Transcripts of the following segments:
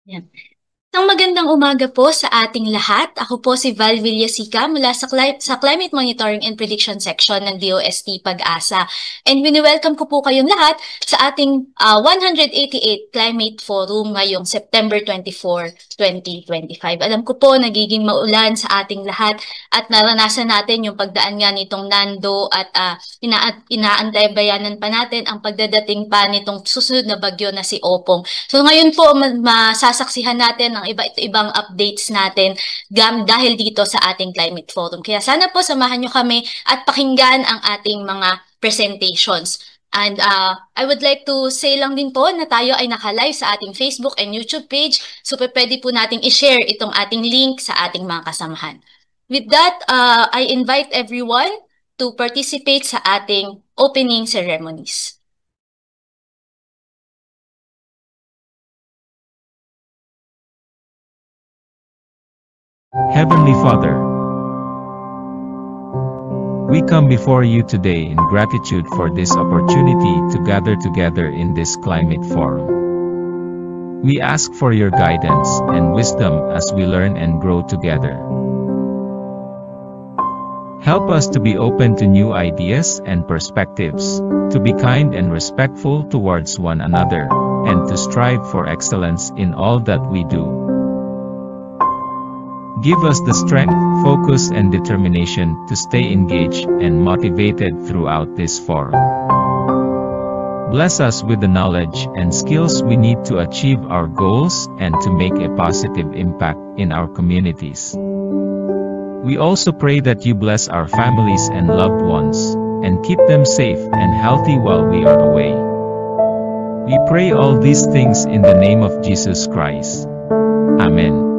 Yan. Isang magandang umaga po sa ating lahat. Ako po si Val Villasica mula sa Climate Monitoring and Prediction Section ng DOST Pag-asa. And wini-welcome ko po kayong lahat sa ating 188th Climate Forum ngayong September 24, 2025. Alam ko po nagiging maulan sa ating lahat at naranasan natin yung pagdaan nga nitong Nando at inaantabayanan pa natin ang pagdadating pa nitong susunod na bagyo na si Opong. So ngayon po masasaksihan natin ang iba't ibang updates natin dahil dito sa ating Climate Forum. Kaya sana po samahan nyo kami at pakinggan ang ating mga presentations. And I would like to say lang din po na tayo ay naka-live sa ating Facebook and YouTube page. So pwede po nating i-share itong ating link sa ating mga kasamahan. With that, I invite everyone to participate sa ating opening ceremonies. Heavenly Father, we come before you today in gratitude for this opportunity to gather together in this climate forum. We ask for your guidance and wisdom as we learn and grow together. Help us to be open to new ideas and perspectives, to be kind and respectful towards one another, and to strive for excellence in all that we do. Give us the strength, focus and determination to stay engaged and motivated throughout this forum. Bless us with the knowledge and skills we need to achieve our goals and to make a positive impact in our communities. We also pray that you bless our families and loved ones, and keep them safe and healthy while we are away. We pray all these things in the name of Jesus Christ. Amen.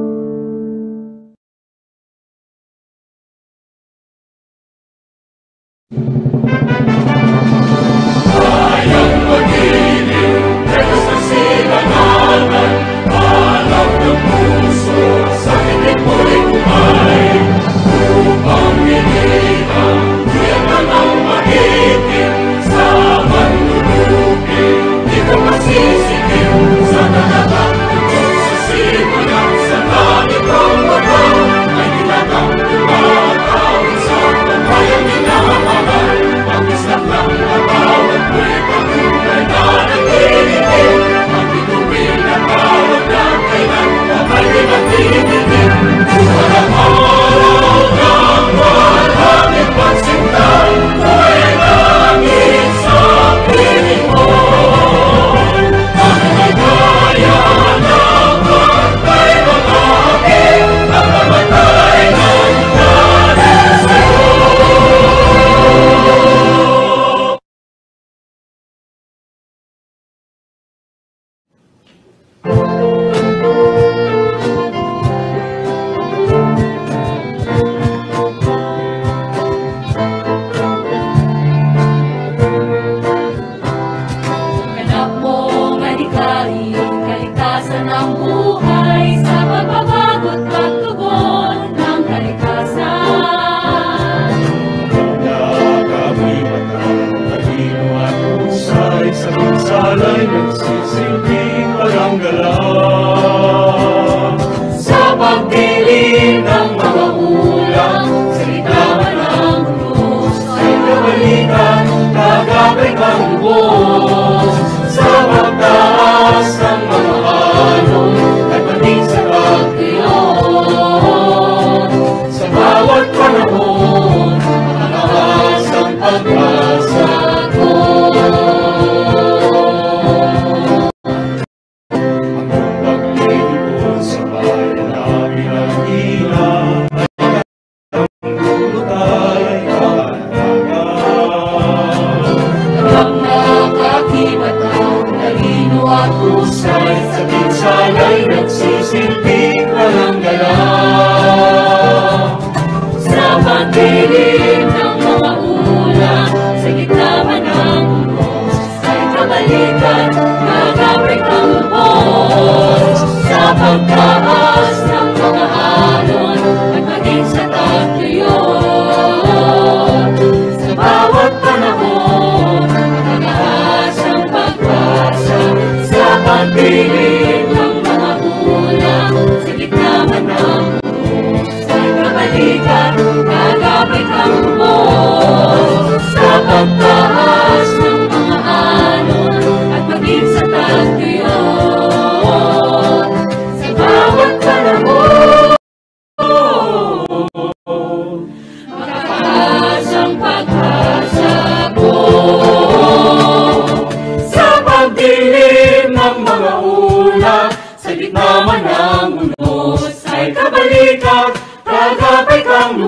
Piling ng mga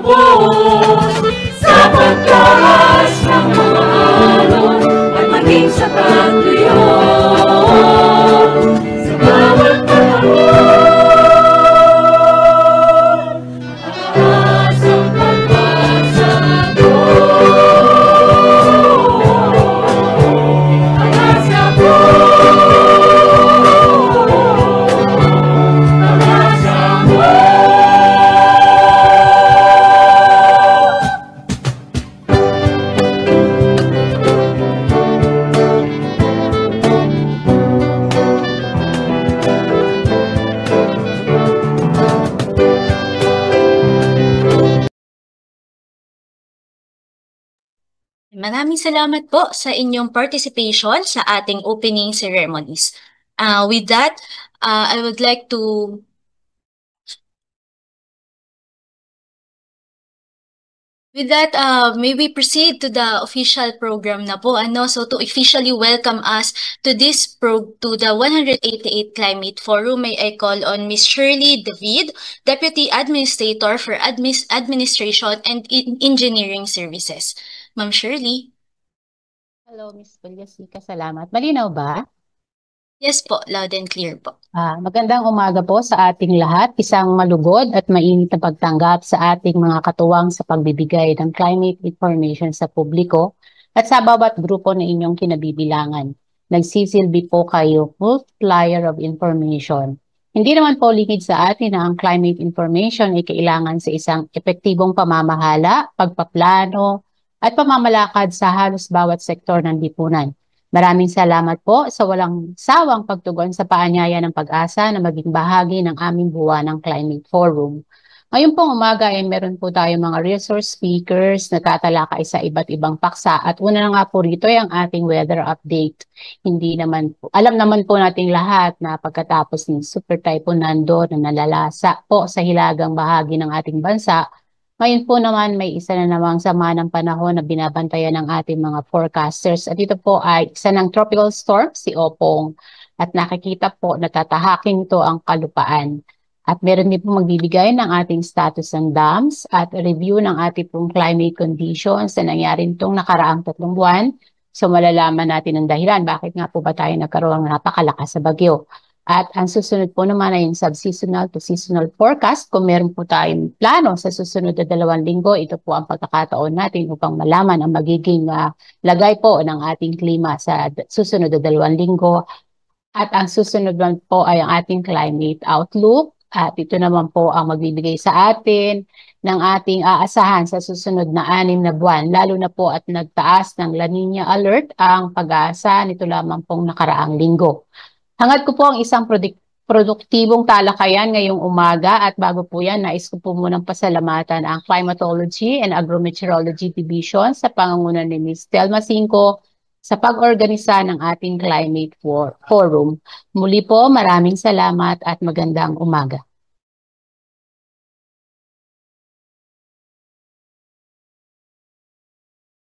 hapon sa pagtaas ng mga alon at maging sa katuyon sa bawat panahon. Asang pagpasagot, ang asa ko, ang asa mo. Maraming salamat po sa inyong participation sa ating opening ceremonies. With that, I would like to may we proceed to the official program na po, ano? So to officially welcome us to to the 188th Climate Forum, may I call on Ms. Shirley David, Deputy Administrator for Administration and Engineering Services. Ma'am Shirley? Hello, Ms. Pulyasica. Salamat. Malinaw ba? Yes po, loud and clear po. Magandang umaga po sa ating lahat. Isang malugod at mainit na pagtanggap sa ating mga katuwang sa pagbibigay ng climate information sa publiko at sa bawat grupo na inyong kinabibilangan. Nagsisilbi po kayo multiplier of information. Hindi naman po lingid sa atin na ang climate information ay kailangan sa isang epektibong pamamahala, pagpaplano, at pamamalakad sa halos bawat sektor ng lipunan. Maraming salamat po sa walang sawang pagtugon sa paanyaya ng pag-asa na maging bahagi ng aming buwanang Climate Forum. Ngayon pong umaga ay meron po tayong mga resource speakers na tatalakay sa iba't ibang paksa at una na nga po rito ay ang ating weather update. Hindi naman po, alam naman po nating lahat na pagkatapos ng Super Typhoon Nando na nalalasa po sa hilagang bahagi ng ating bansa, ngayon po naman may isa na namang sama ng panahon na binabantayan ng ating mga forecasters. At ito po ay isa ng tropical storm, si Opong. At nakikita po na tatahaking ito ang kalupaan. At meron din po magbibigay ng ating status ng dams at review ng ating pong climate conditions na nangyari nitong nakaraang 3 buwan. So malalaman natin ang dahilan. Bakit nga po ba tayo nagkaroon ng napakalakas sa bagyo? At ang susunod po naman ay yung sub-seasonal to seasonal forecast. Kung meron po tayong plano sa susunod na 2 linggo, ito po ang pagkakataon natin upang malaman ang magiging lagay po ng ating klima sa susunod na 2 linggo. At ang susunod naman po ay ang ating climate outlook. At ito naman po ang magbibigay sa atin ng ating aasahan sa susunod na 6 na buwan. Lalo na po at nagtaas ng La Nina alert ang pag-aasa nito lamang pong nakaraang linggo. Hangad ko po ang isang produktibong talakayan ngayong umaga at bago po yan, nais ko po munang pasalamatan ang Climatology and Agrometeorology Division sa pangunguna ni Ms. Telma Cinco sa pag-organisa ng ating Climate Forum. Muli po, maraming salamat at magandang umaga.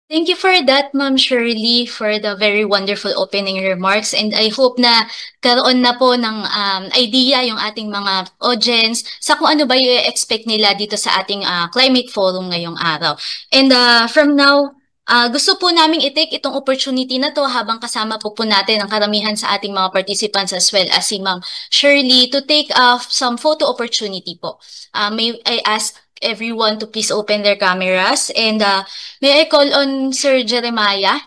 Thank you for that, Ma'am Shirley, for the very wonderful opening remarks. And I hope na karoon na po ng idea yung ating mga audience sa kung ano ba yung expect nila dito sa ating climate forum ngayong araw. And from now, gusto po naming i-take itong opportunity na to habang kasama po natin ang karamihan sa ating mga participants as well as si Ma'am Shirley to take some photo opportunity po. May I ask everyone to please open their cameras and may I call on Sir Jeremiah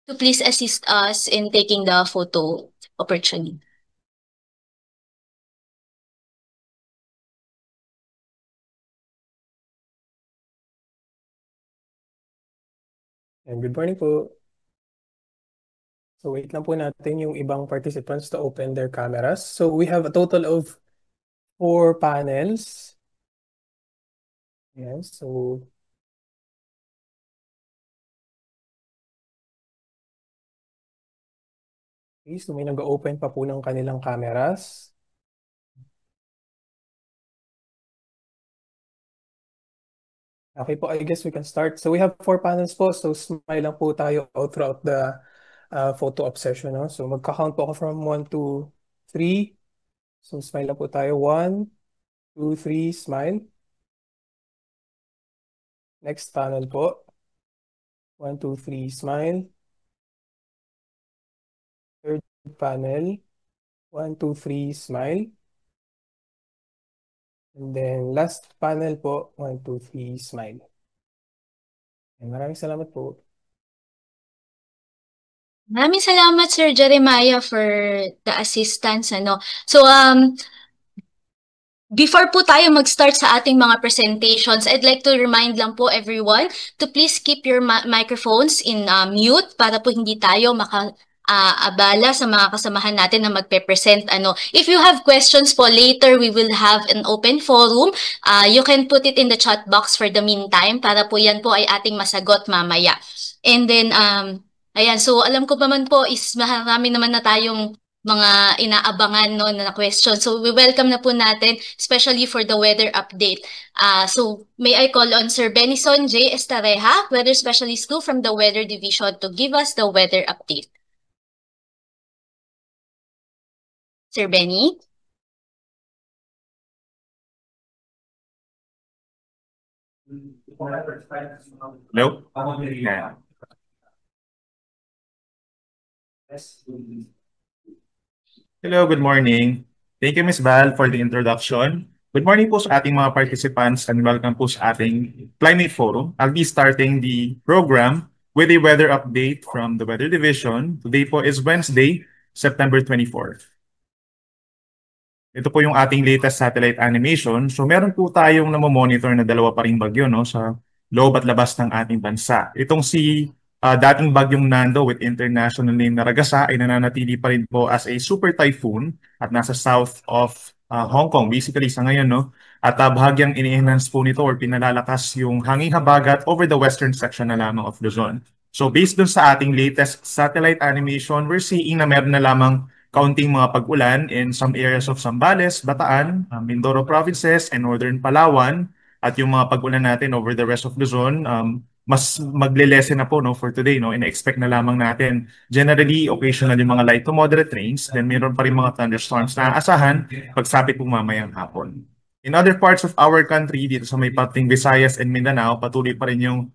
to please assist us in taking the photo opportunity. And good morning po. So wait lang po natin yung ibang participants to open their cameras. So we have a total of 4 panels. Yes, so okay, so may nag-open pa po ng kanilang cameras. Okay po, I guess we can start. So we have 4 panels po, so smile lang po tayo all throughout the photo op session. No? So magka-count po ako from 1 to 3. So smile lang po tayo. 1, 2, 3, smile. Next panel po. 1, 2, 3, smile. Third panel. 1, 2, 3, smile. And then last panel po. 1, 2, 3, smile. And maraming salamat po. Maraming salamat, Sir Jeremiah, for the assistance. So, before po tayo mag-start sa ating mga presentations, I'd like to remind lang po everyone to please keep your microphones in mute para po hindi tayo abala sa mga kasamahan natin na magpe-present. If you have questions po later, we will have an open forum. You can put it in the chat box for the meantime para po yan po ay ating masagot mamaya. And then, ayan, so alam ko naman po is marami naman na tayong mga inaabangan na question. So we welcome na po natin, especially for the weather update. So may I call on Sir Benison J. Estareja, Weather Specialist 2 from the Weather Division to give us the weather update. Sir Benny? Hello? Yeah. Hello, good morning. Thank you, Ms. Val, for the introduction. Good morning po sa ating mga participants and welcome po sa ating Climate Forum. I'll be starting the program with a weather update from the Weather Division. Today po is Wednesday, September 24th. Ito po yung ating latest satellite animation. So meron po tayong namomonitor na dalawa pa ring bagyo sa loob at labas ng ating bansa. Itong si dating bagyong Nando with international name na Ragasa ay nananatili pa rin po as a super typhoon at nasa south of Hong Kong basically sa ngayon. At bahagyang ini-enhance po nito or pinalalakas yung hanging habagat over the western section na lamang of Luzon. So based dun sa ating latest satellite animation, we're seeing na meron na lamang kaunting mga pag-ulan in some areas of Zambales, Bataan, Mindoro provinces, and northern Palawan. At yung mga pag-ulan natin over the rest of Luzon, mas magle-lessen na po for today. Ina-expect na lamang natin. Generally, occasional yung mga light to moderate rains. Then meron pa rin mga thunderstorms na aasahan pagsapit po mamayang hapon. In other parts of our country, dito sa may pating Visayas and Mindanao, patuloy pa rin yung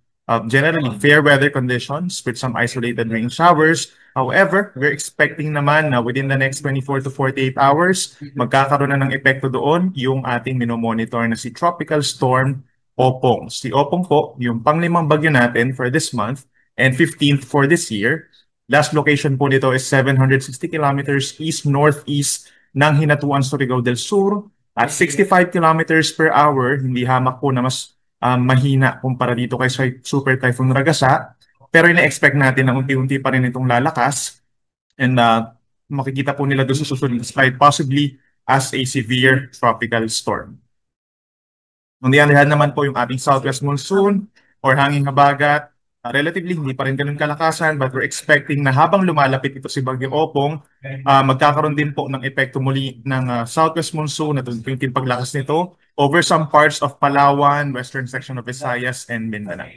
generally fair weather conditions with some isolated rain showers. However, we're expecting naman na within the next 24 to 48 hours, magkakaroon na ng epekto doon yung ating minomonitor na si Tropical Storm Opong. Si Opong po, yung panglimang bagyo natin for this month and 15th for this year. Last location po nito is 760 kilometers east-northeast ng Hinatuan, Surigao del Sur at 65 kilometers per hour. Hindi hamak po na mas mahina kumpara dito kay Super Typhoon Ragasa. Pero ina-expect natin na unti-unti pa rin itong lalakas and makikita po nila doon sa susunod slide possibly as a severe tropical storm. On the other hand naman po yung ating southwest monsoon or hanging habagat, relatively hindi pa rin ganun kalakasan but we're expecting na habang lumalapit ito si Bagyong Opong, magkakaroon din po ng epekto muli ng southwest monsoon at yung paglakas nito over some parts of Palawan, western section of Visayas, and Mindanao.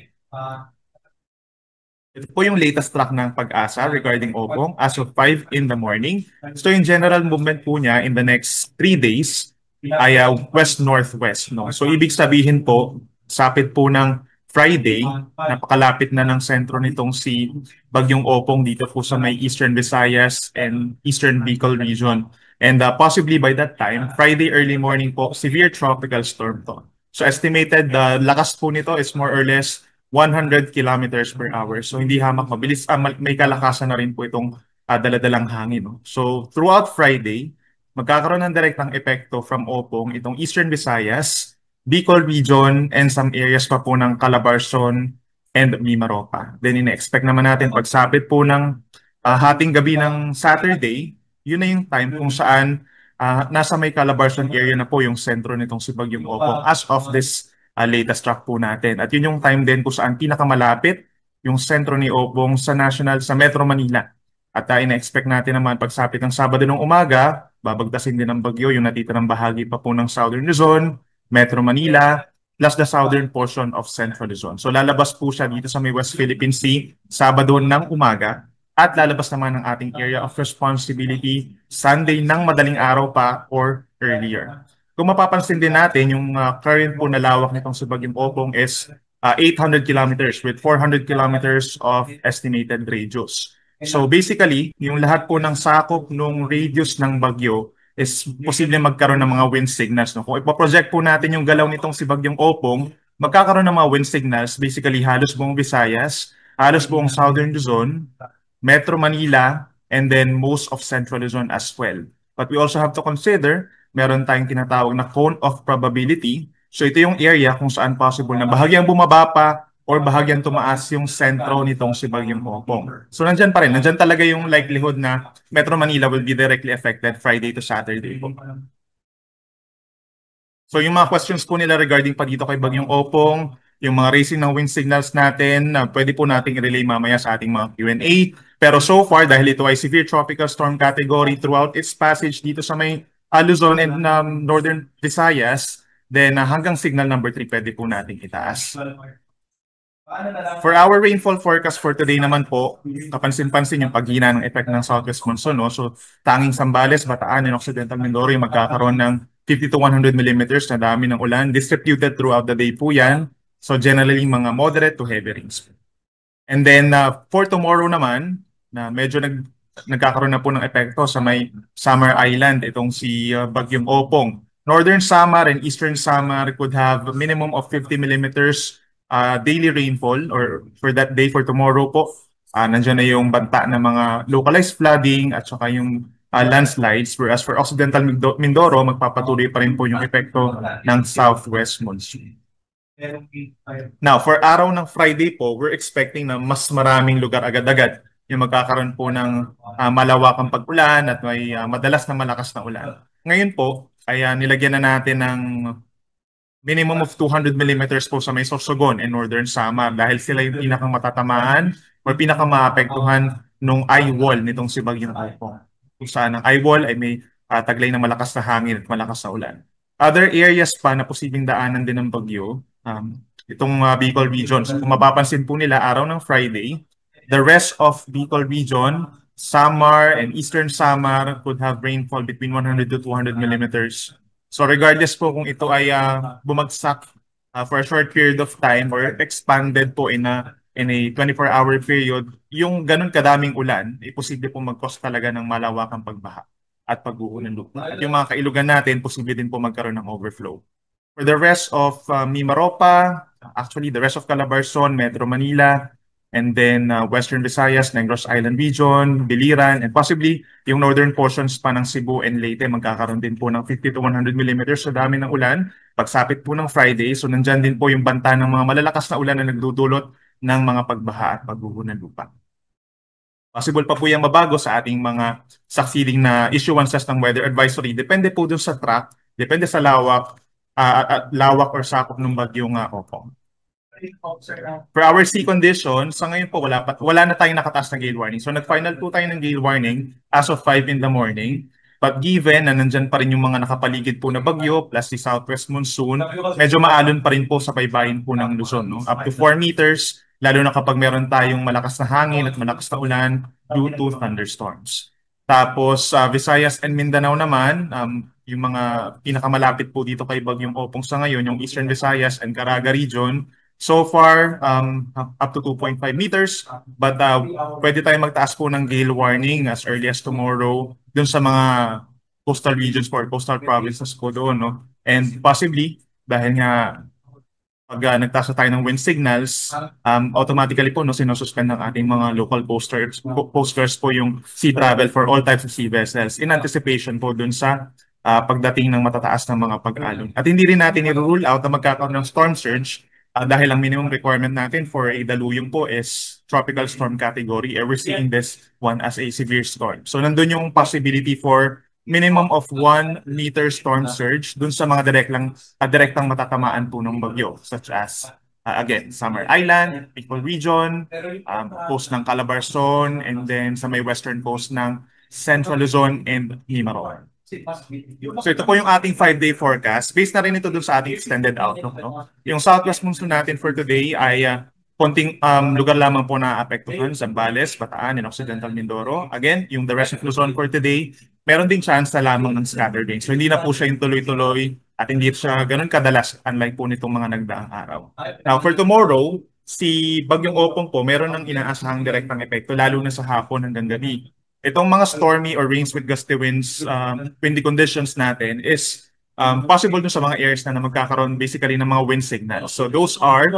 Ito po yung latest track ng Pag-asa regarding Opong as of 5 in the morning. So yung general movement po niya in the next 3 days ay west-northwest. So ibig sabihin po, sapit po ng Friday, napakalapit na ng sentro nitong si Bagyong Opong dito po sa may Eastern Visayas and Eastern Bicol region. And possibly by that time, Friday early morning po, severe tropical storm to. So estimated, the lakas po nito is more or less 100 kilometers per hour. So hindi hamak mabilis, may kalakasan na rin po itong daladalang hangin. So throughout Friday, magkakaroon ng direktang epekto from Opong itong Eastern Visayas, Bicol region, and some areas pa po ng Calabarzon and Mimaropa. Then ina-expect naman natin pagsapit po ng hating gabi ng Saturday, yun na yung time kung saan nasa may Calabarzon area na po yung sentro nitong si Bagyong Opong as of this latest track po natin. At yun yung time din kung saan pinakamalapit yung sentro ni Opong sa Metro Manila. At ina-expect natin naman pagsapit ng Sabado ng umaga, babagtasin din ng bagyo yung natitirang bahagi pa po ng Southern Luzon, Metro Manila, plus the southern portion of Central Luzon. So lalabas po siya dito sa may West Philippine Sea, Sabado ng umaga, at lalabas naman ang ating area of responsibility Sunday ng madaling araw pa or earlier. Kung mapapansin din natin, yung current po na lawak nitong si Bagyong Opong is 800 kilometers with 400 kilometers of estimated radius. So basically, yung lahat po ng sakop ng radius ng bagyo is posible magkaroon ng mga wind signals. No? Kung ipoproject po natin yung galaw nitong si Bagyong Opong, magkakaroon ng mga wind signals, basically halos buong Visayas, halos buong Southern Luzon, Metro Manila, and then most of Central Luzon as well. But we also have to consider, meron tayong tinatawag na cone of probability. So ito yung area kung saan possible na bahagyang bumaba pa or bahagyang tumaas yung sentro nitong si Bagyong Opong. So nandyan pa rin, nandyan talaga yung likelihood na Metro Manila will be directly affected Friday to Saturday po. So yung mga questions po nila regarding pa dito kay Bagyong Opong, yung mga racing ng wind signals natin, pwede po nating i-relay mamaya sa ating mga Q&A. Pero so far, dahil ito ay severe tropical storm category throughout its passage dito sa may Luzon and Northern Visayas, then hanggang signal number 3 pwede po nating itaas. For our rainfall forecast for today naman po, kapansin-pansin yung paghina ng effect ng southwest monsoon. No? So tanging Zambales, Bataan, and Occidental Mindoro yung magkakaroon ng 50 to 100 millimeters na dami ng ulan. Distributed throughout the day po yan. So generally mga moderate to heavy rains. And then for tomorrow naman, na medyo nagkakaroon na po ng epekto sa may Samar Island, itong si Bagyong Opong. Northern Samar and Eastern Samar could have a minimum of 50 millimeters daily rainfall or for that day for tomorrow po. Nandiyan na yung banta ng mga localized flooding at saka yung landslides, whereas for Occidental Mindoro, magpapatuloy pa rin po yung epekto ng southwest monsoon. Now, for araw ng Friday po, we're expecting na mas maraming lugar agad-agad yung magkakaroon po ng malawakang pag-ulan at may madalas na malakas na ulan. Ngayon po, ay nilagyan na natin ng minimum of 200 millimeters po sa may Sorsogon and Northern Samar dahil sila yung pinakang matatamaan o pinakamaapektuhan nung eye wall nitong si Bagyong Opong. Kung saan ang eye wall ay may taglay na malakas na hangin at malakas na ulan. Other areas pa na posibleng daanan din ng bagyo, itong Bicol region. So kung mapapansin po nila, araw ng Friday, the rest of Bicol region, Samar and Eastern Samar could have rainfall between 100 to 200 millimeters. So regardless po kung ito ay bumagsak for a short period of time or expanded po in a 24-hour period, yung ganun kadaming ulan, posible po mag-cause talaga ng malawakang pagbaha at pag-uho ng lupa. At yung mga kailugan natin, posible din po magkaroon ng overflow. For the rest of Mimaropa, actually the rest of Calabarzon, Metro Manila, and then Western Visayas, Negros Island region, Biliran, and possibly yung northern portions pa ng Cebu and Leyte, magkakaroon din po ng 50 to 100 millimeters sa dami ng ulan. Pagsapit po ng Friday, so nandyan din po yung banta ng mga malalakas na ulan na nagdudulot ng mga pagbaha at pagguho ng lupa. Possible pa po yung mabago sa ating mga succeeding na issuances ng weather advisory. Depende po dun sa track, depende sa lawak or sakop ng bagyong Opong. For our sea condition, sa ngayon po wala na tayong nakataas na gale warning. So nag-final po tayo ng gale warning as of 5 in the morning. But given na nandyan pa rin yung mga nakapaligid po na bagyo plus si southwest monsoon, medyo maalon pa rin po sa baybayin po ng Luzon. No? Up to 4 meters, lalo na kapag meron tayong malakas na hangin at malakas na ulan due to thunderstorms. Tapos Visayas and Mindanao naman, yung mga pinakamalapit po dito kay Bagyong Opong sa ngayon, yung Eastern Visayas and Caraga region, so far, up to 2.5 meters, but pwede tayong magtaas po ng gale warning as early as tomorrow dun sa mga coastal regions or coastal provinces po doon. No? And possibly, dahil nga pag nagtaas tayo ng wind signals, automatically po sinususpend ng ating mga local posters po yung sea travel for all types of sea vessels in anticipation po dun sa pagdating ng matataas ng mga pag-alon. At hindi rin natin i-rule out na magkakaroon ng storm surge dahil ang minimum requirement natin for a daluyong po is tropical storm category. We're seeing this one as a severe storm. So nandun yung possibility for minimum of 1 meter storm surge dun sa mga direktang matatamaan po ng bagyo, such as again, Samar Island, Bicol region, coast ng Calabarzon, and then sa may western coast ng Central Luzon and Mimaropa. So ito po yung ating 5-day forecast. Based na rin ito dun sa ating extended outlook. No? Yung southwest monsoon natin for today ay konting lugar lamang po na apektuhan, Zambales, Bataan, and Occidental Mindoro. Again, yung the rest of Luzon for today, meron din chance na lamang ng scattered rain. So hindi na po siya yung tuloy-tuloy At hindi siya ganun kadalas, unlike po nitong mga nagdaang araw. Now, for tomorrow, si Bagyong Opong po, meron ng inaasahang direktang epekto, lalo na sa hapon hanggang gabi. Itong mga stormy or rains with gusty winds, windy conditions natin is possible dun sa mga areas na magkakaroon basically ng mga wind signals. So those are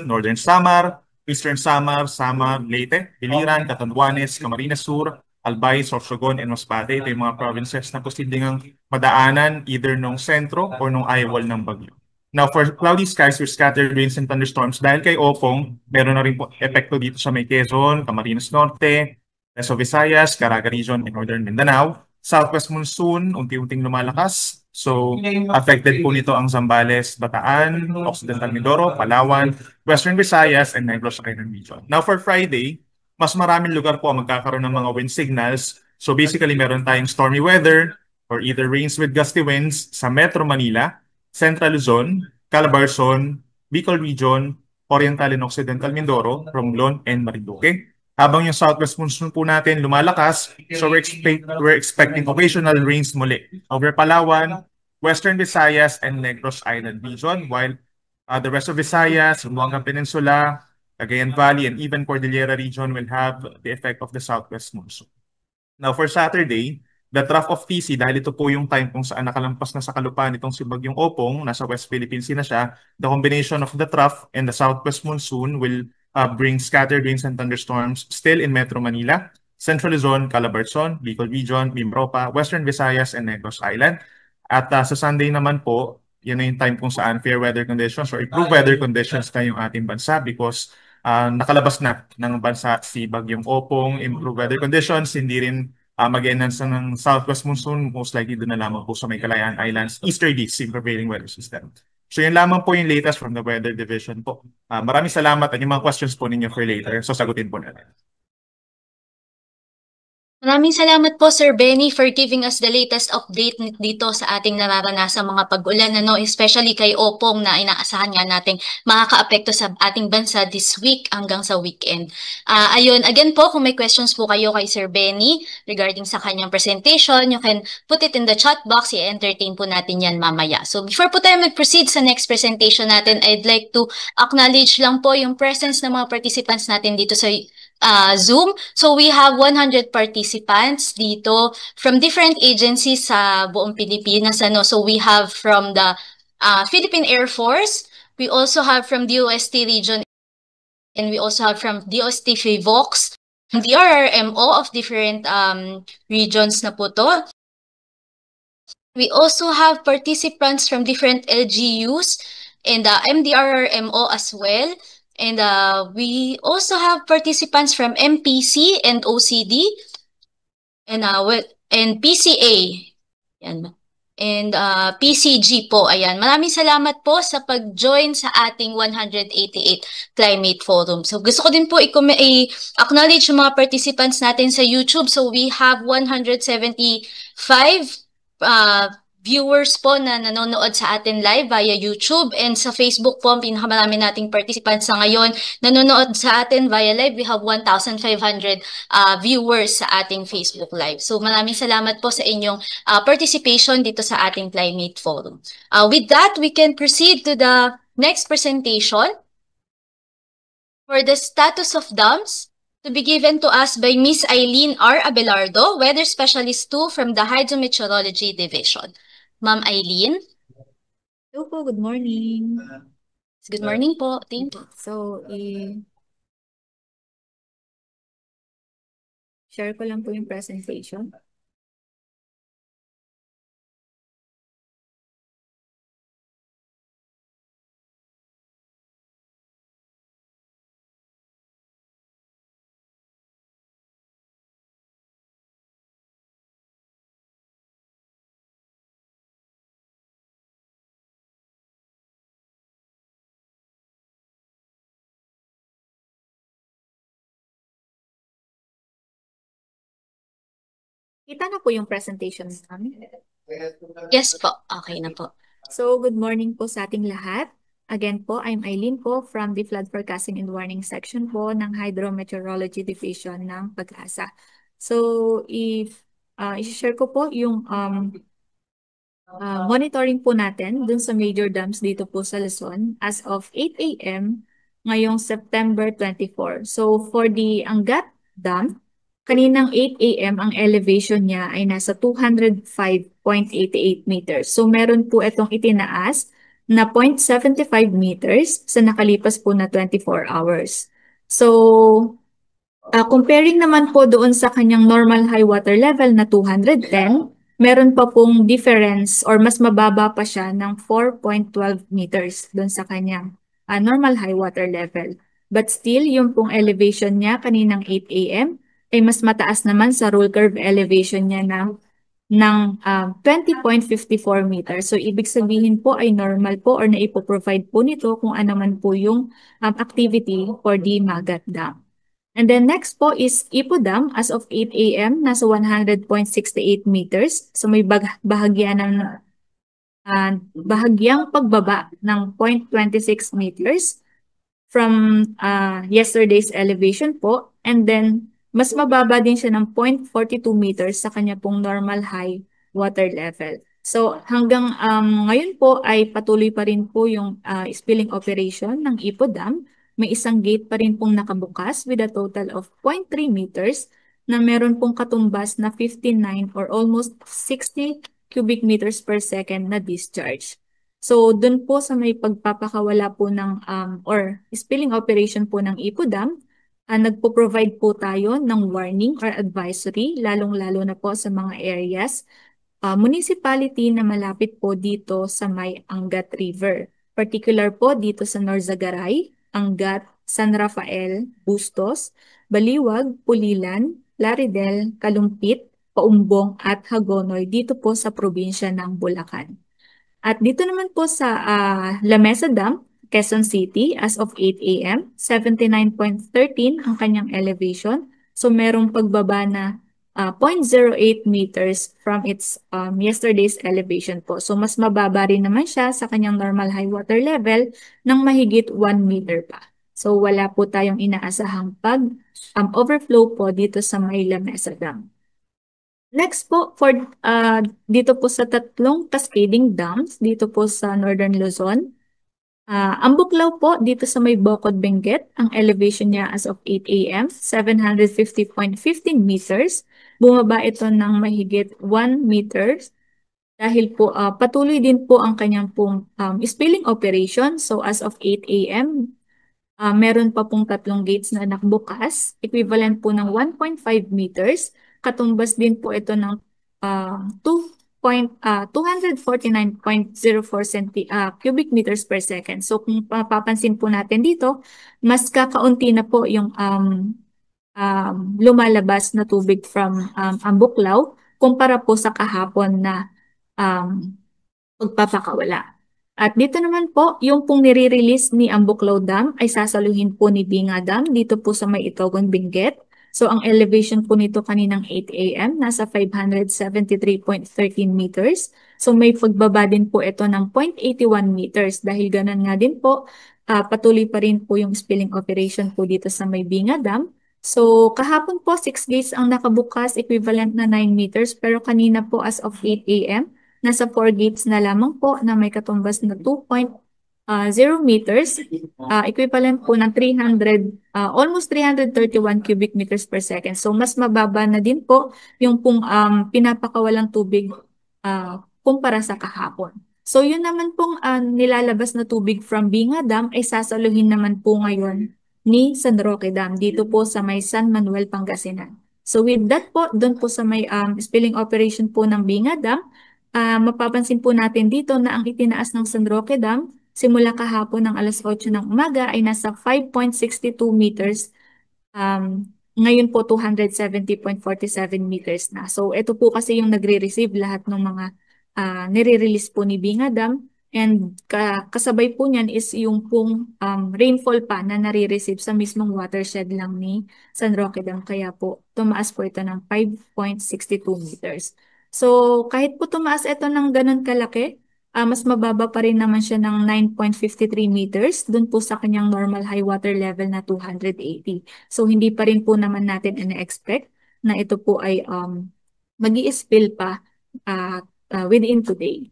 Northern Samar, Eastern Samar, Samar, Leyte, Biliran, Catanduanes, Camarines Sur, Albay, Sorsogon, and Masbate. Ito yung mga provinces na posibleng madaanan either nung sentro or nung eyewall ng bagyo. Now, for cloudy skies with scattered rains and thunderstorms, dahil kay Opong, meron na rin po epekto dito sa may Quezon, Camarines Norte, Quezon Visayas, Caraga Region, and Northern Mindanao. Southwest monsoon, unti-unting lumalakas. So, affected po nito ang Zambales, Bataan, Occidental Mindoro, Palawan, Western Visayas, and Negros Occidental Region. Now, for Friday, mas maraming lugar po ang magkakaroon ng mga wind signals. So, basically, meron tayong stormy weather or either rains with gusty winds sa Metro Manila, Central Luzon, Calabarzon, Bicol Region, Oriental and Occidental Mindoro, Romblon, and Marinduque. Habang yung southwest monsoon po natin lumalakas, so we're expecting occasional rains muli over Palawan, Western Visayas, and Negros Island region, while the rest of Visayas, Zamboanga Peninsula, Cagayan Valley, and even Cordillera region will have the effect of the southwest monsoon. Now for Saturday, the trough of TC, dahil ito po yung time kung saan nakalampas na sa kalupaan itong si Bagyong Opong, nasa West Philippines na siya, the combination of the trough and the southwest monsoon will bring scattered rains and thunderstorms still in Metro Manila, Central Luzon, Calabarzon, Bicol Region, Mimaropa, Western Visayas, and Negros Island. At sa Sunday naman po, yan na yung time kung saan fair weather conditions or improved weather conditions na yung ating bansa because nakalabas na ng bansa si Bagyong Opong, improved weather conditions, hindi rin mag-enhance ng southwest monsoon, most likely doon na lamang po sa may Kalayaan Islands, easterlies, yung prevailing weather system. So yun lamang po yung latest from the Weather Division po. Maraming salamat at yung mga questions po ninyo for later. So sagutin po natin. Maraming salamat po Sir Benny for giving us the latest update dito sa ating nararanasang mga pag-ulan, especially kay Opong na inaasahan nga nating makakaapekto sa ating bansa this week hanggang sa weekend. Ayun, again po, kung may questions po kayo kay Sir Benny regarding sa kanyang presentation, you can put it in the chat box, i-entertain po natin yan mamaya. So before po tayo mag-proceed sa next presentation natin, I'd like to acknowledge lang po yung presence ng mga participants natin dito sa Zoom. So we have 100 participants dito from different agencies sa buong Pilipinas. So we have from the Philippine Air Force, we also have from DOST region, and we also have from DOST FIVOX, DRRMO of different regions na po to. We also have participants from different LGUs and MDRRMO as well. And we also have participants from MPC and OCD and PCA. Yan. And PCG po. Ayan. Maraming salamat po sa pag-join sa ating 188 Climate Forum. So gusto ko din po i-acknowledge yung mga participants natin sa YouTube. So we have 175 viewers po na nanonood sa atin live via YouTube, and sa Facebook po, pinakamarami nating participants sa ngayon nanonood sa atin via live. We have 1,500 viewers sa ating Facebook live. So maraming salamat po sa inyong participation dito sa ating Climate Forum. With that, we can proceed to the next presentation for the status of dams, to be given to us by Miss Eileen R. Abelardo, Weather Specialist 2 from the Hydrometeorology Division. Ma'am Eileen? Hello po, good morning. Good morning po. Thank you. So, share ko lang po yung presentation. Kita na po yung presentation namin. Yes po. Okay na po. So, good morning po sa ating lahat. Again po, I'm Eileen po from the Flood Forecasting and Warning Section po ng Hydrometeorology Division ng Pag-asa. So, i-share ko po yung monitoring po natin dun sa major dams dito po sa Luzon as of 8 a.m. ngayong September 24. So for the Angat Dam, kaninang 8 a.m. ang elevation niya ay nasa 205.88 meters. So meron po itong itinaas na 0.75 meters sa nakalipas po na 24 hours. So comparing naman po doon sa kanyang normal high water level na 210, meron pa pong difference or mas mababa pa siya ng 4.12 meters doon sa kanyang normal high water level. But still, yung pong elevation niya kaninang 8 a.m. ay mas mataas naman sa rule curve elevation niya ng 20.54 meters. So, ibig sabihin po ay normal po or naipoprovide po nito kung ano man po yung activity for the Magat Dam. And then next po is Ipo Dam as of 8 a.m. nasa 100.68 meters. So may bahagyang pagbaba ng 0.26 meters from yesterday's elevation po. And then mas mababa din siya ng 0.42 meters sa kanya pong normal high water level. So hanggang ngayon po ay patuloy pa rin po yung spilling operation ng Ipo Dam. May isang gate pa rin pong nakabukas with a total of 0.3 meters na meron pong katumbas na 59 or almost 60 cubic meters per second na discharge. So, dun po sa may pagpapakawala po ng or spilling operation po ng Ipo Dam, nagpo-provide po tayo ng warning or advisory, lalong-lalo na po sa mga areas, municipality na malapit po dito sa may Angat River. Particular po dito sa Norzagaray, Angat, San Rafael, Bustos, Baliwag, Pulilan, Plaridel, Kalumpit, Paumbong at Hagonoy dito po sa probinsya ng Bulacan. At dito naman po sa La Mesa Dam, Quezon City, as of 8 a.m., 79.13 ang kanyang elevation. So merong pagbaba na 0.08 meters from its yesterday's elevation po. So mas mababa rin naman siya sa kanyang normal high water level ng mahigit 1 meter pa. So wala po tayong inaasahang overflow po dito sa may La Mesa Dam. Next po, for dito po sa tatlong cascading dams, dito po sa Northern Luzon. Ang Buklaw po, dito sa may Bocod, Benguet, ang elevation niya as of 8 a.m., 750.15 meters. Bumaba ito ng mahigit 1 meters dahil po patuloy din po ang kanyang pong spilling operation. So as of 8 a.m., meron pa pong tatlong gates na nakbukas, equivalent po ng 1.5 meters. Katumbas din po ito ng 249.04 cubic meters per second. So kung papansin po natin dito, mas kakaunti na po yung lumalabas na tubig from Ambuklaw kumpara po sa kahapon na pagpapakawala. At dito naman po, yung pong nire-release ni Ambuklaw Dam ay sasaluhin po ni Binga Dam dito po sa may Itogon, Benguet. So ang elevation po nito kaninang 8 a.m. nasa 573.13 meters. So may pagbaba din po ito ng 0.81 meters dahil ganun nga din po patuloy pa rin po yung spilling operation po dito sa may Binga Dam. So kahapon po 6 gates ang nakabukas, equivalent na 9 meters, pero kanina po as of 8 a.m. nasa 4 gates na lamang po na may katumbas na 2.0 meters, equivalent po ng almost 331 cubic meters per second. So mas mababa na din po yung pong pinapakawalang tubig kumpara sa kahapon. So yun naman pong nilalabas na tubig from Binga Dam ay sasaluhin naman po ngayon ni San Roque Dam dito po sa may San Manuel, Pangasinan. So with that po, doon po sa may spilling operation po ng Binga Dam, mapapansin po natin dito na ang itinaas ng San Roque Dam simula kahapon ng alas 8 ng umaga ay nasa 5.62 meters. Ngayon po 270.47 meters na. So ito po kasi yung nagre-receive lahat ng mga nire-release po ni Binga Dam. And kasabay po niyan is yung pong rainfall pa na nare-receive sa mismong watershed lang ni San Roque Dam. Kaya po tumaas po ito ng 5.62 meters. So kahit po tumaas ito ng ganun kalaki, mas mababa pa rin naman siya ng 9.53 meters dun po sa kanyang normal high water level na 280. So hindi pa rin po naman natin ina-expect na ito po ay mag-i-spill pa within today.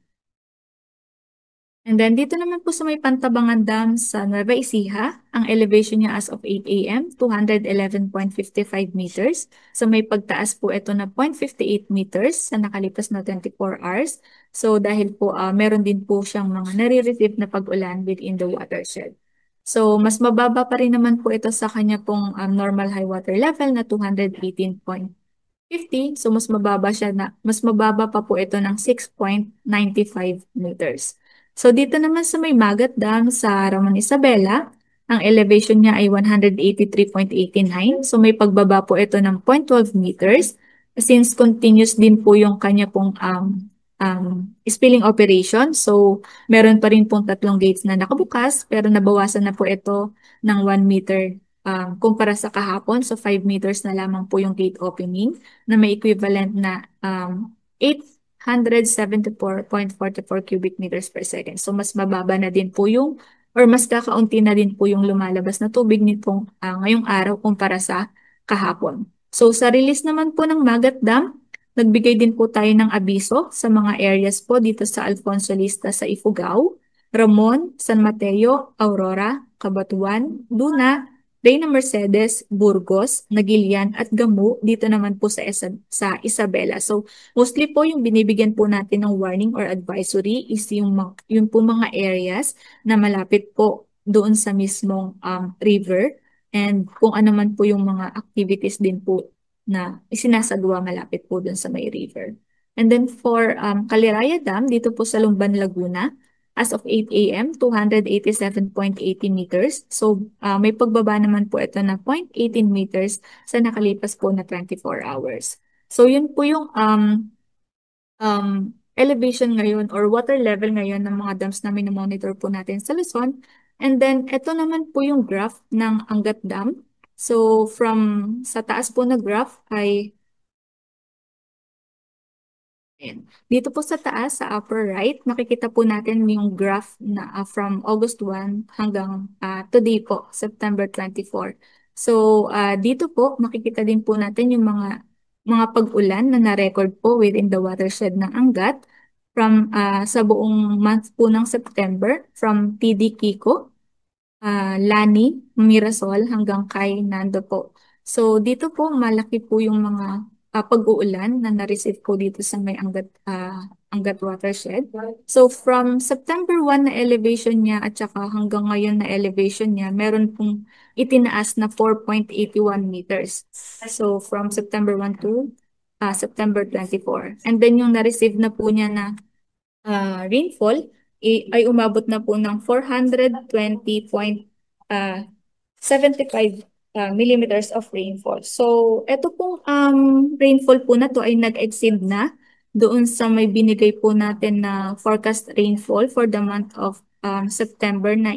And then dito naman po sa may Pantabangan Dam sa Nueva Ecija, ang elevation niya as of 8 a.m., 211.55 meters. So may pagtaas po ito na 0.58 meters sa nakalipas na 24 hours. So dahil po meron din po siyang mga nare-receive na pag-ulan within the watershed. So mas mababa pa rin naman po ito sa kanya pong normal high water level na 218.50. So mas mababa pa po ito ng 6.95 meters. So dito naman sa may Magat Dam sa Ramon Isabela, ang elevation niya ay 183.89. So may pagbaba po ito ng 0.12 meters since continuous din po yung kanya pong spilling operation. So meron pa rin pong 3 gates na nakabukas pero nabawasan na po ito ng 1 meter kumpara sa kahapon. So 5 meters na lamang po yung gate opening na may equivalent na 874.44 cubic meters per second. So mas mababa na din po yung or mas kakaunti na din po yung lumalabas na tubig nitong ngayong araw kumpara sa kahapon. So sa release naman po ng Magat Dam, nagbigay din po tayo ng abiso sa mga areas po dito sa Alfonso Lista sa Ifugao, Ramon, San Mateo, Aurora, Cabatuan, Luna, Reyna Mercedes, Burgos, Nagilian at Gamu dito naman po sa Isabela. So mostly po yung binibigyan po natin ng warning or advisory is yung po mga areas na malapit po doon sa mismong river and kung ano man po yung mga activities din po na isinasagawa malapit po doon sa may river. And then for Caliraya Dam dito po sa Lumban, Laguna, as of 8 a.m., 287.80 meters. So, may pagbaba naman po ito na 0.18 meters sa nakalipas po na 24 hours. So, yun po yung elevation ngayon or water level ngayon ng mga dams na monitor po natin sa Luzon. And then, ito naman po yung graph ng Angat Dam. So, sa taas po na graph ay dito po sa taas, sa upper right, makikita po natin yung graph na from August 1 hanggang today po, September 24. So, dito po, makikita din po natin yung mga pag-ulan na na-record po within the watershed ng Angat from sa buong month po ng September from TD Kiko, Lani, Mirasol hanggang kay Nando po. So, dito po, malaki po yung mga pag-uulan na na-receive ko dito sa may Angat watershed. So from September 1 na elevation niya at saka hanggang ngayon na elevation niya, meron pong itinaas na 4.81 meters. So from September 1 to September 24. And then yung na-receive na po niya na rainfall ay umabot na po ng 420.75 millimeters of rainfall. So, ito pong rainfall po na to ay nag-exceed na doon sa may binigay po natin na forecast rainfall for the month of September na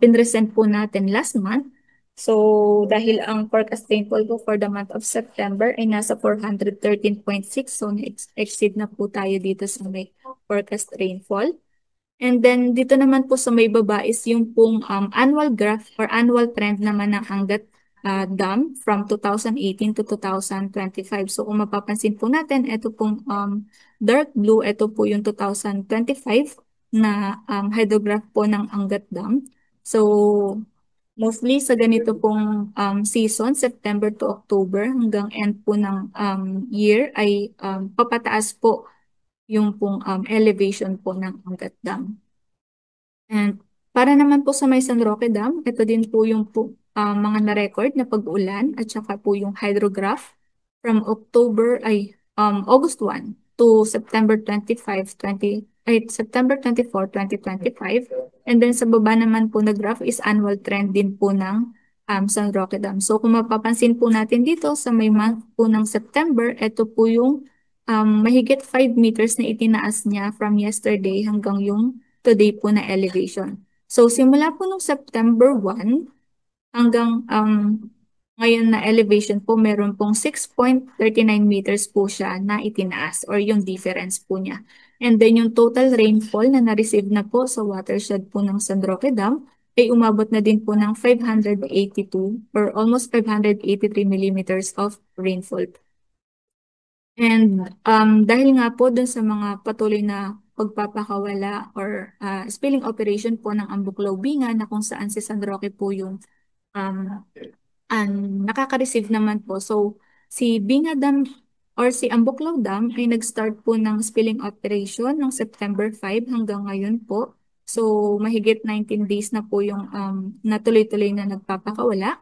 pinresent po natin last month. So, dahil ang forecast rainfall po for the month of September ay nasa 413.6. So, exceed na po tayo dito sa may forecast rainfall. And then, dito naman po sa may baba is yung pong annual graph or annual trend naman ng Angat Dam from 2018 to 2025. So, kung mapapansin po natin, ito pong dark blue, ito po yung 2025 na hydrograph po ng Angat Dam. So, mostly sa ganito pong season, September to October hanggang end po ng year ay papataas po yung pong elevation po ng Angat Dam. And para naman po sa may San Roque Dam, ito din po yung mga na-record na pag-ulan at saka po yung hydrograph from August 1 to September 24, 2025. And then sa baba naman po na graph is annual trend din po ng San Roque Dam. So kung mapapansin po natin dito sa may month po ng September, ito po yung mahigit 5 meters na itinaas niya from yesterday hanggang yung today po na elevation. So, simula po nung September 1 hanggang ngayon na elevation po, meron pong 6.39 meters po siya na itinaas or yung difference po niya. And then yung total rainfall na na-receive na po sa watershed po ng San Roque Dam ay umabot na din po ng 582 or almost 583 millimeters of rainfall. And dahil nga po dun sa mga patuloy na pagpapakawala or spilling operation po ng Ambuklaw Binga na kung saan si San Roque po yung um, ang nakaka-receive naman po. So, si Binga Dam or si Ambuklaw Dam ay nag-start po ng spilling operation noong September 5 hanggang ngayon po. So, mahigit 19 days na po yung natuloy-tuloy na nagpapakawala.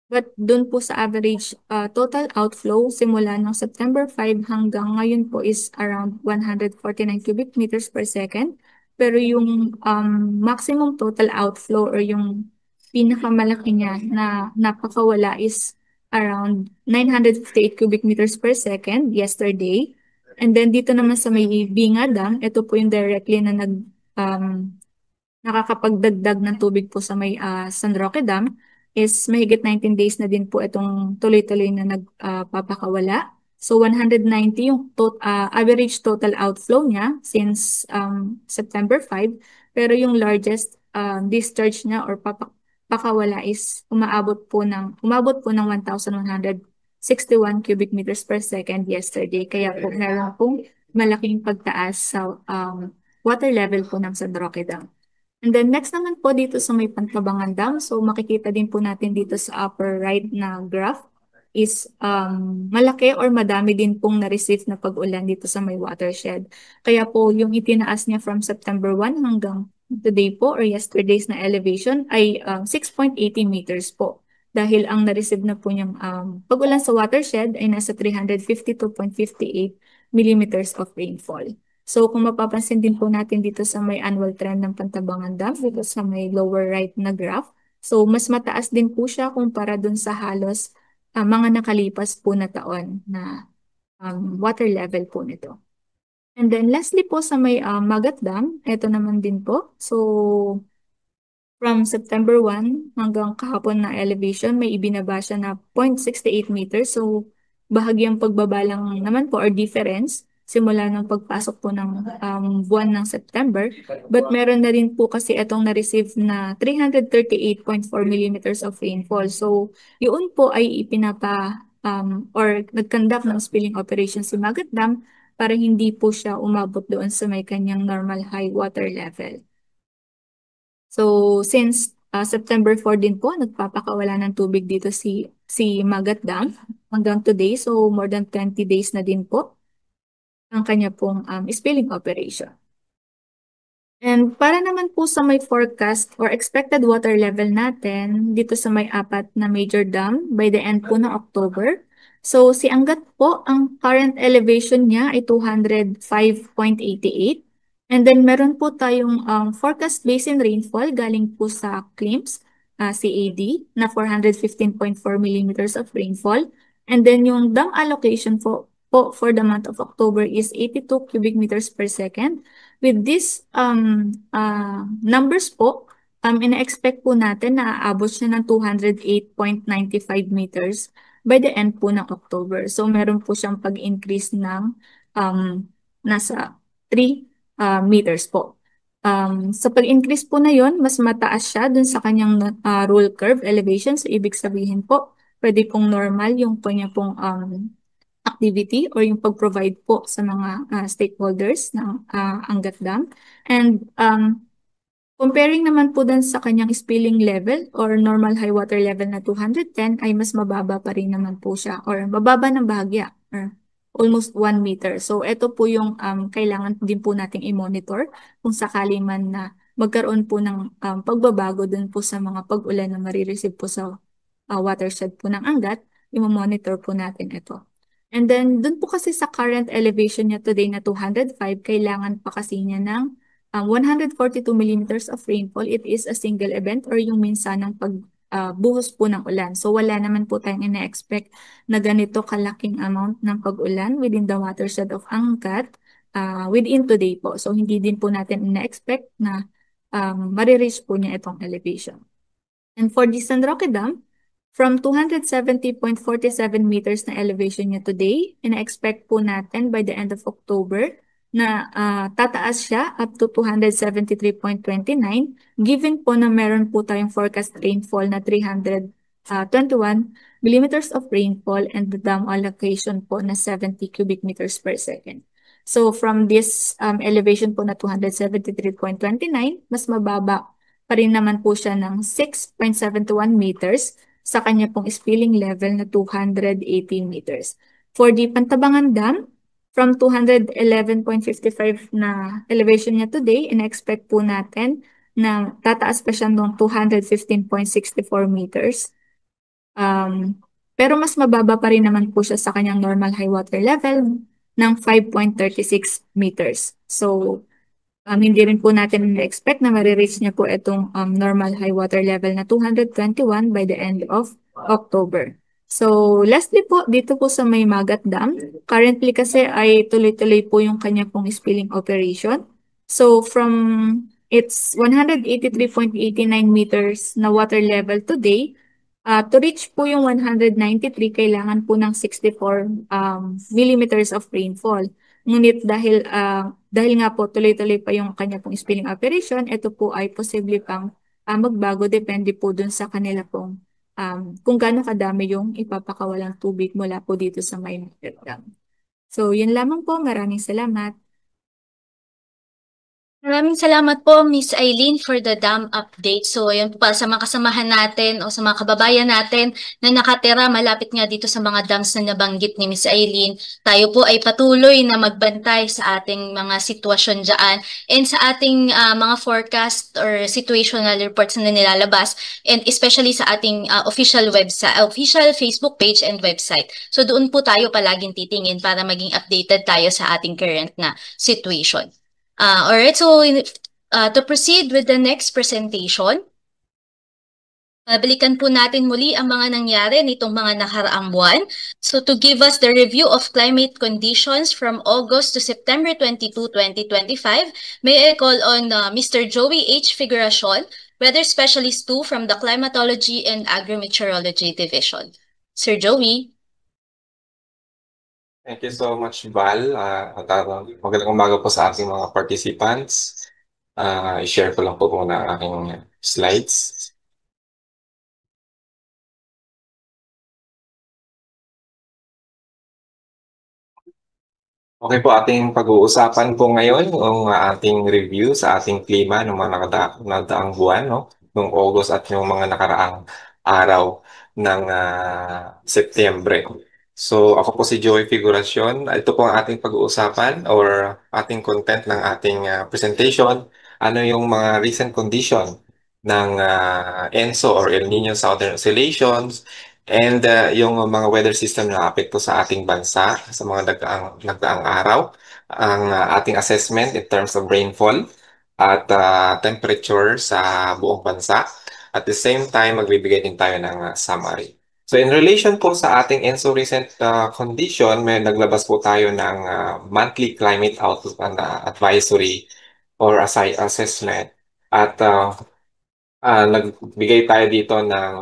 But doon po sa average total outflow simula ng September 5 hanggang ngayon po is around 149 cubic meters per second. Pero yung maximum total outflow or yung pinakamalaki niya na napakawala is around 958 cubic meters per second yesterday. And then dito naman sa may Binga Dam, ito po yung directly na nakakapagdagdag ng tubig po sa may San Roque Dam is mahigit 19 days na din po itong tuloy-tuloy na nagpapakawala. So 190 yung average total outflow niya since September 5. Pero yung largest discharge niya or pakawala is umabot po ng 1,161 cubic meters per second yesterday. Kaya po meron pong malaking pagtaas sa water level po ng San Roque Dam. And then next naman po dito sa may Pantabangan Dam, so makikita din po natin dito sa upper right na graph is malaki or madami din pong na-receive na pag-ulan dito sa may watershed. Kaya po yung itinaas niya from September 1 hanggang today po or yesterday's na elevation ay 6.80 meters po. Dahil ang na-receive na po niyang pag-ulan sa watershed ay nasa 352.58 millimeters of rainfall. So kung mapapansin din po natin dito sa may annual trend ng Pantabangan Dam, dito sa may lower right na graph, so mas mataas din po siya kumpara dun sa halos mga nakalipas po na taon na water level po nito. And then lastly po sa may Magat Dam, ito naman din po. So from September 1 hanggang kahapon na elevation, may ibinaba siya na 0.68 meters. So bahagyang pagbaba lang naman po or difference simula ng pagpasok po ng buwan ng September. But meron na rin po kasi itong na-receive na 338.4 millimeters of rainfall. So, yun po ay or nag-conduct ng spilling operation si Magat Dam para hindi po siya umabot doon sa may kanyang normal high water level. So, since September 4 din po, nagpapakawala ng tubig dito si Magat Dam hanggang today. So, more than 20 days na din po ang kanya pong spilling operation. And para naman po sa may forecast or expected water level natin dito sa may 4 na major dam by the end po ng October. So si Angat po, ang current elevation niya ay 205.88. And then meron po tayong forecast basin rainfall galing po sa CLIMS, CAD, na 415.4 millimeters of rainfall. And then yung dam allocation po for the month of October is 82 cubic meters per second. With these numbers po, ina-expect po natin na aabot siya ng 208.95 meters by the end po ng October. So meron po siyang pag-increase ng nasa 3 meters po. Sa pag-increase po na yon, mas mataas siya dun sa kanyang rule curve elevation. So ibig sabihin po, pwede pong normal yung kanya pong activity or yung pag-provide po sa mga stakeholders ng Angat Dam. And comparing naman po dun sa kanyang spilling level or normal high water level na 210 ay mas mababa pa rin naman po siya or mababa ng bahagya or almost 1 meter. So ito po yung kailangan din po nating i-monitor kung sakali man na magkaroon po ng pagbabago dun po sa mga pag-ulan na marireceive po sa watershed po ng Angat, i-monitor po natin ito. And then, dun po kasi sa current elevation niya today na 205, kailangan pa kasi niya ng 142 millimeters of rainfall. It is a single event or yung minsan ng pagbuhos po ng ulan. So, wala naman po tayong ina-expect na ganito kalaking amount ng pag-ulan within the watershed of Angat within today po. So, hindi din po natin ina-expect na marireach po niya itong elevation. And for the San Roque Dam, from 270.47 meters na elevation niya today, ina-expect po natin by the end of October na tataas siya up to 273.29 given po na meron po tayong forecast rainfall na 321 millimeters of rainfall and the dam allocation po na 70 cubic meters per second. So from this elevation po na 273.29, mas mababa pa rin naman po siya ng 6.721 meters sa kanya pong spilling level na 280 meters. For the Pantabangan Dam, from 211.55 na elevation niya today, in-expect po natin na tataas pa siya ng 215.64 meters. Pero mas mababa pa rin naman po siya sa kanyang normal high water level ng 5.36 meters. So, hindi rin po natin expect na marireach niya po itong normal high water level na 221 by the end of October. So, lastly po, dito po sa May Magat Dam, currently kasi ay tuloy-tuloy po yung kanya pong spilling operation. So, from its 183.89 meters na water level today, to reach po yung 193, kailangan po ng 64 millimeters of rainfall. Ngunit dahil nga po tuloy-tuloy pa yung kanya pong spilling operation, ito po ay posible pang magbago, depende po dun sa kanila pong kung gaano kadami yung ipapakawalang tubig mula po dito sa Maynilad Dam. So, yun lamang po. Maraming salamat. Maraming salamat po, Miss Eileen, for the dam update. So, ayun po, sa mga kasamahan natin o sa mga kababayan natin na nakatira malapit nga dito sa mga dams na nabanggit ni Miss Eileen, tayo po ay patuloy na magbantay sa ating mga sitwasyon dyan and sa ating mga forecast or situational reports na nilalabas, and especially sa ating official website, official Facebook page and website. So, doon po tayo palaging titingin para maging updated tayo sa ating current na situation. Alright, so to proceed with the next presentation, balikan po natin muli ang mga nangyari nitong mga nakaraang buwan. So to give us the review of climate conditions from August to September 22, 2025, may I call on Mr. Joey H. Figuracion, Weather Specialist 2 from the Climatology and Agrimeteorology Division. Sir Joey. Thank you so much, Val. Magandang umaga po sa ating mga participants. I-share ko lang po muna ang aking slides. Okay po, ating pag-uusapan po ngayon ang ating review sa ating klima ng mga nakadaang buwan, no? Noong August at yung mga nakaraang araw ng Setyembre. So, ako po si Joey Figuracion. Ito po ang ating pag-uusapan or ating content ng ating presentation. Ano yung mga recent condition ng ENSO or El Niño Southern Oscillations and yung mga weather system na apekto sa ating bansa sa mga nagdaang araw. Ang ating assessment in terms of rainfall at temperature sa buong bansa. At the same time, magbibigay din tayo ng summary. So in relation po sa ating ENSO recent condition, may naglabas po tayo ng monthly climate outlook and advisory or assessment. At nagbigay tayo dito ng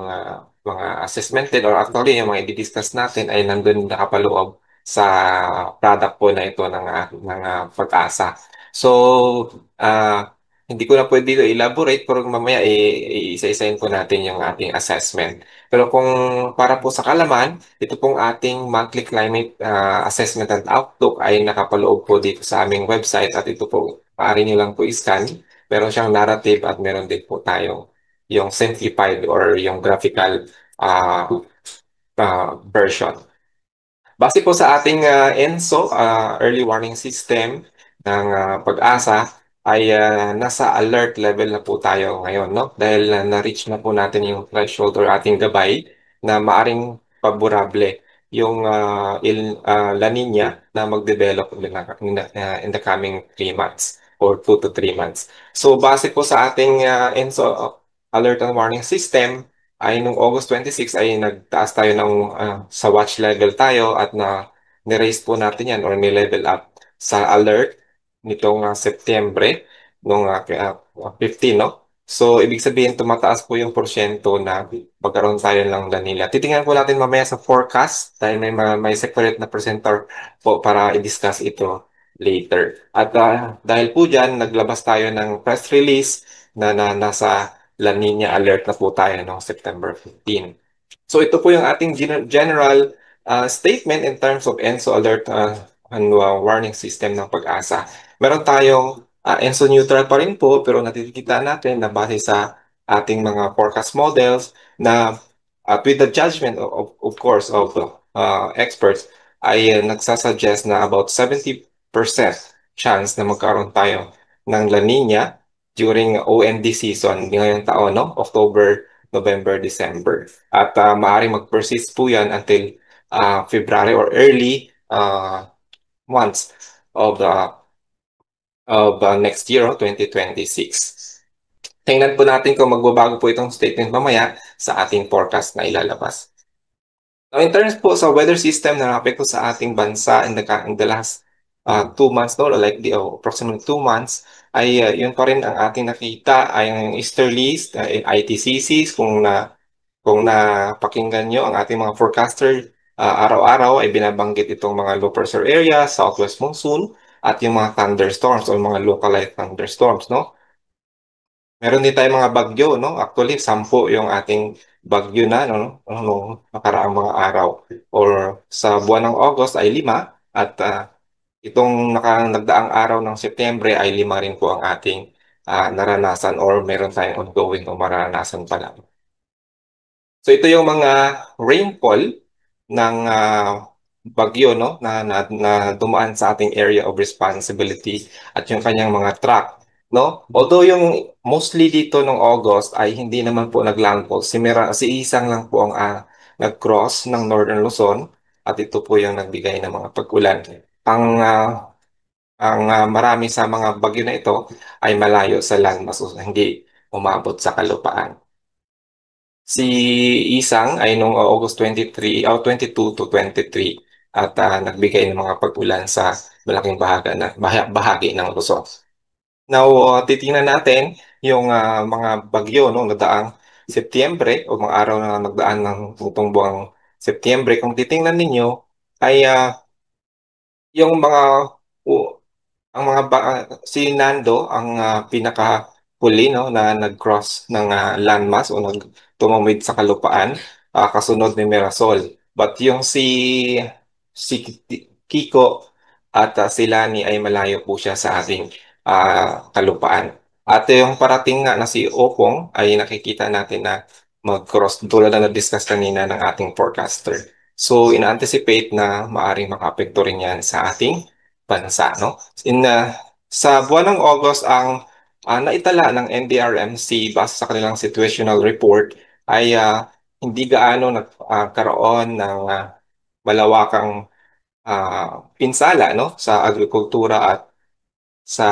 mga assessment din or actually yung mga i-discuss natin ay nandun nakapaloob sa product po na ito ng Pag-asa. So, hindi ko na pwede dito elaborate pero mamaya isa-isahin po natin yung ating assessment. Pero kung para po sa kalaman, ito pong ating monthly climate assessment and outlook ay nakapaloob po dito sa aming website at ito po, maaari nyo lang po i-scan. Meron siyang narrative at meron din po tayong yung simplified or yung graphical version. Base po sa ating ENSO, Early Warning System ng Pag-asa, ay nasa alert level na po tayo ngayon, no? Dahil na-reach na po natin yung threshold or ating gabay na maaring favorable yung La Nina na mag-develop in the coming 3 months or 2 to 3 months. So, base po sa ating ENSO Alert and Warning System, ay nung August 26 ay nagtaas tayo ng sa watch level tayo at ni-raise po natin yan or ni-level up sa alert nitong Setyembre nung 15, no? So, ibig sabihin, tumataas po yung porsyento na magkaroon tayo ng La Nina. Titingnan po natin mamaya sa forecast dahil may separate na presenter po para i-discuss ito later. At dahil po dyan, naglabas tayo ng press release na nasa La Nina alert na po tayo noong September 15. So ito po yung ating general statement in terms of ENSO alert warning system ng pag-asa. Meron tayong ENSO neutral pa rin po, pero nakikita natin na base sa ating mga forecast models na with the judgment of course of experts ay nagsasuggest na about 70% chance na magkaroon tayo ng La Nina during OND season ngayong taon, no? October, November, December. At maaaring mag-persist po yan until February or early months of next year, 2026. Tingnan po natin kung magbabago po itong statement mamaya sa ating forecast na ilalabas. Now, in terms po sa weather system na nakapekto sa ating bansa in the last 2 months, no, like approximately 2 months, ay yun pa rin ang ating nakita ay ang easterlies, ITCCs, kung napakinggan nyo ang ating mga forecaster, araw-araw ay binabanggit itong mga low pressure area, southwest monsoon, at yung mga thunderstorms o mga localized thunderstorms, no? Meron din tayong mga bagyo, no? Actually, 10 yung ating bagyo na, no? Nung nakaraang mga araw. Or sa buwan ng August ay 5 at itong nagdaang araw ng Setyembre ay 5 rin po ang ating naranasan or meron tayong ongoing o maranasan pa lang. So ito yung mga rainfall ng bagyo, no, na dumaan sa ating area of responsibility at yung kanyang mga track, no. Although yung mostly dito ng August ay hindi naman po naglandfall, si Isang lang po ang nag-cross ng Northern Luzon at ito po yung nagbigay ng mga pag-ulan. Ang marami sa mga bagyo na ito ay malayo sa landmass, hindi umabot sa kalupaan. Si Isang ay noong August 22 to 23 at nagbigay ng mga pag-ulan sa malaking bahagi ng Luzon. Now, titingnan natin yung mga bagyo no, nagdaang Setyembre o mga araw na nagdaan ng itong buwang Setyembre. Kung titingnan ninyo ay yung mga ang mga si Nando ang pinakahuli no na nag-cross ng landmass o tumawid sa kalupaan kasunod ni Mirasol. But yung si Kiko at si Lani ay malayo po siya sa ating kalupaan. At yung parating nga na si Opong ay nakikita natin na mag-cross tulad na na-discuss kanina ng ating forecaster. So, ina-anticipate na maaring makapekto rin yan sa ating bansa, no? Sa buwan ng August, ang naitala ng NDRMC base sa kanilang situational report ay hindi gaano nagkaroon ng malawakang pinsala, no, sa agrikultura at sa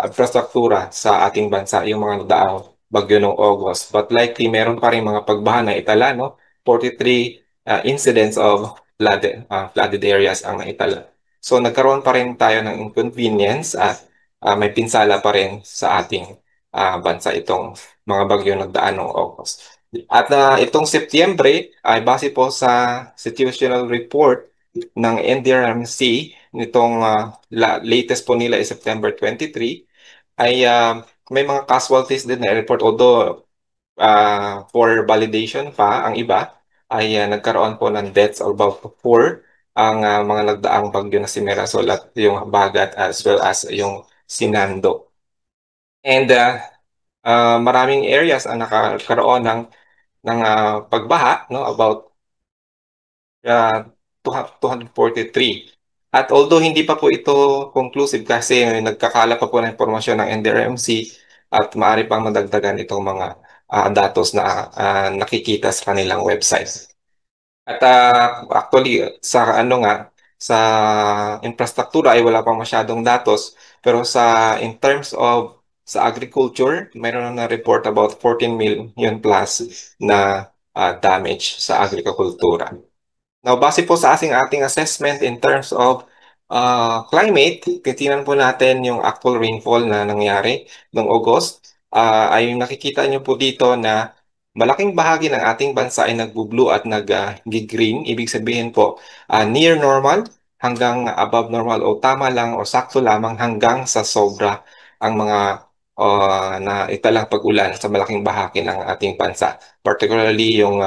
infrastruktura sa ating bansa, yung mga nagdaang bagyo ng August. But likely, meron pa rin mga pagbaha na itala, no? 43 incidents of flooded areas ang naitala. So, nagkaroon pa rin tayo ng inconvenience at may pinsala pa rin sa ating bansa itong mga bagyo nagdaan ng August. At itong Setyembre ay base po sa situational report ng NDRMC nitong latest po nila is September 23 ay may mga casualties din na report, although for validation pa ang iba ay nagkaroon po ng deaths of about 4 ang mga nagdaang bagyo na si Mirasol at yung Bagat as well as yung Sinando. And maraming areas ang nakakaroon ng pagbaha, no, about 243. At although hindi pa po ito conclusive kasi nagkakala pa po ng impormasyon ng NDRMC at maaari pang madagdagan itong mga datos na nakikita sa kanilang website. At actually sa sa infrastruktura ay wala pang masyadong datos, pero in terms of sa agriculture, mayroon na report about 14 million plus na damage sa agrikultura. Now, base po sa ating assessment in terms of climate, titingnan po natin yung actual rainfall na nangyari noong August. Ay nakikita nyo po dito na malaking bahagi ng ating bansa ay nagbo-blue at nag-green. Ibig sabihin po, near normal hanggang above normal o tama lang o sakto lamang hanggang sa sobra ang mga na italang pag-ulan sa malaking bahagi ng ating bansa. Particularly yung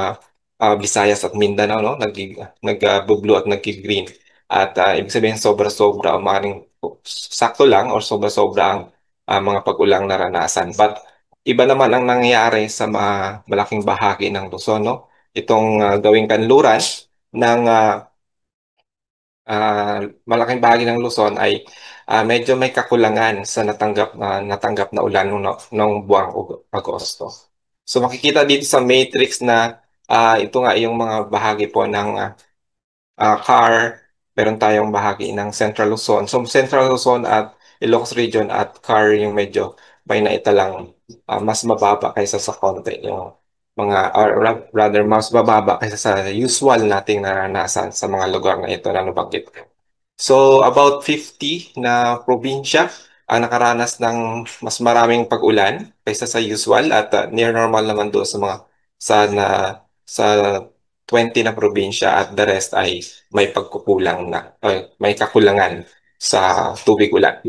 Visayas at Mindanao, no? Nag-blue at nag-green. At ibig sabihin sobra-sobra o maaaring sakto lang or sobra-sobra ang mga pag-ulang naranasan. But iba naman ang nangyayari sa malaking bahagi ng Luzon, no? Itong gawing kanluran ng malaking bahagi ng Luzon ay medyo may kakulangan sa natanggap na ulan noong buwang Agosto. So makikita dito sa matrix na ito nga yung mga bahagi po ng CAR, meron tayong bahagi ng Central Luzon. So Central Luzon at Ilocos Region at CAR yung medyo may naitalang mas mababa kaysa sa konti yung or rather mas mababa kaysa sa usual nating naranasan sa mga lugar na ito na nabanggit ko. So about 50 na probinsya ang nakaranas ng mas maraming pag-ulan kaysa sa usual at near normal naman doon sa mga sa 20 na probinsya at the rest ay may pagkukulang na may kakulangan sa tubig ulan.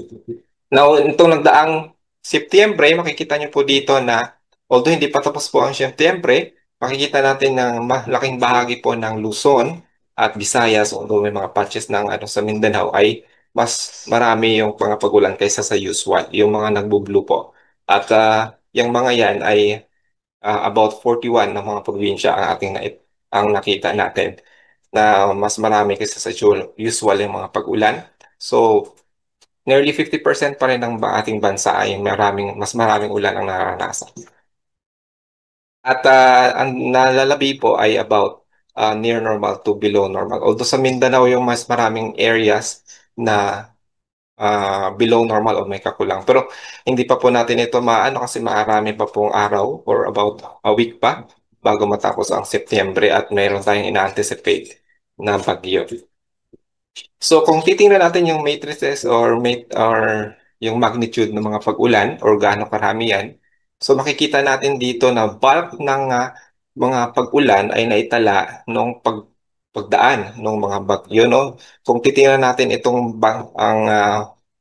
Now, itong nagdaang Setyembre, makikita niyo po dito na although hindi pa tapos po ang Setyembre, makikita natin ng malaking bahagi po ng Luzon at Visayas, although may mga patches ng sa Mindanao, ay mas marami yung mga pag-ulan kaysa sa usual, yung mga nagbo-blue po. At yung mga yan ay about 41 ng mga probinsya ang nakita natin na mas marami kaysa sa usual yung mga pag-ulan. So, nearly 50% pa rin ng ating bansa ay mas maraming ulan ang nararanasan. At ang nalalabi po ay about near normal to below normal. Although sa Mindanao yung mas maraming areas na below normal o may kakulang. Pero hindi pa po natin ito maano kasi marami pa pong araw or about a week pa bago matapos ang Setyembre at mayroon tayong ina-anticipate na bagyo. So kung titingnan natin yung matrices or yung magnitude ng mga pag-ulan or gaano karami yan, so makikita natin dito na bulk ng mga pag-ulan ay naitala nung pagdaan ng mga bagyo, no? Kung titingnan natin ang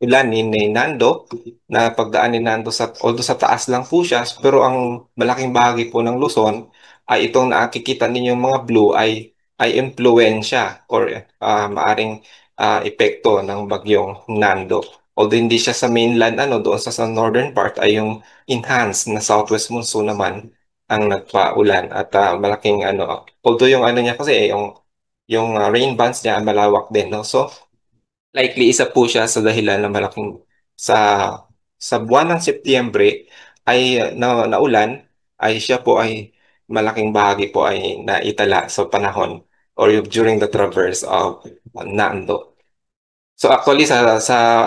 ulan ni Nando, na pagdaan ni Nando although sa taas lang po siya, pero ang malaking bahagi po ng Luzon ay itong nakikita ninyong mga blue ay impluensya or maaring epekto ng bagyong Nando. Although hindi siya sa mainland, doon sa northern part ay yung enhanced na southwest monsoon naman ang nagpaulan at malaking although yung niya kasi yung rain bands niya malawak din, no? So likely isa po siya sa dahilan na malaking sa buwan ng Setyembre ay naulan ay siya po ay malaking bahagi po ay naitala sa panahon or during the traverse of Nando. So actually sa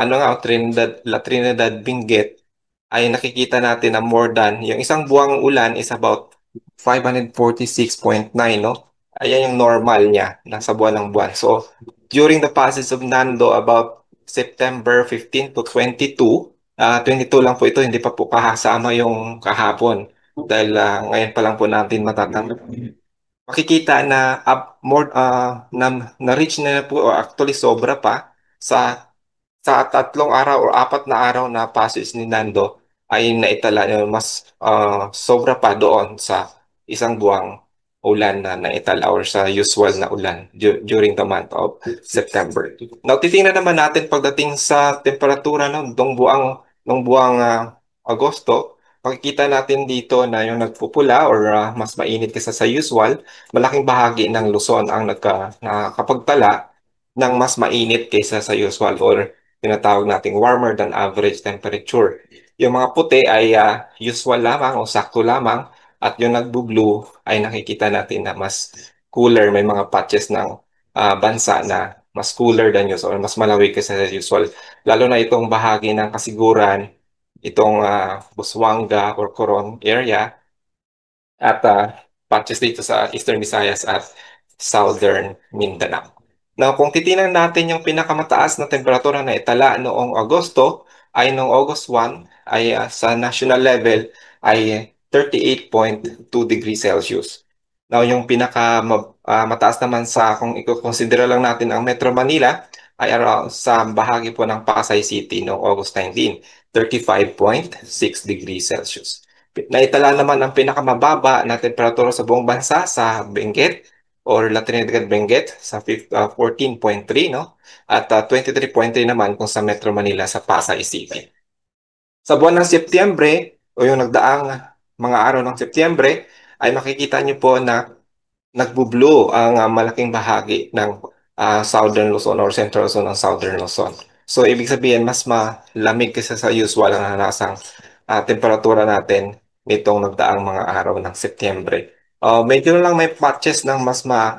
La Trinidad Benguet ay nakikita natin na more than yung isang buwang ulan is about 546.9, no? Ayan yung normal niya nasa buwan ng buwan. So during the passage of Nando about September 15 to 22, 22 lang po ito, hindi pa po kasama yung kahapon dahil ngayon pa lang po natin matatanggap. Makikita na na-reach na po o actually sobra pa sa 3 araw or 4 na araw na passage ni Nando ay naitala mas sobra pa doon sa isang buwang ulan na naitala or sa usual na ulan during the month of September. Now, titingnan naman natin pagdating sa temperatura nung buwang Agosto, makikita natin dito na yung nagpupula or mas mainit kaysa sa usual, malaking bahagi ng Luzon ang nakapagtala ng mas mainit kaysa sa usual or tinatawag nating warmer than average temperature. Yung mga puti ay usual lamang o sakto lamang at yung nagbo-blue ay nakikita natin na mas cooler. May mga patches ng bansa na mas cooler than usual or mas malawig kaysa sa usual. Lalo na itong bahagi ng Kasiguran, itong Busuanga or Coron area at patches dito sa Eastern Visayas at Southern Mindanao. Now, kung titingnan natin yung pinakamataas na temperatura na itala noong Agosto, ay noong August 1, ay sa national level ay 38.2 degrees Celsius. Now, yung pinakamataas naman kung i-consider lang natin ang Metro Manila, ay around sa bahagi po ng Pasay City noong August 19, 35.6 degrees Celsius. Naitala naman ang pinakamababa na temperatura sa buong bansa sa Benguet or La Trinidad Benguet sa 14.3, no? At 23.3 naman kung sa Metro Manila sa Pasay City. Sa buwan ng Setyembre o yung nagdaang mga araw ng Setyembre ay makikita niyo po na nagbo-blue ang malaking bahagi ng Southern Luzon or Central Luzon ng Southern Luzon. So ibig sabihin mas malamig kaysa sa usual ang narasang temperatura natin nitong nagdaang mga araw ng Setyembre. Medyo lang may patches ng uh,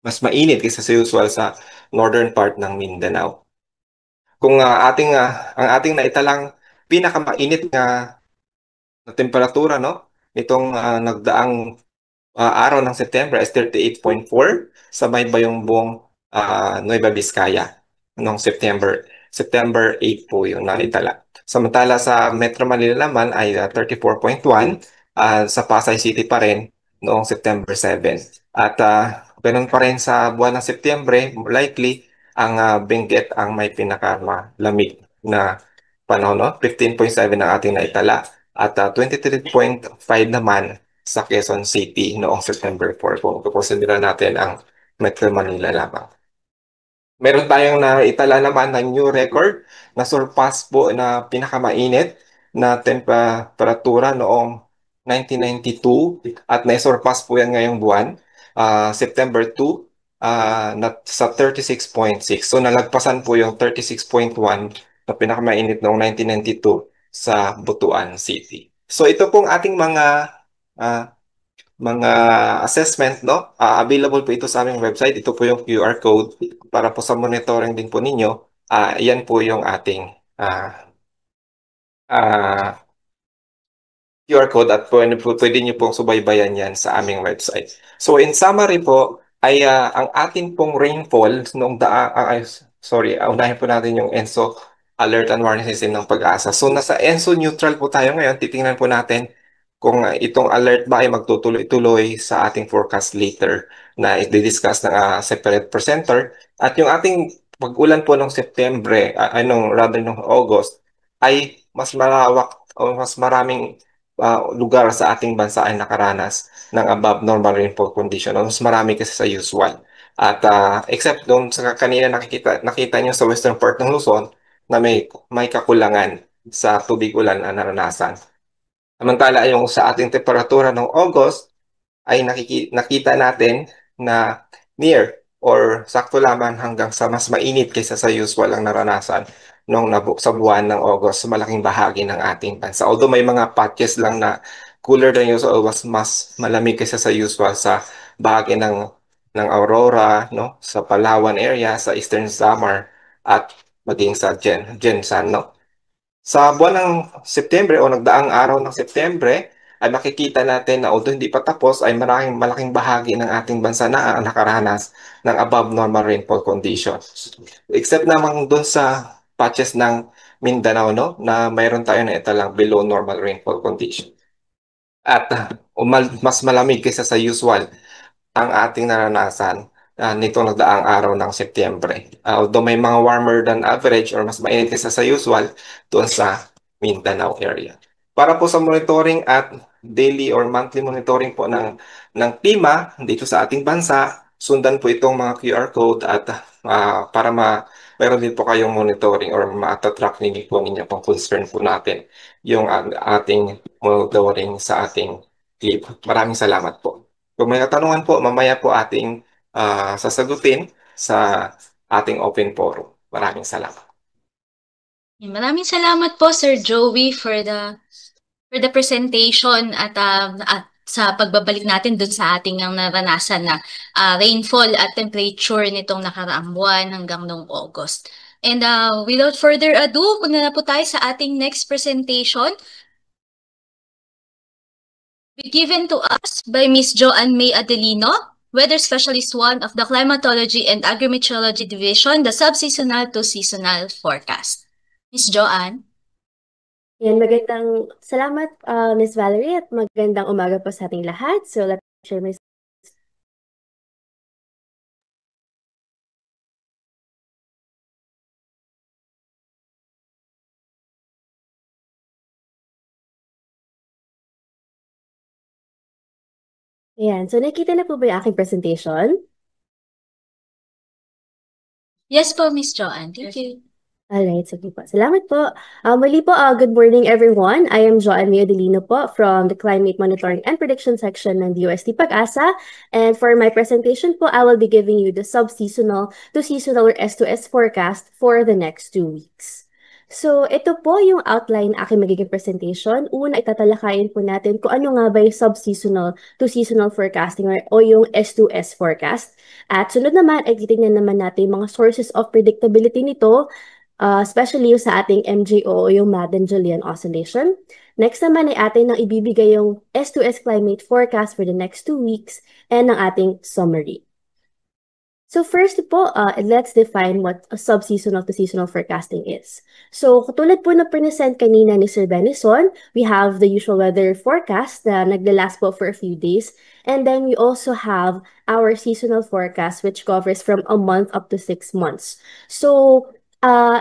mas mainit kaysa sa usual sa northern part ng Mindanao. Kung ang ating naitalang pinakamainit na temperatura, no, nitong nagdaang araw ng September is 38.4 sa may bayong Nueva Vizcaya noong September 8 po yung naitala. Samantala sa Metro Manila naman ay 34.1 sa Pasay City pa rin noong September 7. At ganun pa rin sa buwan ng Setyembre, likely ang Benguet ang may pinakamalamig na panahon, no? 15.7 ang ating naitala at 23.5 naman sa Quezon City noong September 4 kung kukonsidera natin ang Metro Manila lamang. Meron tayong naitala naman ng new record na surpass po na pinakamainit na temperatura noong 1992 at naisurpass po yan ngayong buwan, September 2, sa 36.6. So nalagpasan po yung 36.1 na pinakamainit noong 1992 sa Butuan City. So ito pong ating ah, mga assessment, no? Available po ito sa aming website. Ito po yung QR code para po sa monitoring din po ninyo. Yan po yung ating ah, QR code at pwede nyo pong subaybayan yan sa aming website. So in summary po, ay ang atin pong rainfall noong unahin po natin yung ENSO Alert and Warning System ng Pag-asa. So nasa ENSO neutral po tayo ngayon. Titingnan po natin kung itong alert ba ay magtutuloy-tuloy sa ating forecast later na i-discuss ng separate presenter. At yung ating pag-ulan po ng September, rather nung August, ay mas malawak o mas maraming lugar sa ating bansa ay nakaranas ng above normal rainfall condition o mas marami kasi sa usual. At except doon sa kanina nakita nyo sa western part ng Luzon na may kakulangan sa tubig ulan na naranasan. Samantala yung sa ating temperatura ng August ay nakita natin na near or sakto lamang hanggang sa mas mainit kaysa sa usual ang naranasan sa buwan ng August sa malaking bahagi ng ating bansa. Although may mga patches lang na cooler than usual, mas malamig kaysa sa usual sa bahagi ng Aurora, no, sa Palawan area, sa Eastern Samar at maging sa Gensan, no. Sa buwan ng Setyembre o nagdaang araw ng Setyembre, ay makikita natin na although hindi pa tapos, ay malaking bahagi ng ating bansa na nakaranas ng above normal rainfall conditions. Except naman doon sa patches ng Mindanao, no, na mayroon tayo na italang below normal rainfall condition. At mas malamig kaysa sa usual ang ating naranasan nitong nagdaang araw ng Setyembre. Although may mga warmer than average or mas mainit kaysa sa usual doon sa Mindanao area. Para po sa monitoring at daily or monthly monitoring po ng klima dito sa ating bansa, sundan po itong mga QR code at para mayroon din po kayong monitoring or ma-track ninyo po ninyo pang concern po natin yung ating monitoring sa ating clip. Maraming salamat po. Kung may katanungan po, mamaya po ating sasagutin sa ating open forum. Maraming salamat. Maraming salamat po Sir Joey for the presentation at sa pagbabalik natin dun sa ating ang naranasan na rainfall at temperature nitong nakaraang buwan hanggang noong August. And without further ado, punta na po tayo sa ating next presentation. Given to us by Ms. Joanne May Adelino, Weather Specialist 1 of the Climatology and Agrimeteorology Division, the Subseasonal to Seasonal Forecast. Ms. Joanne? Yan, magandang salamat, Ms. Valerie, at magandang umaga po sa ating lahat. So, let's share my Ayan, so nakita na po ba yung aking presentation? Yes po, Miss Joanne. Thank you. Alright, sige po. Salamat po. Muli po, good morning everyone. I am Joanne Meodolino po from the Climate Monitoring and Prediction section ng DOST Pag-asa. And for my presentation po, I will be giving you the sub-seasonal to seasonal or S2S forecast for the next 2 weeks. So, ito po yung outline ng aking magiging presentation. Una, itatalakayin po natin kung ano nga ba yung sub-seasonal to seasonal forecasting o yung S2S forecast. At sunod naman, ay titignan naman natin yung mga sources of predictability nito, especially yung sa ating MJO o yung Madden-Julian Oscillation. Next naman ay atin nang ibibigay yung S2S climate forecast for the next 2 weeks and ang ating summary. So first po, let's define what a sub-seasonal to seasonal forecasting is. So katulad po na present kanina ni Sir Benison, we have the usual weather forecast na naglalast po for a few days. And then we also have our seasonal forecast which covers from a month up to 6 months. So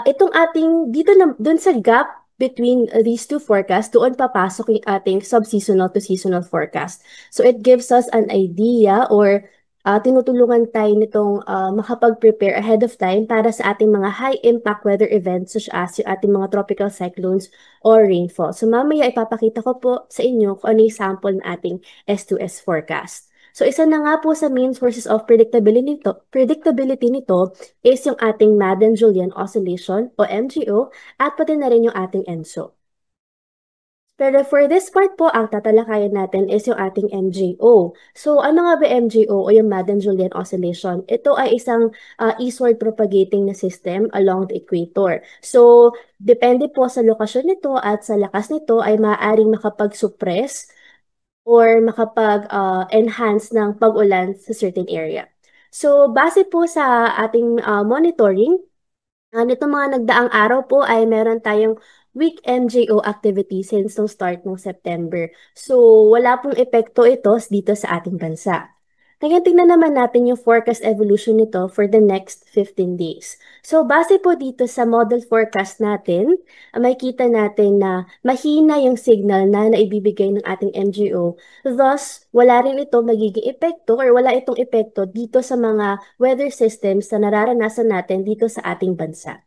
itong ating, dun sa gap between these two forecasts, doon papasok yung ating sub-seasonal to seasonal forecast. So it gives us an idea or tinutulungan tayo nitong makapag-prepare ahead of time para sa ating mga high-impact weather events such as yung ating mga tropical cyclones or rainfall. So mamaya ipapakita ko po sa inyo kung ano yung sample ng ating S2S forecast. So isa na nga po sa main sources of predictability nito is yung ating Madden-Julian Oscillation o MJO at pati na rin yung ating ENSO. Pero for this part po, ang tatalakayan natin is yung ating MJO. So ano nga ba MJO o yung Madden-Julian Oscillation? Ito ay isang eastward propagating na system along the equator. So depende po sa lokasyon nito at sa lakas nito ay maaaring makapag-suppress or makapag-enhance ng pag-ulan sa certain area. So base po sa ating monitoring, nitong mga nagdaang araw po ay meron tayong weak MJO activity since no start ng September. So, wala pong epekto ito dito sa ating bansa. Ngayon, tingnan naman natin yung forecast evolution nito for the next 15 days. So, base po dito sa model forecast natin, makikita natin na mahina yung signal na naibibigay ng ating MJO. Thus, wala rin ito magiging epekto or wala itong epekto dito sa mga weather systems na nararanasan natin dito sa ating bansa.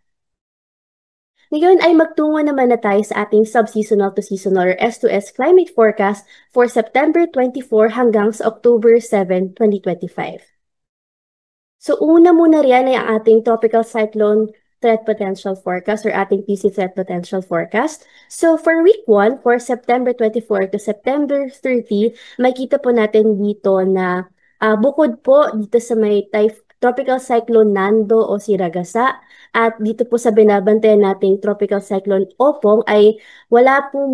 Ngayon ay magtungo naman na tayo sa ating sub-seasonal to seasonal or S2S climate forecast for September 24 hanggang sa October 7, 2025. So una muna riyan ay ang ating tropical cyclone threat potential forecast or ating PC threat potential forecast. So for week 1, for September 24 to September 30, makita po natin dito na bukod po dito sa may tropical cyclone Nando o Siragasa at dito po sa binabantayan nating tropical cyclone Opong ay wala po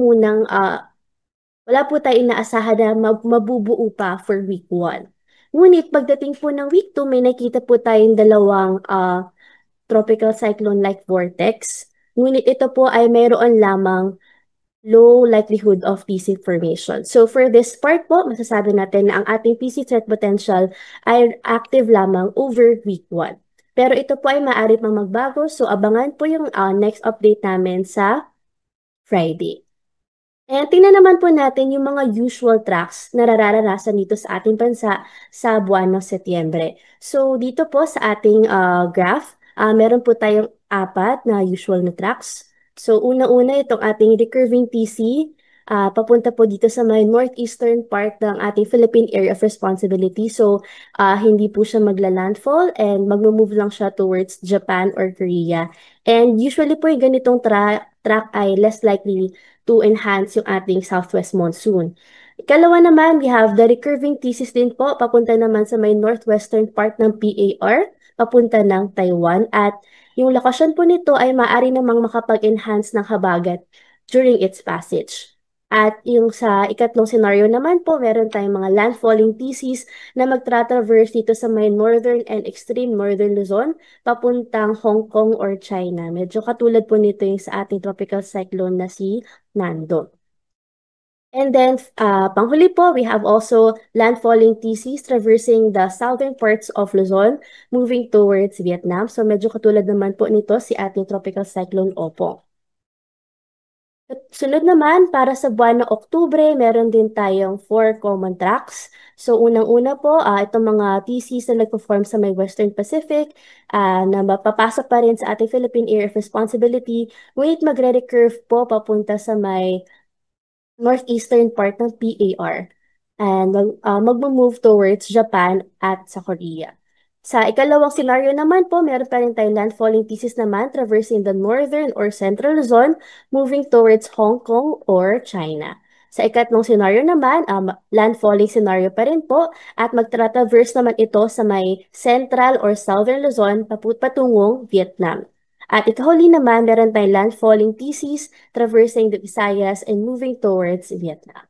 tayo inaasahan na mabubuo pa for week 1. Ngunit pagdating po ng week 2, may nakita po tayong dalawang tropical cyclone-like vortex. Ngunit ito po ay mayroon lamang low likelihood of PC formation. So for this part po, masasabi natin na ang ating PC threat potential ay active lamang over week 1. Pero ito po ay maaari pang magbago, so abangan po yung next update namin sa Friday. And tingnan naman po natin yung mga usual tracks na nararanasan dito sa ating bansa sa buwan ng Setyembre. So dito po sa ating graph, meron po tayong 4 na usual na tracks. So una-una itong ating recurving TC, papunta po dito sa may northeastern part ng ating Philippine Area of Responsibility. So hindi po siya magla-landfall and mag-move lang siya towards Japan or Korea. And usually po yung ganitong track ay less likely to enhance yung ating southwest monsoon. Ikalawa naman, we have the recurving thesis din po, papunta naman sa may northwestern part ng PAR, papunta ng Taiwan. At yung lokasyon po nito ay maaari namang makapag-enhance ng habagat during its passage. At yung sa ikatlong scenario naman po, meron tayong mga landfalling thesis na magtra-traverse dito sa may northern and extreme northern Luzon, papuntang Hong Kong or China. Medyo katulad po nito yung sa ating tropical cyclone na si Nando. And then, panghuli po, we have also landfalling thesis traversing the southern parts of Luzon, moving towards Vietnam. So medyo katulad naman po nito si ating tropical cyclone Opong. Sunod naman, para sa buwan ng Oktubre, meron din tayong 4 common tracks. So, unang-una po, itong mga thesis na nagpo-form sa may Western Pacific, na mapapasok pa rin sa ating Philippine Area of Responsibility, ngunit magre-recurve po papunta sa may northeastern part ng PAR and magmo-move towards Japan at sa Korea. Sa ikalawang scenario naman po, meron pa rin tayong landfalling thesis naman traversing the northern or central Luzon, moving towards Hong Kong or China. Sa ikatlong scenario naman, landfalling scenario pa rin po at magtra-traverse naman ito sa may central or southern Luzon patungong Vietnam. At ikahuli naman, meron tayong landfalling thesis traversing the Visayas and moving towards Vietnam.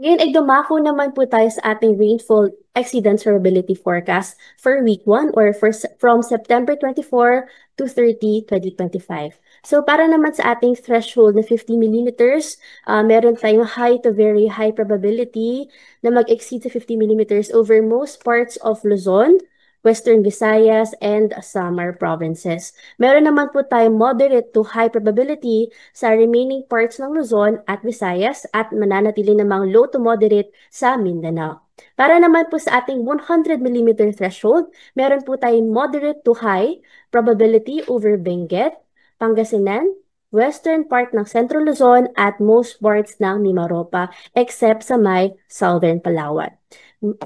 Ngayon ay dumako naman po tayo sa ating rainfall exceedance probability forecast for week 1 or from September 24 to 30, 2025. So para naman sa ating threshold na 50 millimeters, meron tayong high to very high probability na mag-exceed sa 50 millimeters over most parts of Luzon, Western Visayas, and Samar provinces. Meron naman po tayong moderate to high probability sa remaining parts ng Luzon at Visayas at mananatili namang low to moderate sa Mindanao. Para naman po sa ating 100 mm threshold, meron po tayong moderate to high probability over Benguet, Pangasinan, western part ng Central Luzon at most parts ng Mimaropa except sa may southern Palawan.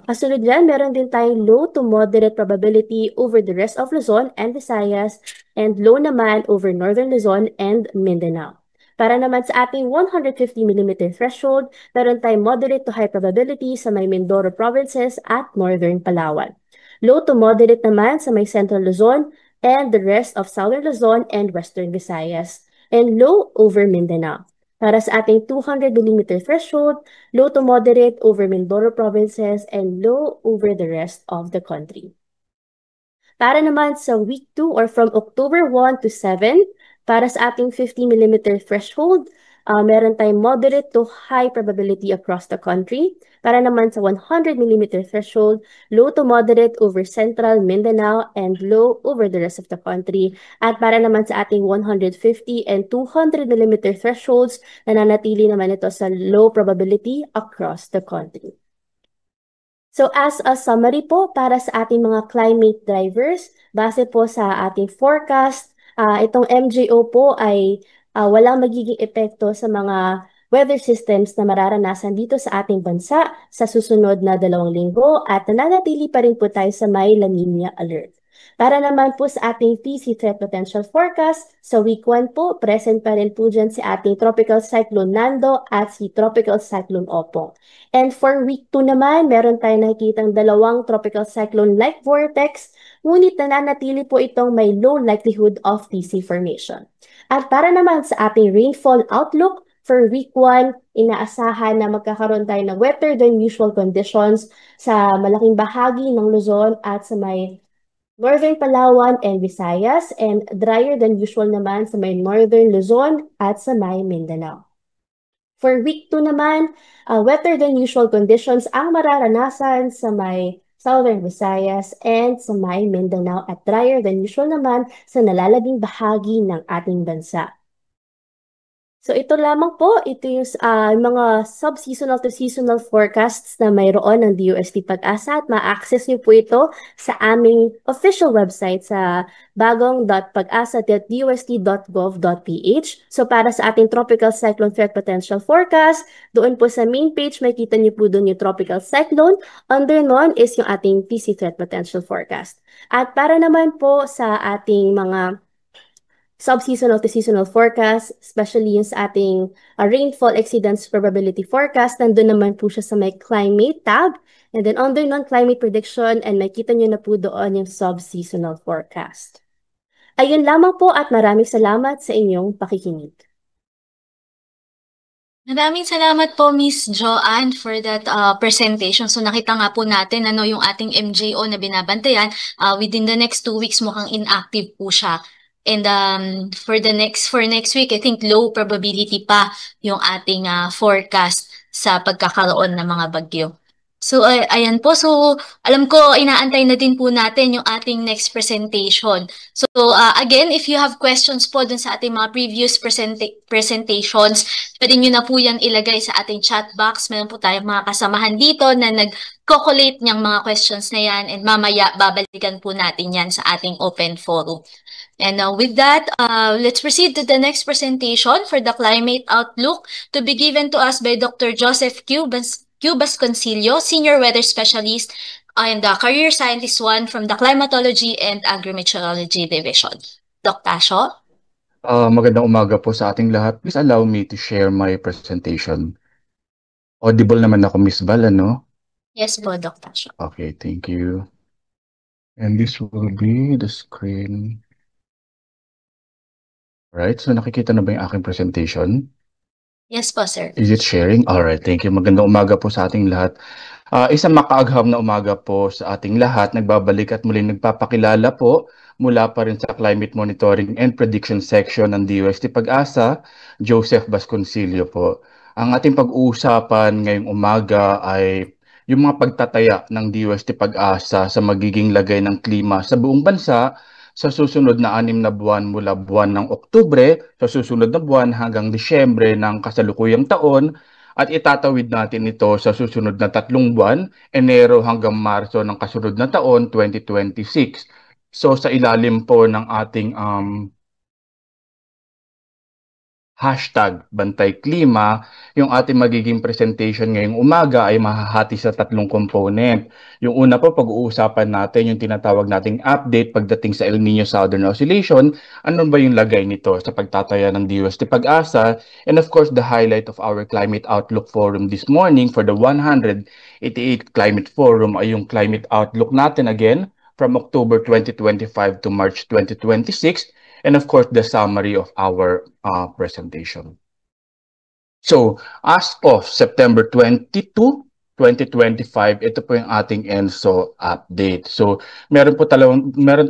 Kasunod dyan, meron din tayong low to moderate probability over the rest of Luzon and Visayas and low naman over northern Luzon and Mindanao. Para naman sa ating 150 mm threshold, meron tayong moderate to high probability sa may Mindoro provinces at northern Palawan. Low to moderate naman sa may central Luzon and the rest of southern Luzon and western Visayas, and low over Mindanao. Para sa ating 200 mm threshold, low to moderate over Mindoro provinces and low over the rest of the country. Para naman sa week 2 or from October 1 to 7, para sa ating 50 mm threshold, meron tayong moderate to high probability across the country. Para naman sa 100 mm threshold, low to moderate over central Mindanao and low over the rest of the country. At para naman sa ating 150 and 200 mm thresholds, nananatili naman ito sa low probability across the country. So as a summary po para sa ating mga climate drivers, base po sa ating forecast, itong MJO po ay walang magiging epekto sa mga weather systems na mararanasan dito sa ating bansa sa susunod na 2 linggo at nananatili pa rin po tayo sa may La Nina alert. Para naman po sa ating PC threat potential forecast, sa week 1 po, present pa rin po dyan si ating Tropical Cyclone Nando at si Tropical Cyclone Opong. And for week 2 naman, meron tayong nakikitang 2 tropical cyclone-like vortex, ngunit nananatili po itong may low likelihood of TC formation. At para naman sa ating rainfall outlook, for week 1, inaasahan na magkakaroon tayo ng wetter than usual conditions sa malaking bahagi ng Luzon at sa may northern Palawan and Visayas and drier than usual naman sa may northern Luzon at sa may Mindanao. For week 2 naman, wetter than usual conditions ang mararanasan sa may southern Visayas and sa may Mindanao at drier than usual naman sa nalalabing bahagi ng ating bansa. So ito lamang po, ito yung mga sub-seasonal to seasonal forecasts na mayroon ng DOST Pag-asa at ma-access niyo po ito sa aming official website sa bagong.pagasa.dost.gov.ph. So para sa ating Tropical Cyclone Threat Potential Forecast, doon po sa main page, may kita niyo po doon yung Tropical Cyclone. Under nun is yung ating PC Threat Potential Forecast. At para naman po sa ating mga sub-seasonal to seasonal forecast, especially yung sa ating rainfall exceedance probability forecast, nandun naman po siya sa may climate tab. And then under non-climate prediction, and makita nyo na po doon yung sub-seasonal forecast. Ayun lamang po at maraming salamat sa inyong pakikinig. Maraming salamat po, Miss Joanne, for that presentation. So nakita nga po natin yung ating MJO na binabantayan, within the next 2 weeks mukhang inactive po siya. And for next week, I think low probability pa yung ating forecast sa pagkakaroon ng mga bagyo. So, ayan po. So, alam ko, inaantay na din po natin yung ating next presentation. So, again, if you have questions po dun sa ating mga previous presentations, pwede nyo na po yan ilagay sa ating chat box. Meron po tayong mga kasamahan dito na nag-collate niyang mga questions na yan, and mamaya babalikan po natin yan sa ating open forum. And with that, let's proceed to the next presentation for the climate outlook to be given to us by Dr. Joseph Q. Basconcillo, Senior Weather Specialist and the Career Scientist 1 from the Climatology and Agrimeteorology Division. Dr. Shaw? Magandang umaga po sa ating lahat. Please allow me to share my presentation. Audible naman ako, Miss Val, ano? Yes po, Dr. Shaw. Okay, thank you. And this will be the screen. Right, so nakikita na ba yung aking presentation? Yes po, sir. Is it sharing? Alright, thank you. Magandang umaga po sa ating lahat. Isang makaagham na umaga po sa ating lahat. Nagbabalik at muling nagpapakilala po mula pa rin sa Climate Monitoring and Prediction Section ng DOST Pag-asa, Joseph Basconcillo po. Ang ating pag-uusapan ngayong umaga ay yung mga pagtataya ng DOST Pag-asa sa magiging lagay ng klima sa buong bansa sa susunod na 6 na buwan mula buwan ng Oktubre, sa susunod na buwan hanggang Disyembre ng kasalukuyang taon, at itatawid natin ito sa susunod na 3 buwan, Enero hanggang Marso ng kasunod na taon, 2026. So sa ilalim po ng ating hashtag Bantay Klima, yung ating magiging presentation ngayong umaga ay mahahati sa 3 component. Yung una po, pag-uusapan natin yung tinatawag nating update pagdating sa El Nino Southern Oscillation. Ano ba yung lagay nito sa pagtataya ng DOST Pag-asa? And of course, the highlight of our Climate Outlook Forum this morning for the 188th Climate Forum ay yung Climate Outlook natin again from October 2025 to March 2026. And of course, the summary of our presentation. So, as of September 22, 2025, ito po yung ating ENSO update. So, meron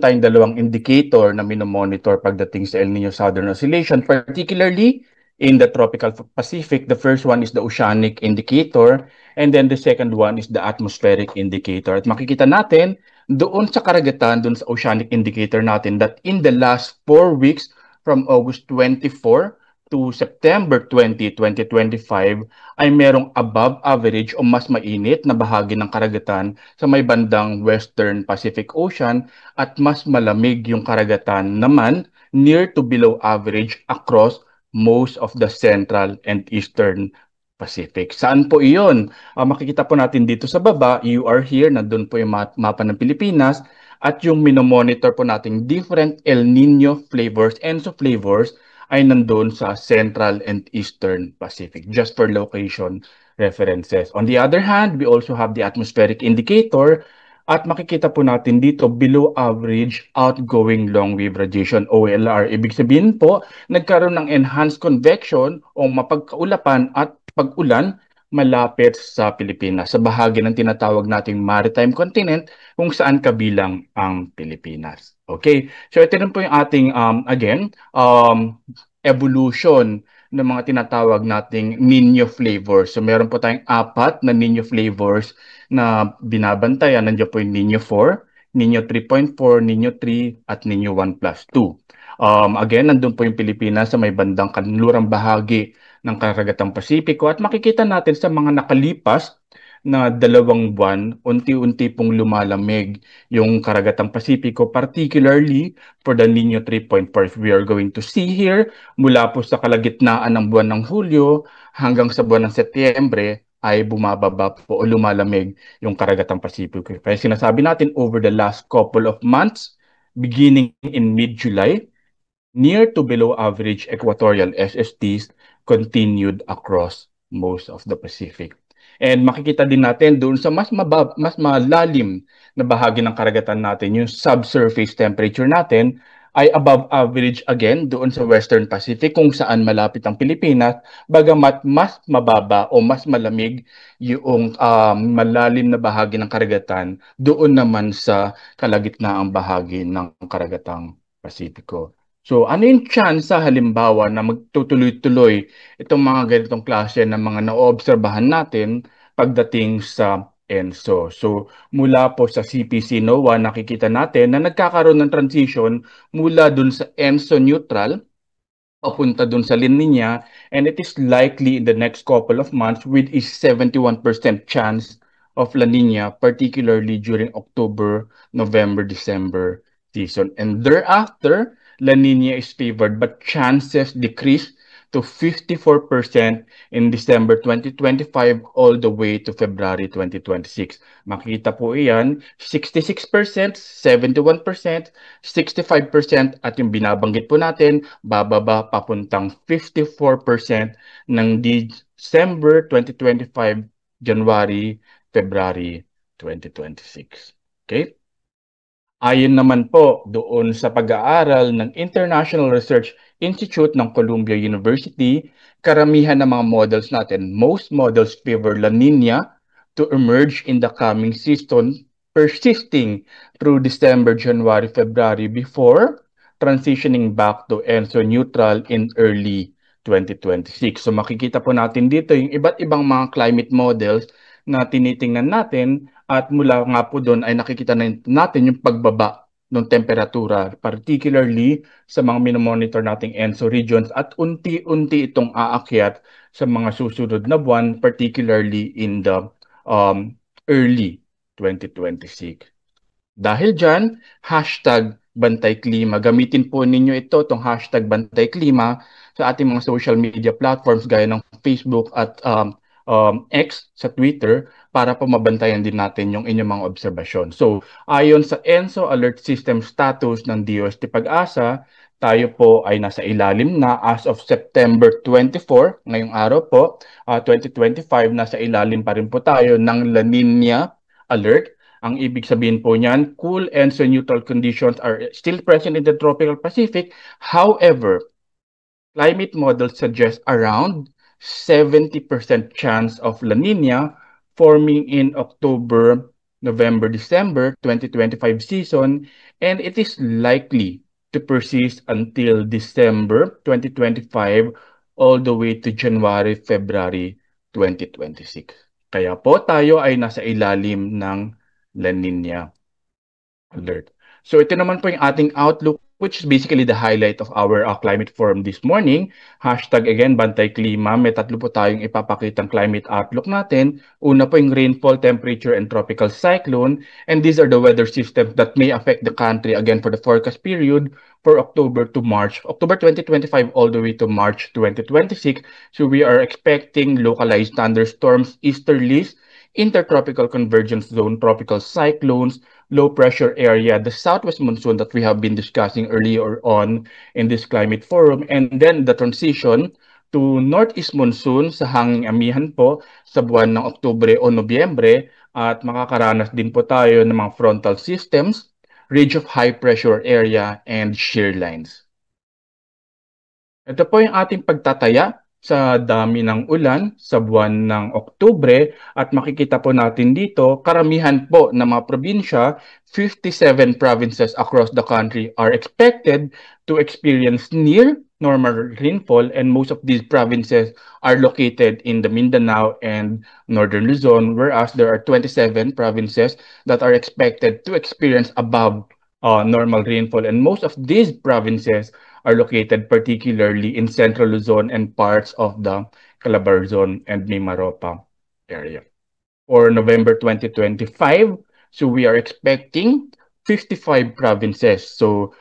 tayong dalawang indicator na minomonitor pagdating sa El Nino Southern Oscillation, particularly in the tropical Pacific. The first one is the oceanic indicator, and then the second one is the atmospheric indicator. At makikita natin doon sa karagatan, doon sa oceanic indicator natin, that in the last 4 weeks from August 24 to September 20, 2025, ay merong above average o mas mainit na bahagi ng karagatan sa may bandang Western Pacific Ocean at mas malamig yung karagatan naman near to below average across most of the Central and Eastern Pacific. Saan po iyon? Makikita po natin dito sa baba, you are here, nandun po yung mapa ng Pilipinas, at yung minomonitor po natin different El Nino flavors, ENSO flavors, ay nandun sa Central and Eastern Pacific, just for location references. On the other hand, we also have the atmospheric indicator, at makikita po natin dito below average outgoing long wave radiation, OLR. Ibig sabihin po, nagkaroon ng enhanced convection o mapagkaulapan at pag-ulan malapit sa Pilipinas, sa bahagi ng tinatawag nating maritime continent kung saan kabilang ang Pilipinas. Okay, so ito rin po yung ating, evolution ng mga tinatawag nating Nino flavors. So meron po tayong 4 na Nino flavors na binabantayan. Nandiyan po yung Nino 4, Nino 3.4, Nino 3, at Nino 1 plus 2. Again, nandun po yung Pilipinas sa may bandang kanlurang bahagi ng karagatang Pasipiko, at makikita natin sa mga nakalipas na 2 buwan, unti-unti pong lumalamig yung karagatang Pasipiko, particularly for the Nino 3.4. We are going to see here, mula po sa kalagitnaan ng buwan ng Hulyo hanggang sa buwan ng Setyembre, ay bumababa po o lumalamig yung karagatang Pasipiko. Kaya sinasabi natin over the last couple of months, beginning in mid-July, near to below average equatorial SSTs continued across most of the Pacific. And makikita din natin doon sa mas malalim na bahagi ng karagatan natin, yung subsurface temperature natin ay above average again doon sa Western Pacific kung saan malapit ang Pilipinas, bagamat mas mababa o mas malamig yung malalim na bahagi ng karagatan doon naman sa kalagitnaang bahagi ng karagatang Pasipiko. So, ano yung chance halimbawa na magtutuloy-tuloy itong mga ganitong klase ng mga naoobserbahan natin pagdating sa ENSO. So mula po sa CPC NOAA, nakikita natin na nagkakaroon ng transition mula dun sa ENSO neutral papunta dun sa La Nina, and it is likely in the next couple of months with a 71% chance of La Nina, particularly during October, November, December season. And thereafter, La Nina is favored, but chances decrease to 54% in December 2025 all the way to February 2026. Makita po iyan, 66%, 71%, 65% at yung binabanggit po natin, bababa papuntang 54% ng December 2025, January, February 2026. Okay? Ayon naman po doon sa pag-aaral ng International Research Institute ng Columbia University, karamihan ng mga models natin, most models favor La Nina to emerge in the coming season, persisting through December, January, February before transitioning back to ENSO neutral in early 2026. So makikita po natin dito yung iba't ibang mga climate models na tinitingnan natin at mula nga po doon ay nakikita natin yung pagbaba ng temperatura, particularly sa mga minomonitor nating ENSO regions at unti-unti itong aakyat sa mga susunod na buwan, particularly in the early 2026. Dahil dyan, hashtag Bantay Klima. Gamitin po ninyo ito, itong hashtag Bantay Klima sa ating mga social media platforms gaya ng Facebook at X sa Twitter para po mabantayan din natin yung inyong mga obserbasyon. So, ayon sa ENSO Alert System status ng DOST Pag-asa, tayo po ay nasa ilalim na as of September 24, ngayong araw po, 2025, nasa ilalim pa rin po tayo ng La Nina Alert. Ang ibig sabihin po niyan, cool and neutral conditions are still present in the tropical Pacific. However, climate models suggest around 70% chance of La Nina forming in October, November, December 2025 season, and it is likely to persist until December 2025 all the way to January, February 2026. Kaya po tayo ay nasa ilalim ng La Nina alert. So ito naman po yung ating outlook, which is basically the highlight of our climate forum this morning. Hashtag again, Bantay Klima. May tatlo po tayong ipapakitang climate outlook natin. Una po yung rainfall, temperature, and tropical cyclone. And these are the weather systems that may affect the country again for the forecast period for October to March, October 2025 all the way to March 2026. So we are expecting localized thunderstorms, easterlies, intertropical convergence zone, tropical cyclones, low pressure area, the southwest monsoon that we have been discussing earlier on in this climate forum, and then the transition to northeast monsoon sa hanging amihan po sa buwan ng Oktubre o Nobyembre, at makakaranas din po tayo ng mga frontal systems, ridge of high pressure area, and shear lines. Ito po yung ating pagtataya sa dami ng ulan sa buwan ng Oktubre, at makikita po natin dito, karamihan po ng mga probinsya, 57 provinces across the country are expected to experience near normal rainfall, and most of these provinces are located in the Mindanao and Northern Luzon, whereas there are 27 provinces that are expected to experience above normal rainfall, and most of these provinces are located particularly in Central Luzon and parts of the Calabarzon and Mimaropa area. For November 2025, so we are expecting 55 provinces. So,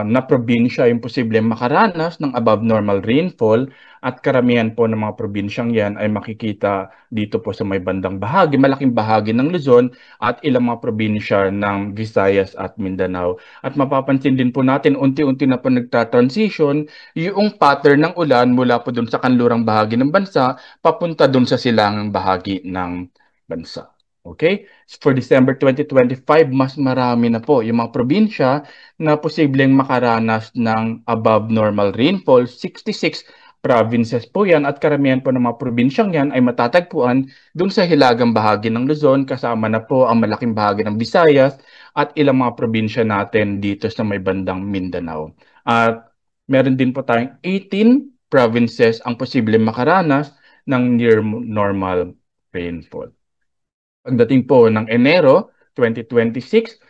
na probinsya yung posible makaranas ng above normal rainfall, at karamihan po ng mga probinsyang yan ay makikita dito po sa may bandang bahagi, malaking bahagi ng Luzon at ilang mga probinsya ng Visayas at Mindanao. At mapapansin din po natin, unti-unti na po nagta-transition yung pattern ng ulan mula po dun sa kanlurang bahagi ng bansa papunta dun sa silangang bahagi ng bansa. Okay? For December 2025, mas marami na po yung mga probinsya na posibleng makaranas ng above normal rainfall. 66 provinces po yan, at karamihan po ng mga probinsyang yan ay matatagpuan dun sa hilagang bahagi ng Luzon, kasama na po ang malaking bahagi ng Visayas at ilang mga probinsya natin dito sa may bandang Mindanao. At meron din po tayong 18 provinces ang posibleng makaranas ng near normal rainfall. Pagdating po ng Enero 2026,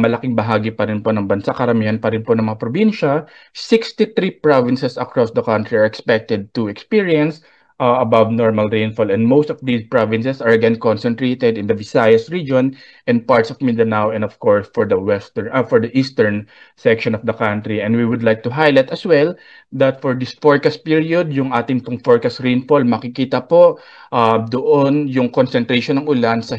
malaking bahagi pa rin po ng bansa, karamihan pa rin po ng mga probinsya, 63 provinces across the country are expected to experience above normal rainfall, and most of these provinces are again concentrated in the Visayas region and parts of Mindanao, and of course for the eastern section of the country. And we would like to highlight as well that for this forecast period, yung ating pong forecast rainfall, makikita po doon yung concentration ng ulan sa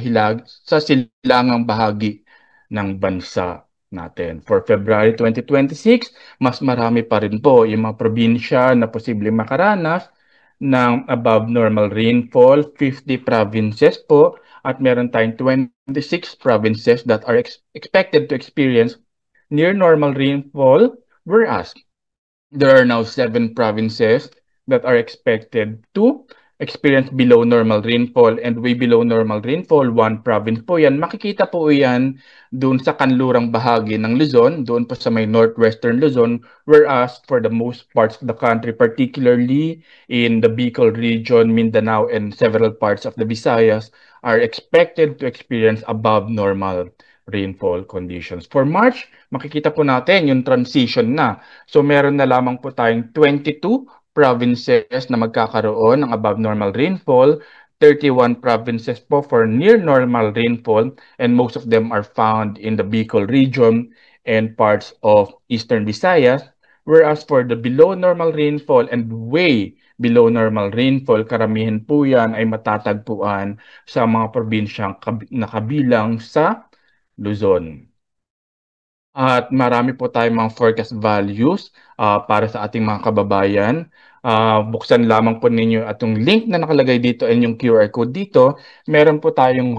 silangang bahagi ng bansa natin. For February 2026, mas marami pa rin po yung mga probinsya na posibleng makaranas ng above normal rainfall, 50 provinces po, at meron tayong 26 provinces that are expected to experience near normal rainfall, whereas there are now 7 provinces that are expected to experience below normal rainfall, and way below normal rainfall, 1 province po yan. Makikita po yan doon sa kanlurang bahagi ng Luzon, doon po sa may northwestern Luzon, whereas for the most parts of the country, particularly in the Bicol region, Mindanao, and several parts of the Visayas, are expected to experience above normal rainfall conditions. For March, makikita po natin yung transition na. So meron na lamang po tayong 22 provinces na magkakaroon ng above normal rainfall, 31 provinces po for near normal rainfall, and most of them are found in the Bicol region and parts of Eastern Visayas. Whereas for the below normal rainfall and way below normal rainfall, karamihan po yan ay matatagpuan sa mga probinsyang nakabilang sa Luzon. At marami po tayong mga forecast values para sa ating mga kababayan. Buksan lamang po ninyo at yung link na nakalagay dito and yung QR code dito. Meron po tayong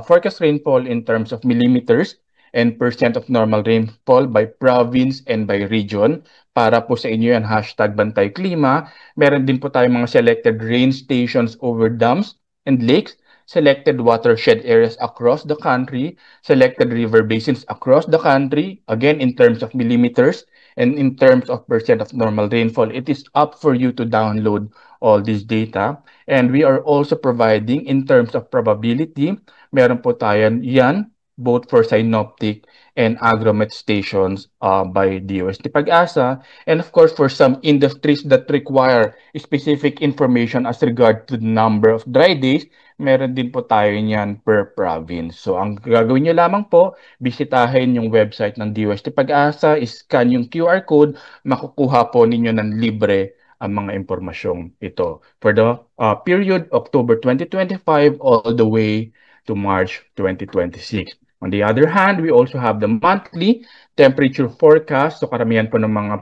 forecast rainfall in terms of millimeters and percent of normal rainfall by province and by region. Para po sa inyo yan, #BantayKlima. Meron din po tayong mga selected rain stations over dams and lakes, selected watershed areas across the country, selected river basins across the country, again in terms of millimeters and in terms of percent of normal rainfall. It is up for you to download all this data. And we are also providing in terms of probability, meron po tayo yan both for synoptic and agromet stations by DOST Pag-asa, and of course for some industries that require specific information as regard to the number of dry days, meron din po tayo niyan per province. So ang gagawin nyo lamang po, bisitahin yung website ng DOST Pag-asa, scan yung QR code, makukuha po ninyo ng libre ang mga impormasyong ito for the period October 2025 all the way to March 2026. On the other hand, we also have the monthly temperature forecast. So karamihan po ng mga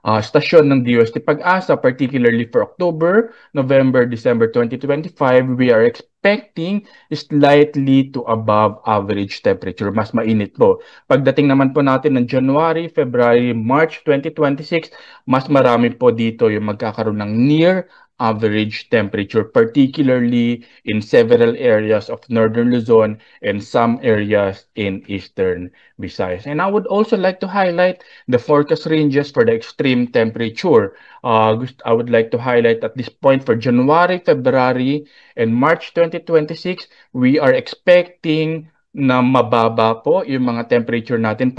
stasyon ng DOST Pag-asa, particularly for October, November, December 2025, we are expecting slightly to above average temperature. Mas mainit po. Pagdating naman po natin ng January, February, March 2026, mas marami po dito yung magkakaroon ng near average temperature, particularly in several areas of northern Luzon and some areas in eastern Visayas. And I would also like to highlight the forecast ranges for the extreme temperature. I would like to highlight at this point for January, February, and March 2026, we are expecting na mababa po yung mga temperature natin,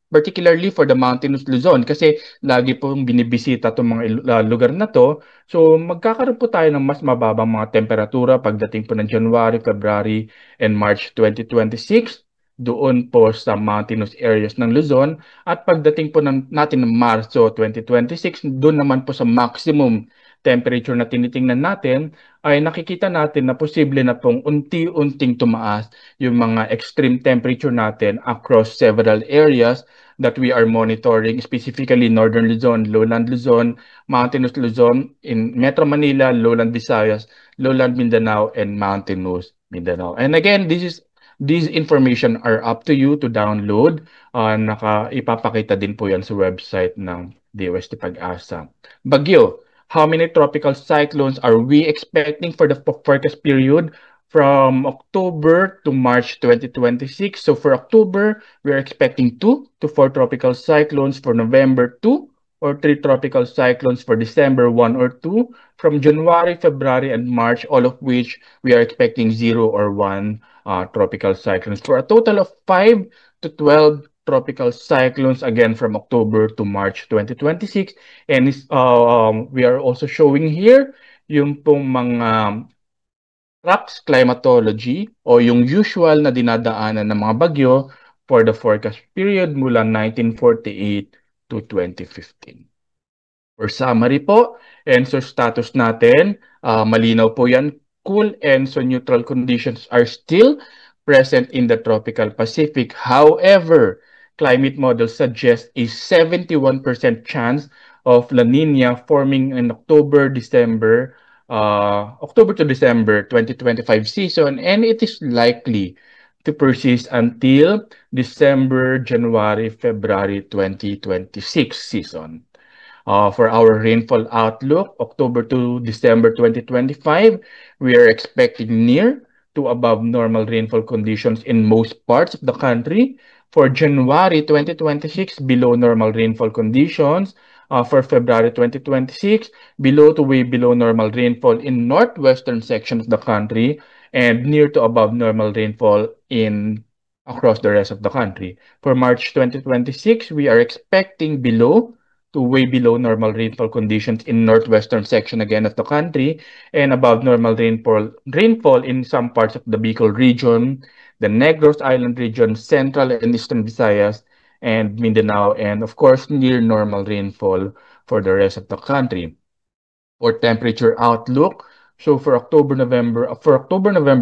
particularly for the mountainous Luzon, kasi lagi pong binibisita itong mga lugar na to. So magkakaroon po tayo ng mas mababang mga temperatura pagdating po ng January, February, and March 2026 doon po sa mountainous areas ng Luzon. At pagdating po natin ng Marso 2026, doon naman po sa maximum temperature na tinitingnan natin, ay nakikita natin na posible na pong unti-unting tumaas yung mga extreme temperature natin across several areas that we are monitoring, specifically Northern Luzon, Lowland Luzon, Mountainous Luzon, in Metro Manila, Lowland Visayas, Lowland Mindanao, and Mountainous Mindanao. And again, these information are up to you to download. Ipapakita din po yan sa website ng DOST Pag-asa. Bagyo. How many tropical cyclones are we expecting for the forecast period from October to March 2026? So for October, we are expecting 2 to 4 tropical cyclones. For November, 2 or 3 tropical cyclones for December 1 or 2, from January, February, and March, all of which we are expecting 0 or 1 tropical cyclones, for a total of 5 to 12 tropical cyclones again from October to March 2026. And we are also showing here yung pong mga TRAPS climatology o yung usual na dinadaanan ng mga bagyo for the forecast period mula 1948 to 2015. For summary po, ENSO status natin, malinaw po yan. Cool ENSO neutral conditions are still present in the tropical Pacific. However, climate models suggest a 71% chance of La Nina forming in October to December 2025 season, and it is likely to persist until December, January, February 2026 season. For our rainfall outlook, October to December 2025, we are expecting near to above normal rainfall conditions in most parts of the country. For January 2026, below normal rainfall conditions. For February 2026, below to way below normal rainfall in northwestern section of the country, and near to above normal rainfall across the rest of the country. For March 2026, we are expecting below to way below normal rainfall conditions in northwestern section again of the country, and above normal rainfall in some parts of the Bicol region, the Negros Island region, central and eastern Visayas, and Mindanao, and of course near normal rainfall for the rest of the country. For temperature outlook, so for October, November,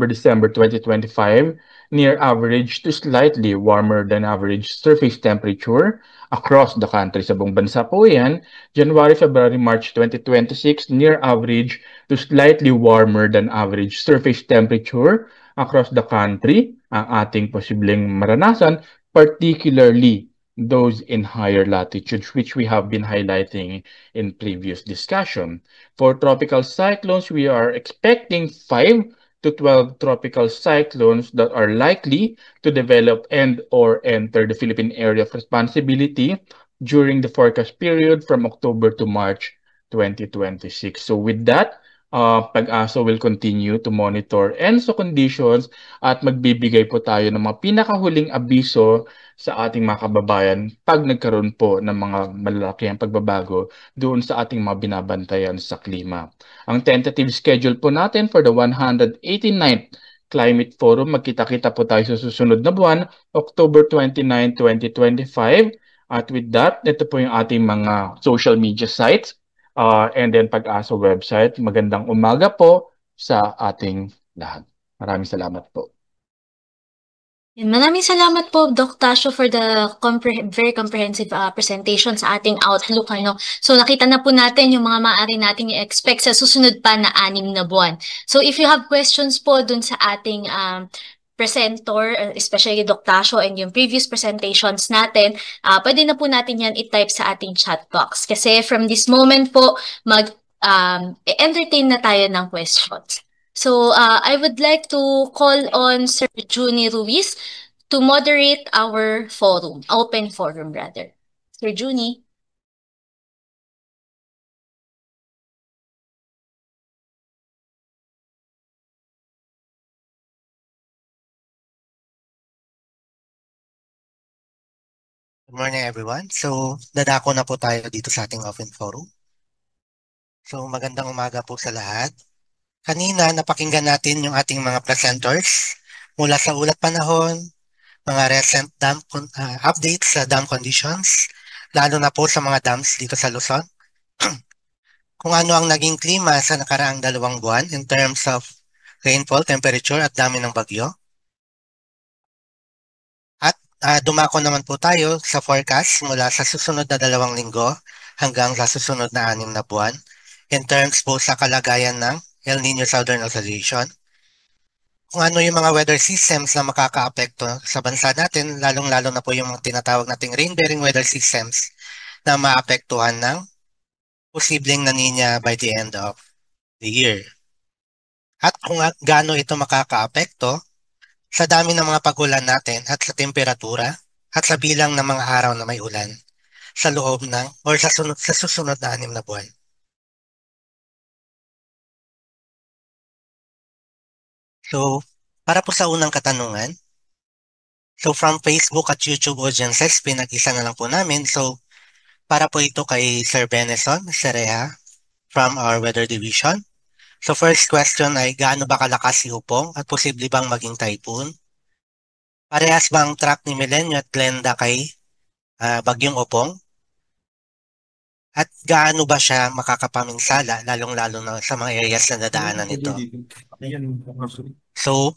December 2025, near average to slightly warmer than average surface temperature across the country. Sa buong bansa po yan. January, February, March 2026, near average to slightly warmer than average surface temperature across the country ang ating posibleng maranasan, particularly those in higher latitudes, which we have been highlighting in previous discussion. For tropical cyclones, we are expecting 5 to 12 tropical cyclones that are likely to develop and or enter the Philippine area of responsibility during the forecast period from October to March 2026. So with that, Pag-asa will continue to monitor ENSO conditions at magbibigay po tayo ng mga pinakahuling abiso sa ating mga kababayan pag nagkaroon po ng mga malalakihang pagbabago doon sa ating mga binabantayan sa klima. Ang tentative schedule po natin for the 189th Climate Forum, magkita-kita po tayo sa susunod na buwan, October 29, 2025. At with that, ito po yung ating mga social media sites. And then Pag-asa website. Magandang umaga po sa ating lahat. Maraming salamat po. Maraming salamat po, Doc Tasio, for the very comprehensive presentation sa ating outlook. So nakita na po natin yung mga maaari nating i-expect sa susunod pa na 6 na buwan. So if you have questions po dun sa ating presenter, especially Doc Tasio and yung previous presentations natin, pwede na po natin yan i-type sa ating chat box. Kasi from this moment po, entertain na tayo ng questions. So I would like to call on Sir Juni Ruiz to moderate our forum, open forum rather. Sir Juni. Good morning everyone. So dadako na po tayo dito sa ating open forum. So magandang umaga po sa lahat. Kanina, napakinggan natin yung ating mga presenters mula sa ulat panahon, mga recent dam updates sa dam conditions, lalo na po sa mga dams dito sa Luzon. Kung ano ang naging klima sa nakaraang 2 buwan in terms of rainfall, temperature at dami ng bagyo. At dumako naman po tayo sa forecast mula sa susunod na 2 linggo hanggang sa susunod na 6 na buwan in terms po sa kalagayan ng El Niño Southern Oscillation. Kung ano yung mga weather systems na makakaapekto sa bansa natin, lalong-lalo na po yung mga tinatawag nating rain-bearing weather systems na maapektuhan ng posibleng La Nina by the end of the year. At kung gaano ito makakaapekto sa dami ng mga pag-ulan natin at sa temperatura at sa bilang ng mga araw na may ulan. sa loob ng or sa susunod na 6 na buwan? So, para po sa unang katanungan, so from Facebook at YouTube audiences, pinag-isa na lang po namin. So, para po ito kay Sir Beneson Sereha from our Weather Division. So, first question ay gaano ba kalakas si Upong at posible bang maging typhoon? Parehas ba ang track ni Milenio at Glenda kay Bagyong Upong? At gaano ba siya makakapaminsala, lalong-lalo na sa mga areas na dadaanan nito? So,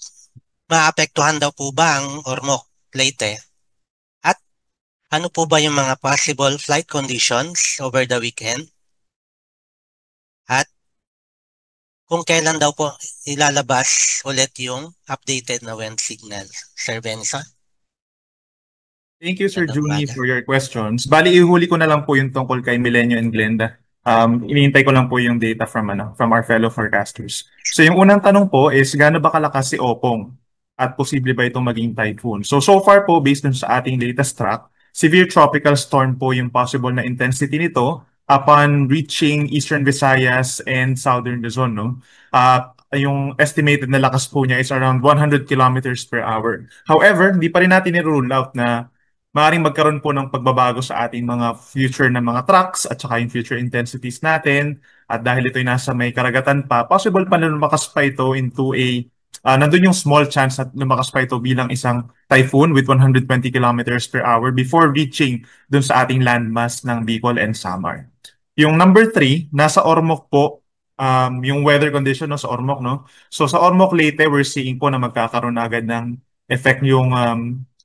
maapektuhan daw po ba ang Ormoc, Leyte? At ano po ba yung mga possible flight conditions over the weekend? At kung kailan daw po ilalabas ulit yung updated na wind signal? Sir Benson? Thank you, Sir Juni, for your questions. Bali, ihuli ko na lang po yung tungkol kay Milenio and Glenda. Iniintay ko lang po yung data from our fellow forecasters. So yung unang tanong po is, gaano ba kalakas si Opong? At posible ba itong maging typhoon? So far po, based dun sa ating latest track, severe tropical storm po yung possible na intensity nito upon reaching Eastern Visayas and Southern Luzon. No? Yung estimated na lakas po niya is around 100 kilometers per hour. However, hindi pa rin natin i-rule out na maaaring magkaroon po ng pagbabago sa ating mga future na mga tracks at saka yung future intensities natin. At dahil ito'y nasa may karagatan pa, possible pa na lumakas pa ito into nandun yung small chance na lumakas pa ito bilang isang typhoon with 120 kilometers per hour before reaching dun sa ating landmass ng Bicol and Samar. Yung number 3, nasa Ormoc po, yung weather condition no, sa Ormoc. No? So sa Ormoc Leyte, we're seeing po na magkakaroon agad ng effect yung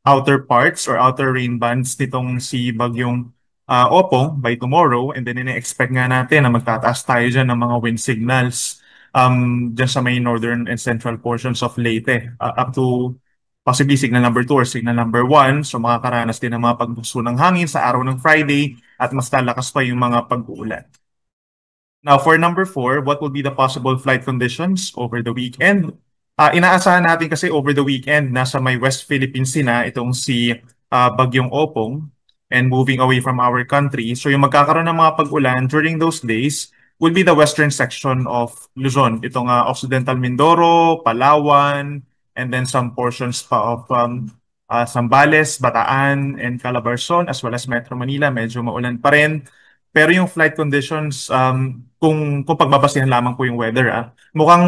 outer parts or outer rain bands nitong si Bagyong Opong by tomorrow, and then ina-expect nga natin na magtataas tayo dyan ng mga wind signals dyan sa may northern and central portions of Leyte up to possibly signal number 2 or signal number 1. So makakaranas din ng mga pagbuso ng hangin sa araw ng Friday at mas lalakas pa yung mga pag-uulan. Now for number 4, what will be the possible flight conditions over the weekend? Inaasahan natin kasi over the weekend, nasa may West Philippines na itong si Bagyong Opong and moving away from our country. So yung magkakaroon ng mga pag-ulan during those days will be the western section of Luzon. Itong Occidental Mindoro, Palawan, and then some portions pa of Zambales, Bataan, and Calabarzon, as well as Metro Manila. Medyo maulan pa rin. Pero yung flight conditions, kung pagbabasihan lamang po yung weather, mukhang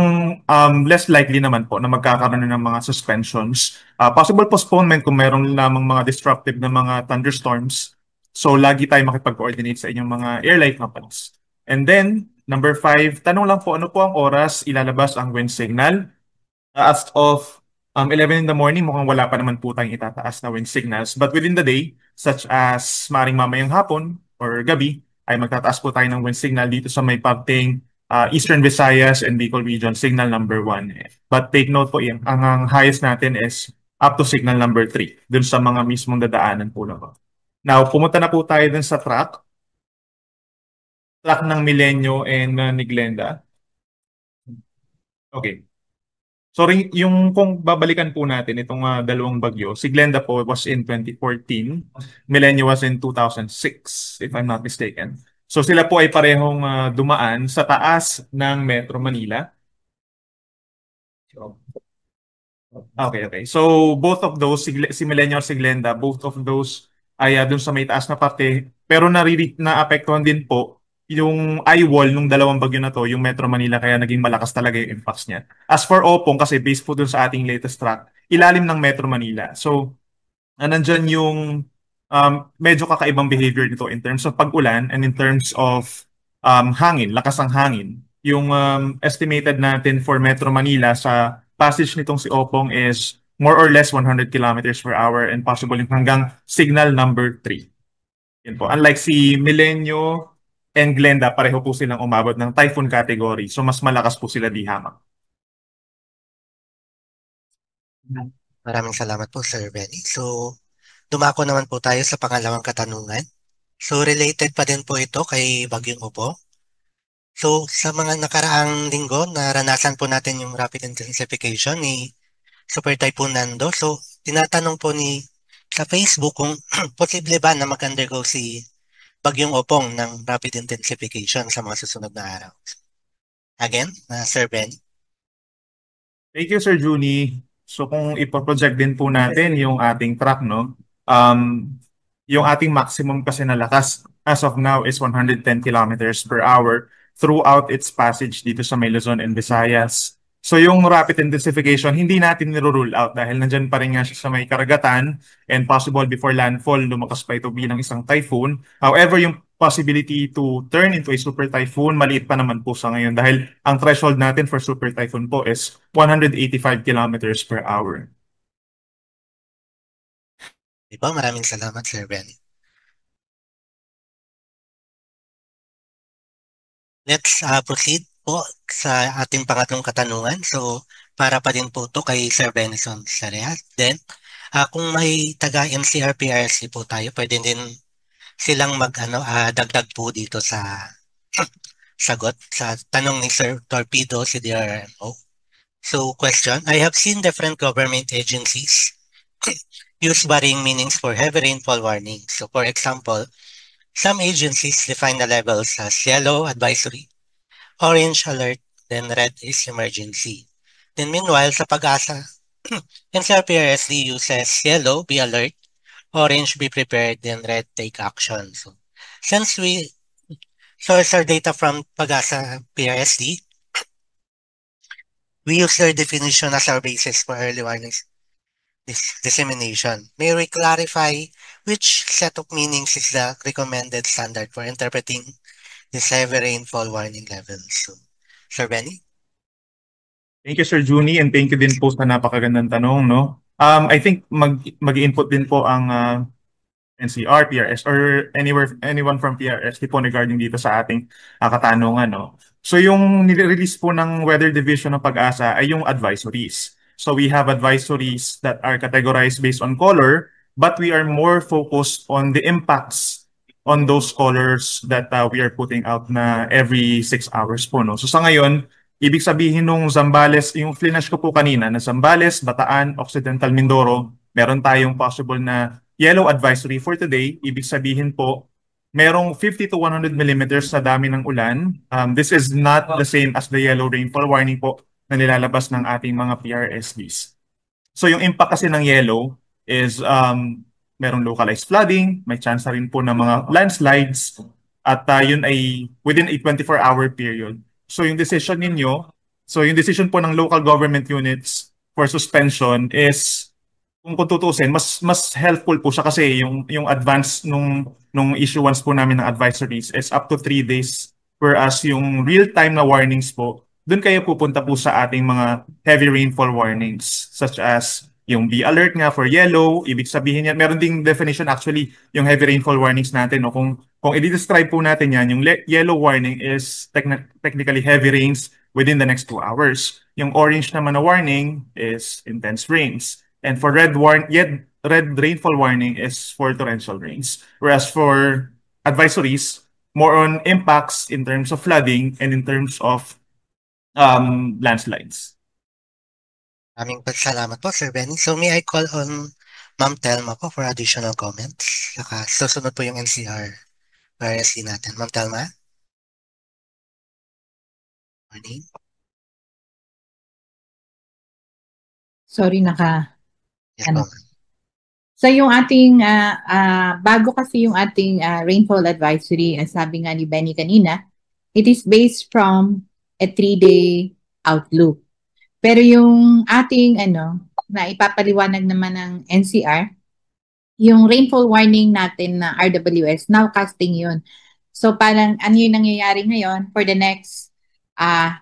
less likely naman po na magkakaroon ng mga suspensions. Possible postponement kung mayroon lamang mga disruptive na mga thunderstorms. So lagi tayo makipag-coordinate sa inyong mga airline companies. And then, number 5, tanong lang po, ano po ang oras ilalabas ang wind signal? As of 11 in the morning, mukhang wala pa naman po tayong itataas na wind signals. But within the day, such as maring mamayang hapon or gabi, ay magtataas po tayo ng wind signal dito sa may parting Eastern Visayas and Bicol region, signal number 1. But take note po, ang highest natin is up to signal number 3, dun sa mga mismong dadaanan po na po. Now, pumunta na po tayo dun sa track ng Milenio and ni Glenda. Okay. So yung kung babalikan po natin itong dalawang bagyo, si Glenda po was in 2014, Milenio was in 2006, if I'm not mistaken. So sila po ay parehong dumaan sa taas ng Metro Manila. Okay. So both of those, si Milenio at si Glenda, both of those ay dun sa may taas na parte, pero naapektuhan din po yung eye wall nung dalawang bagyo na to, yung Metro Manila, kaya naging malakas talaga yung impacts niya. As for Opong, kasi based po dun sa ating latest track, ilalim ng Metro Manila. So, nandyan yung medyo kakaibang behavior nito in terms of pag-ulan and in terms of hangin, lakas ng hangin. Yung estimated natin for Metro Manila sa passage nitong si Opong is more or less 100 kilometers per hour and possible hanggang signal number 3. Yun po. Unlike si Milenio and Glenda, pareho po silang umabot ng typhoon category. So mas malakas po sila di hamak. Maraming salamat po, Sir Benny. So, dumako naman po tayo sa pangalawang katanungan. So, related pa din po ito kay Bagyong Opong. So, sa mga nakaraang linggo, naranasan po natin yung rapid intensification ni Super Typhoon Nando. So, tinatanong po sa Facebook kung posible ba na mag-undergo si bagyong Opong ng rapid intensification sa mga susunod na araw? Again, Sir Ben. Thank you, Sir Juni. So kung ipoproject din po natin yung ating track, no? Yung ating maximum kasi na lakas as of now is 110 kilometers per hour throughout its passage dito sa may Luzon and Visayas. So yung rapid intensification, hindi natin niro-rule out dahil nandyan pa rin nga siya sa may karagatan and possible before landfall, lumakas pa ito bilang isang typhoon. However, yung possibility to turn into a super typhoon, maliit pa naman po sa ngayon dahil ang threshold natin for super typhoon po is 185 kilometers per hour. Diba? Maraming salamat, Sir Ben. Let's proceed po sa ating pangatlong katanungan. So, para pa din po to kay Sir Benison Sareas. Then, kung may taga-NCR PRC po tayo, pwede din silang dagdag po dito sa sagot sa tanong ni Sir Torpedo, CDRMO. So, question, I have seen different government agencies use varying meanings for heavy rainfall warnings. So, for example, some agencies define the levels as yellow advisory, orange alert, then red is emergency. Then meanwhile, sa Pag-asa, NCRPRSD uses yellow, be alert, orange, be prepared, then red, take action. So, since we source our data from Pag-asa PRSD, we use their definition as our basis for early warnings dissemination. May we clarify which set of meanings is the recommended standard for interpreting this heavy rainfall warning levels? So, Sir Benny? Thank you, Sir Juni, and thank you din po sa napakagandang tanong, no? I think mag-input din po ang NCR, PRS, or anyone from PRS po regarding dito sa ating katanungan, no? So yung nire-release po ng Weather Division ng Pag-asa ay yung advisories. So we have advisories that are categorized based on color, but we are more focused on the impacts on those colors that we are putting out na every 6 hours po, no? So sa ngayon, ibig sabihin nung Zambales, yung flash ko po kanina na Zambales, Bataan, Occidental Mindoro, meron tayong possible na yellow advisory for today. Ibig sabihin po, merong 50 to 100 millimeters sa dami ng ulan. This is not the same as the yellow rainfall warning po na nilalabas ng ating mga PRSDs. So yung impact kasi ng yellow is merong localized flooding, may chance rin po ng mga landslides, at yun ay within a 24-hour period. So yung decision po ng local government units for suspension is, kung tutusin, mas helpful po siya kasi yung advance nung issuance po namin ng advisories is up to 3 days, whereas yung real-time na warnings po, doon kayo pupunta po sa ating mga heavy rainfall warnings, such as yung be alert nga for yellow. Ibig sabihin yan, meron ding definition actually yung heavy rainfall warnings natin, no? Kung i-describe po natin yan, yung yellow warning is technically heavy rains within the next 2 hours. Yung orange naman na warning is intense rains. And for red rainfall warning is for torrential rains. Whereas for advisories, more on impacts in terms of flooding and in terms of landslides. Maraming salamat po, Sir Benny. So may I call on Ma'am Telma po for additional comments? Saka susunod po yung NCR PRSD natin. Ma'am Telma? Morning. Sorry, Yes, ma'am. So yung ating, bago kasi yung ating rainfall advisory, sabi nga ni Benny kanina, it is based from a 3-day outlook. Pero yung ating, na ipapaliwanag naman ng NCR, yung rainfall warning natin na RWS, nowcasting yun. So parang ano yung nangyayari ngayon for the next 3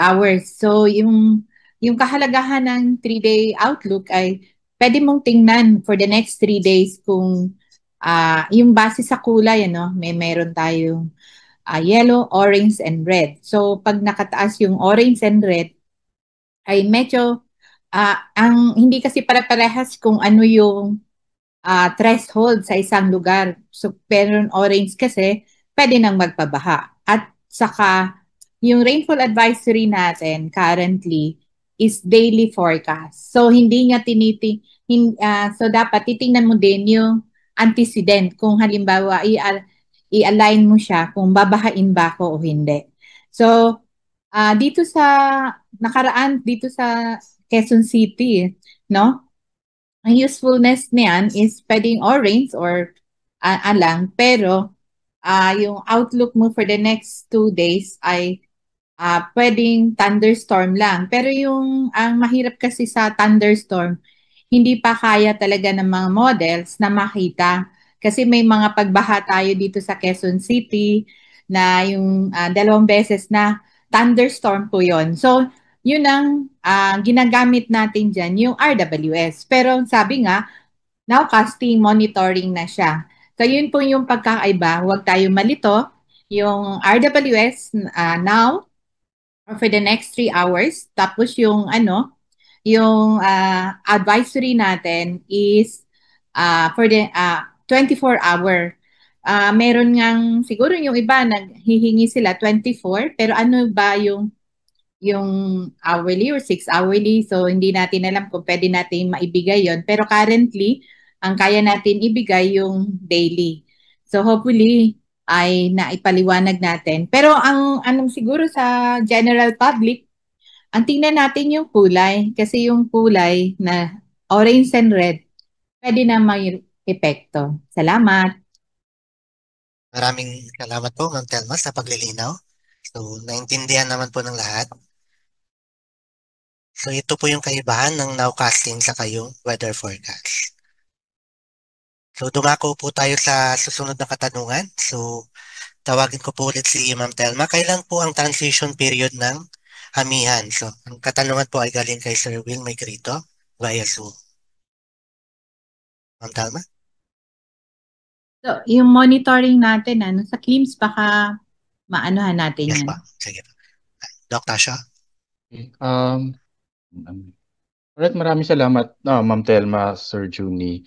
hours. So yung kahalagahan ng 3-day outlook ay pwede mong tingnan for the next 3 days kung yung base sa kulay, meron tayong yellow, orange, and red. So pag nakataas yung orange and red, ay medyo ang hindi kasi para-parehas kung ano yung threshold sa isang lugar. So pero orange kasi pwede nang magpabaha. At saka yung rainfall advisory natin currently is daily forecast. So hindi niya so dapat titingnan mo din yung antecedent kung halimbawa i-align mo siya kung babahain ba ako o hindi. So, dito sa nakaraan, dito sa Quezon City, no? Ang usefulness niyan is pwedeng orange or alang, pero yung outlook mo for the next 2 days ay pwedeng thunderstorm lang. Pero ang mahirap kasi sa thunderstorm, hindi pa kaya talaga ng mga models na makita. Kasi may mga pagbaha tayo dito sa Quezon City na yung 2 beses na thunderstorm po yon. So, yun ang ginagamit natin dyan, yung RWS. Pero sabi nga, nowcasting monitoring na siya. So, yun po yung pagkakaiba. Huwag tayo malito. Yung RWS now, or for the next 3 hours. Tapos yung advisory natin is for the 24-hour. Meron ngang siguro yung iba naghihingi sila 24, pero ano ba yung hourly or 6 hourly? So hindi natin alam kung pwede natin maibigay yon. Pero currently, ang kaya natin ibigay yung daily. So hopefully ay naipaliwanag natin. Pero ang anong siguro sa general public, ang tingnan natin yung kulay. Kasi yung kulay na orange and red, pwede na may epekto. Salamat. Maraming salamat po, Ma'am Telma, sa paglilinaw. So, naintindihan naman po ng lahat. So, ito po yung kaibahan ng nowcasting sa kayong weather forecast. So, dumako po tayo sa susunod na katanungan. So, tawagin ko po ulit si Ma'am Telma. Kailan po ang transition period ng amihan? So, ang katanungan po ay galing kay Sir Will Maigrito via Zoom. Ma'am Telma? So, yung monitoring natin, sa CLIMS, baka maanuhan natin Yes yan. po. Sige po. Doc Tasha? Okay. Alright, maraming salamat, Ma'am Telma, Sir Juni.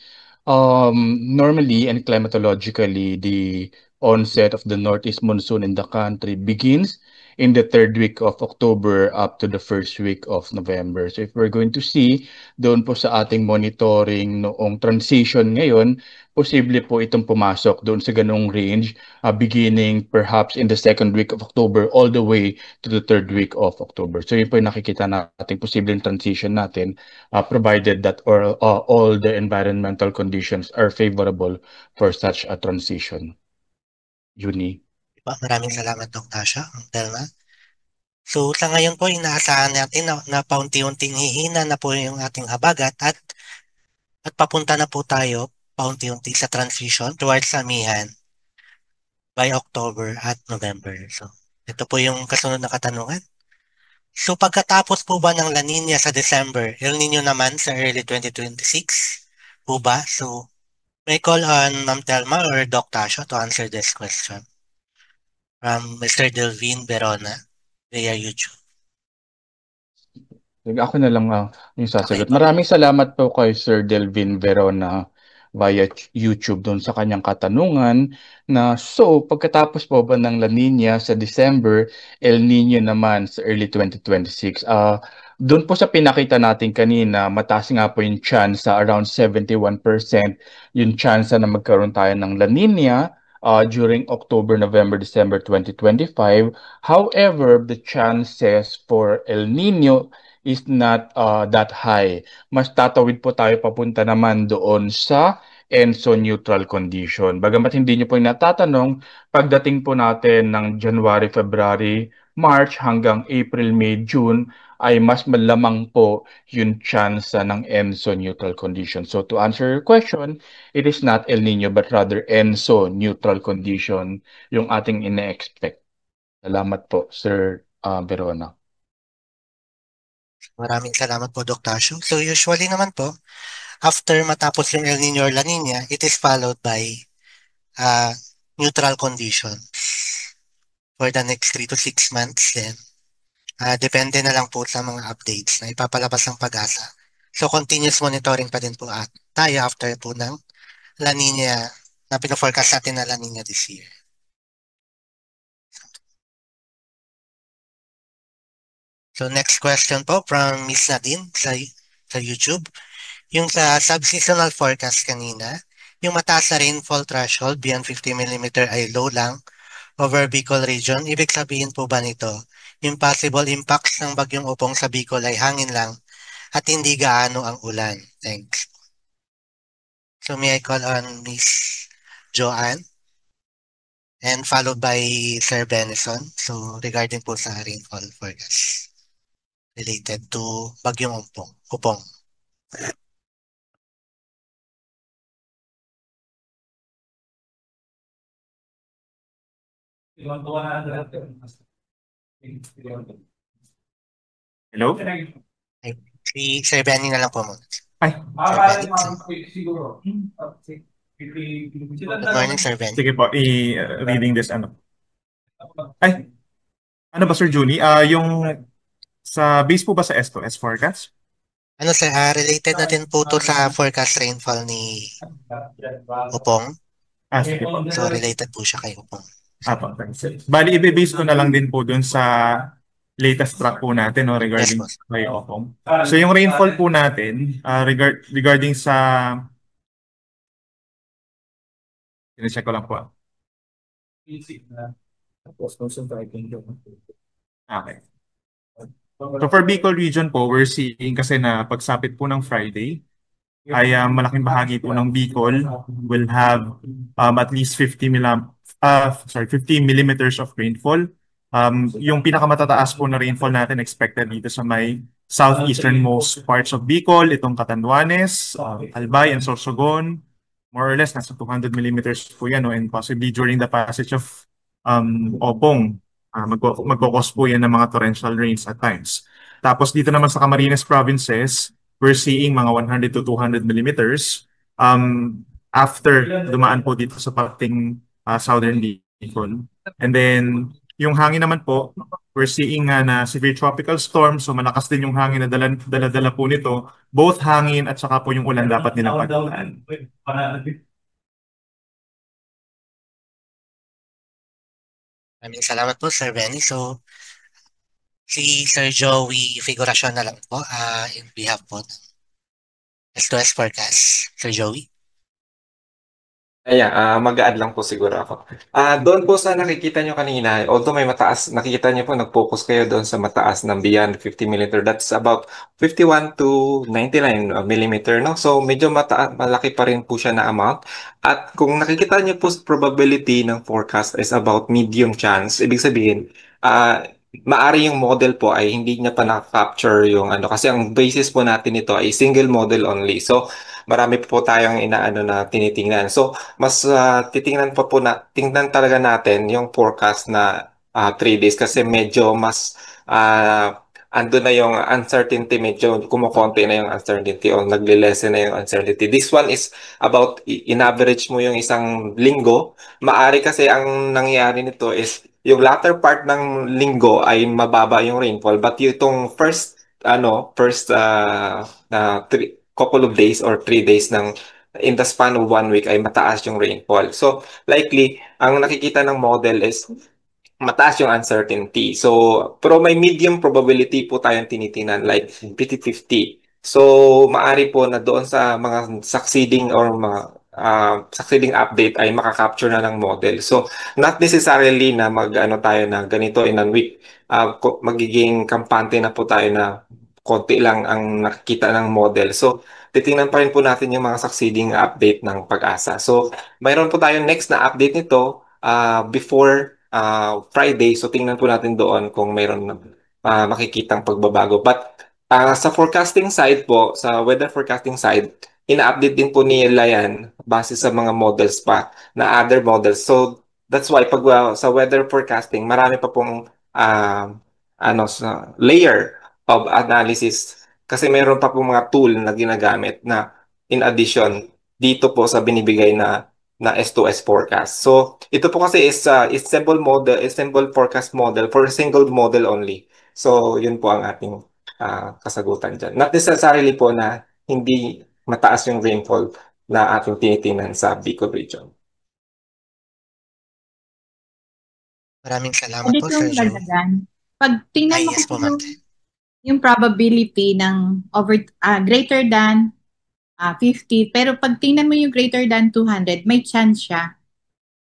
Normally and climatologically, the onset of the northeast monsoon in the country begins in the 3rd week of October up to the 1st week of November. So if we're going to see doon po sa ating monitoring noong transition ngayon, posible po itong pumasok doon sa ganong range, beginning perhaps in the 2nd week of October all the way to the 3rd week of October. So yun po yung nakikita natin, posibleng transition natin, provided that all the environmental conditions are favorable for such a transition. Juni. Maraming salamat, Doc Tasha. Ma'am Telma? So, sa ngayon po, inaasahan natin na paunti-unting hihina na po yung ating habagat at papunta na po tayo paunti-unti sa transition towards amihan by October at November. So, ito po yung kasunod na katanungan. So, pagkatapos po ba ng La Nina sa December, El Nino naman sa early 2026 po ba? So, may call on Ma'am Telma or Doc Tasha to answer this question from Mr. Delvin Verona via YouTube. Ako na lang yung sasagot. Maraming salamat po kay Sir Delvin Verona via YouTube doon sa kanyang katanungan na pagkatapos po ba ng La Nina sa December, El Nino naman sa early 2026. Doon po sa pinakita natin kanina, mataas nga po yung chance sa around 71% yung chance na magkaroon tayo ng La Nina during October, November, December 2025. However, the chances for El Nino is not that high. Mas tatawid po tayo papunta naman doon sa ENSO neutral condition. Bagamat hindi niyo po natatanong, pagdating po natin ng January, February, March hanggang April, May, June, ay mas malamang po yung chance ng ENSO neutral condition. So to answer your question, it is not El Nino but rather ENSO neutral condition yung ating ine-expect. Salamat po, Sir Verona. Maraming salamat po, Doc Tasho. So usually naman po, after matapos yung El Nino or La Nina, it is followed by neutral conditions for the next 3 to 6 months then. Depende na lang po sa mga updates na ipapalabas ng Pag-asa. So continuous monitoring pa din po tayo after po ng La Nina na pino-forecast natin na La Nina this year. So next question po from Miss Nadine sa YouTube. Yung sa subseasonal forecast kanina, Yung mataas na rainfall threshold beyond 50 mm ay low lang over Bicol region. Ibig sabihin po ba nito, yung possible impacts ng bagyong Opong sa Bicol ay hangin lang at hindi gaano ang ulan? Thanks. So may I call on Miss Joanne and followed by Sir Benison. So regarding po sa rainfall forecast related to bagyong Opong. Hello? Si Sir Benny na lang po muna. Ay. Siguro. Good morning, Sir Benny. Sige po, reading this Ay, ano ba Sir Juni? Yung sa base po ba sa S2S forecast? Ano sir, related na din po to sa forecast rainfall ni Opong. Sige po. So related po siya kay Opong. Bali, i-base ko na lang din po dun sa latest track po natin regarding kay Opong. So yung rainfall po natin, regarding sa... Sinecheck ko lang po. Okay. So for Bicol region po, we're seeing kasi na pagsapit po ng Friday, ay malaking bahagi po ng Bicol will have at least 50 millimeters of rainfall. Yung pinakamatataas po na rainfall natin expected dito sa may southeasternmost parts of Bicol, itong Catanduanes, Albay, and Sorsogon. More or less, nasa 200 millimeters po yan, and possibly during the passage of Opong, magkukos po yan ng mga torrential rains at times. Tapos dito naman sa Camarines provinces, we're seeing mga 100 to 200 millimeters after dumaan po dito sa parting southern Bicol. And then, yung hangin naman po, we're seeing na severe tropical storm, so malakas din yung hangin na dala-dala po nito. Both hangin at saka po yung ulan dapat nilang pagdaan. Maraming salamat po, Sir Benny. So, si Sir Joey Figuracion na lang po in behalf po ng S2S forecast. Sir Joey? Ayan, mag-a-add lang po siguro ako. Doon po sa nakikita nyo kanina, although may mataas, nakikita nyo po, nag-focus kayo doon sa mataas ng beyond 50 mm. That's about 51 to 99 mm, no? So, medyo malaki pa rin po siya na amount. At kung nakikita nyo po, probability ng forecast is about medium chance. Ibig sabihin, maari yung model po ay hindi niya pa na-capture yung kasi ang basis po natin ito ay single model only. So, marami po tayong na tinitingnan. So, mas tingnan talaga natin yung forecast na 3 days kasi medyo mas ando na yung uncertainty, medyo kumukonti na yung uncertainty o nagle-lessen na yung uncertainty. This one is about in-average mo yung isang linggo. Maari kasi ang nangyayari nito is yung latter part ng linggo ay mababa yung rainfall, but yung first couple of days or 3 days in the span of 1 week ay mataas yung rainfall. So, likely, ang nakikita ng model is mataas yung uncertainty. So, pero may medium probability po tayong tinitingnan, like 50-50. So, maari po na doon sa mga succeeding or mga succeeding update ay makakapture na ng model. So, not necessarily na tayo na ganito in a week. Magiging kampante na po tayo na konti lang ang nakikita ng model. So, titingnan pa rin po natin yung mga succeeding update ng Pag-asa. So, mayroon po tayong next na update nito before Friday. So, tingnan po natin doon kung mayroon makikitang pagbabago. But sa forecasting side po, sa weather forecasting side, ina-update din po nila yan base sa mga models pa na other models. So, that's why pag sa weather forecasting, marami pa pong layer of analysis kasi mayroon pa po mga tool na ginagamit na in addition dito po sa binibigay na S2S forecast. So ito po kasi is simple forecast model for a single model only. So yun po ang ating kasagutan dyan. Not necessarily po na hindi mataas yung rainfall na ating tinitingnan sa Bicol region. Maraming salamat po, Sir Joe. Pag tingnan mo kasi yung probability ng greater than 50. Pero pag tingnan mo yung greater than 200, may chance siya.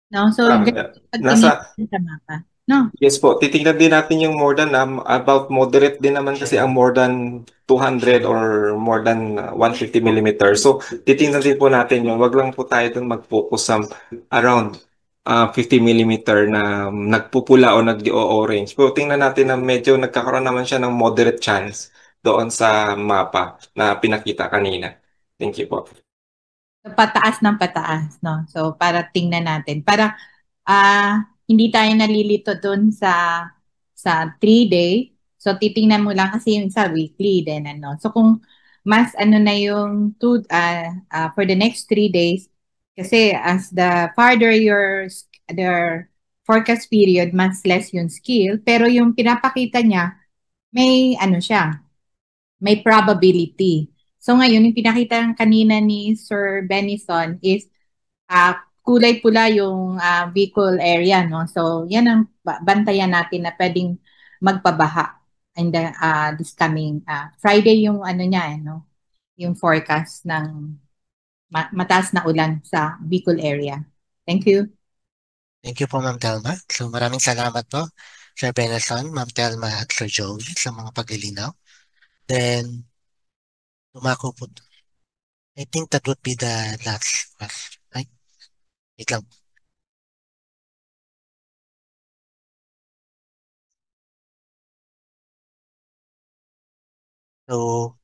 No? So, pagtingin Nasa sa mapa. No? Yes po, titignan din natin yung more than about moderate din naman kasi ang more than 200 or more than 150 millimeters. So titignan din po natin yun. Wag lang po tayo dun mag-focus sa around 50 millimeter na nagpupula o nag-orange. Pero tingnan natin na medyo nagkakaroon naman siya ng moderate chance doon sa mapa na pinakita kanina. Thank you po. Pataas ng pataas, no? So, para tingnan natin. Para hindi tayo nalilito dun sa 3-day. So, titingnan mo lang kasi yung sa weekly din, ano. So, kung mas ano na yung for the next 3 days, kasi as the farther their forecast period, mas less yung skill. Pero yung pinapakita niya, may ano siya, may probability. So ngayon, yung pinakita kanina ni Sir Benison is kulay pula yung Bicol area, no? So yan ang bantayan natin na pwedeng magpabaha in this coming Friday yung ano niya, no? Yung forecast ng mataas na ulan sa Bicol area. Thank you. Thank you po, Ma'am Telma. So maraming salamat po, Sir Benson, Ma'am Telma at Sir Joey sa mga paglilinaw. Then, dumako po. I think that would be the last question, right? Wait lang. So,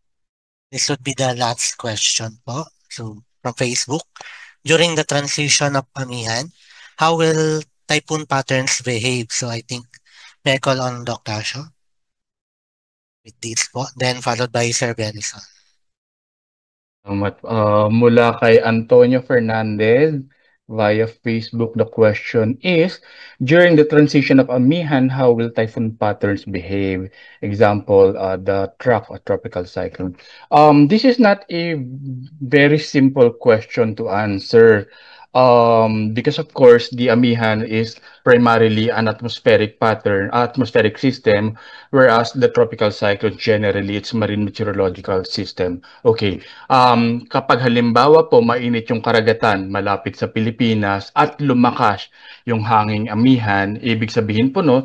this would be the last question po. So, from Facebook. During the transition of Amihan, how will typhoon patterns behave? So, I think may I call on Dr. Shaw with this po. Then, followed by Sir Benison. Salamat. Mula kay Antonio Fernandez via Facebook, the question is, during the transition of Amihan, how will typhoon patterns behave? Example, the trough or tropical cyclone. This is not a very simple question to answer. Because of course, the Amihan is primarily an atmospheric system, whereas the tropical cyclone generally it's marine meteorological system. Okay. Kapag halimbawa po mainit yung karagatan malapit sa Pilipinas at lumakas yung hanging amihan, ibig sabihin po nun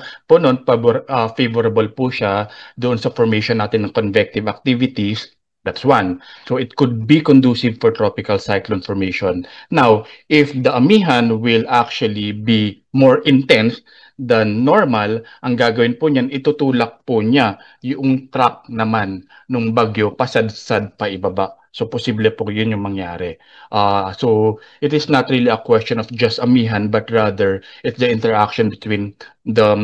favorable po siya doon sa formation natin ng convective activities. That's one. So it could be conducive for tropical cyclone formation. Now, if the amihan will actually be more intense than normal, ang gagawin po niyan, itutulak po niya yung track naman nung bagyo pasadsad pa ibaba. So posible po yun yung mangyari. So it is not really a question of just amihan, but rather it's the interaction between the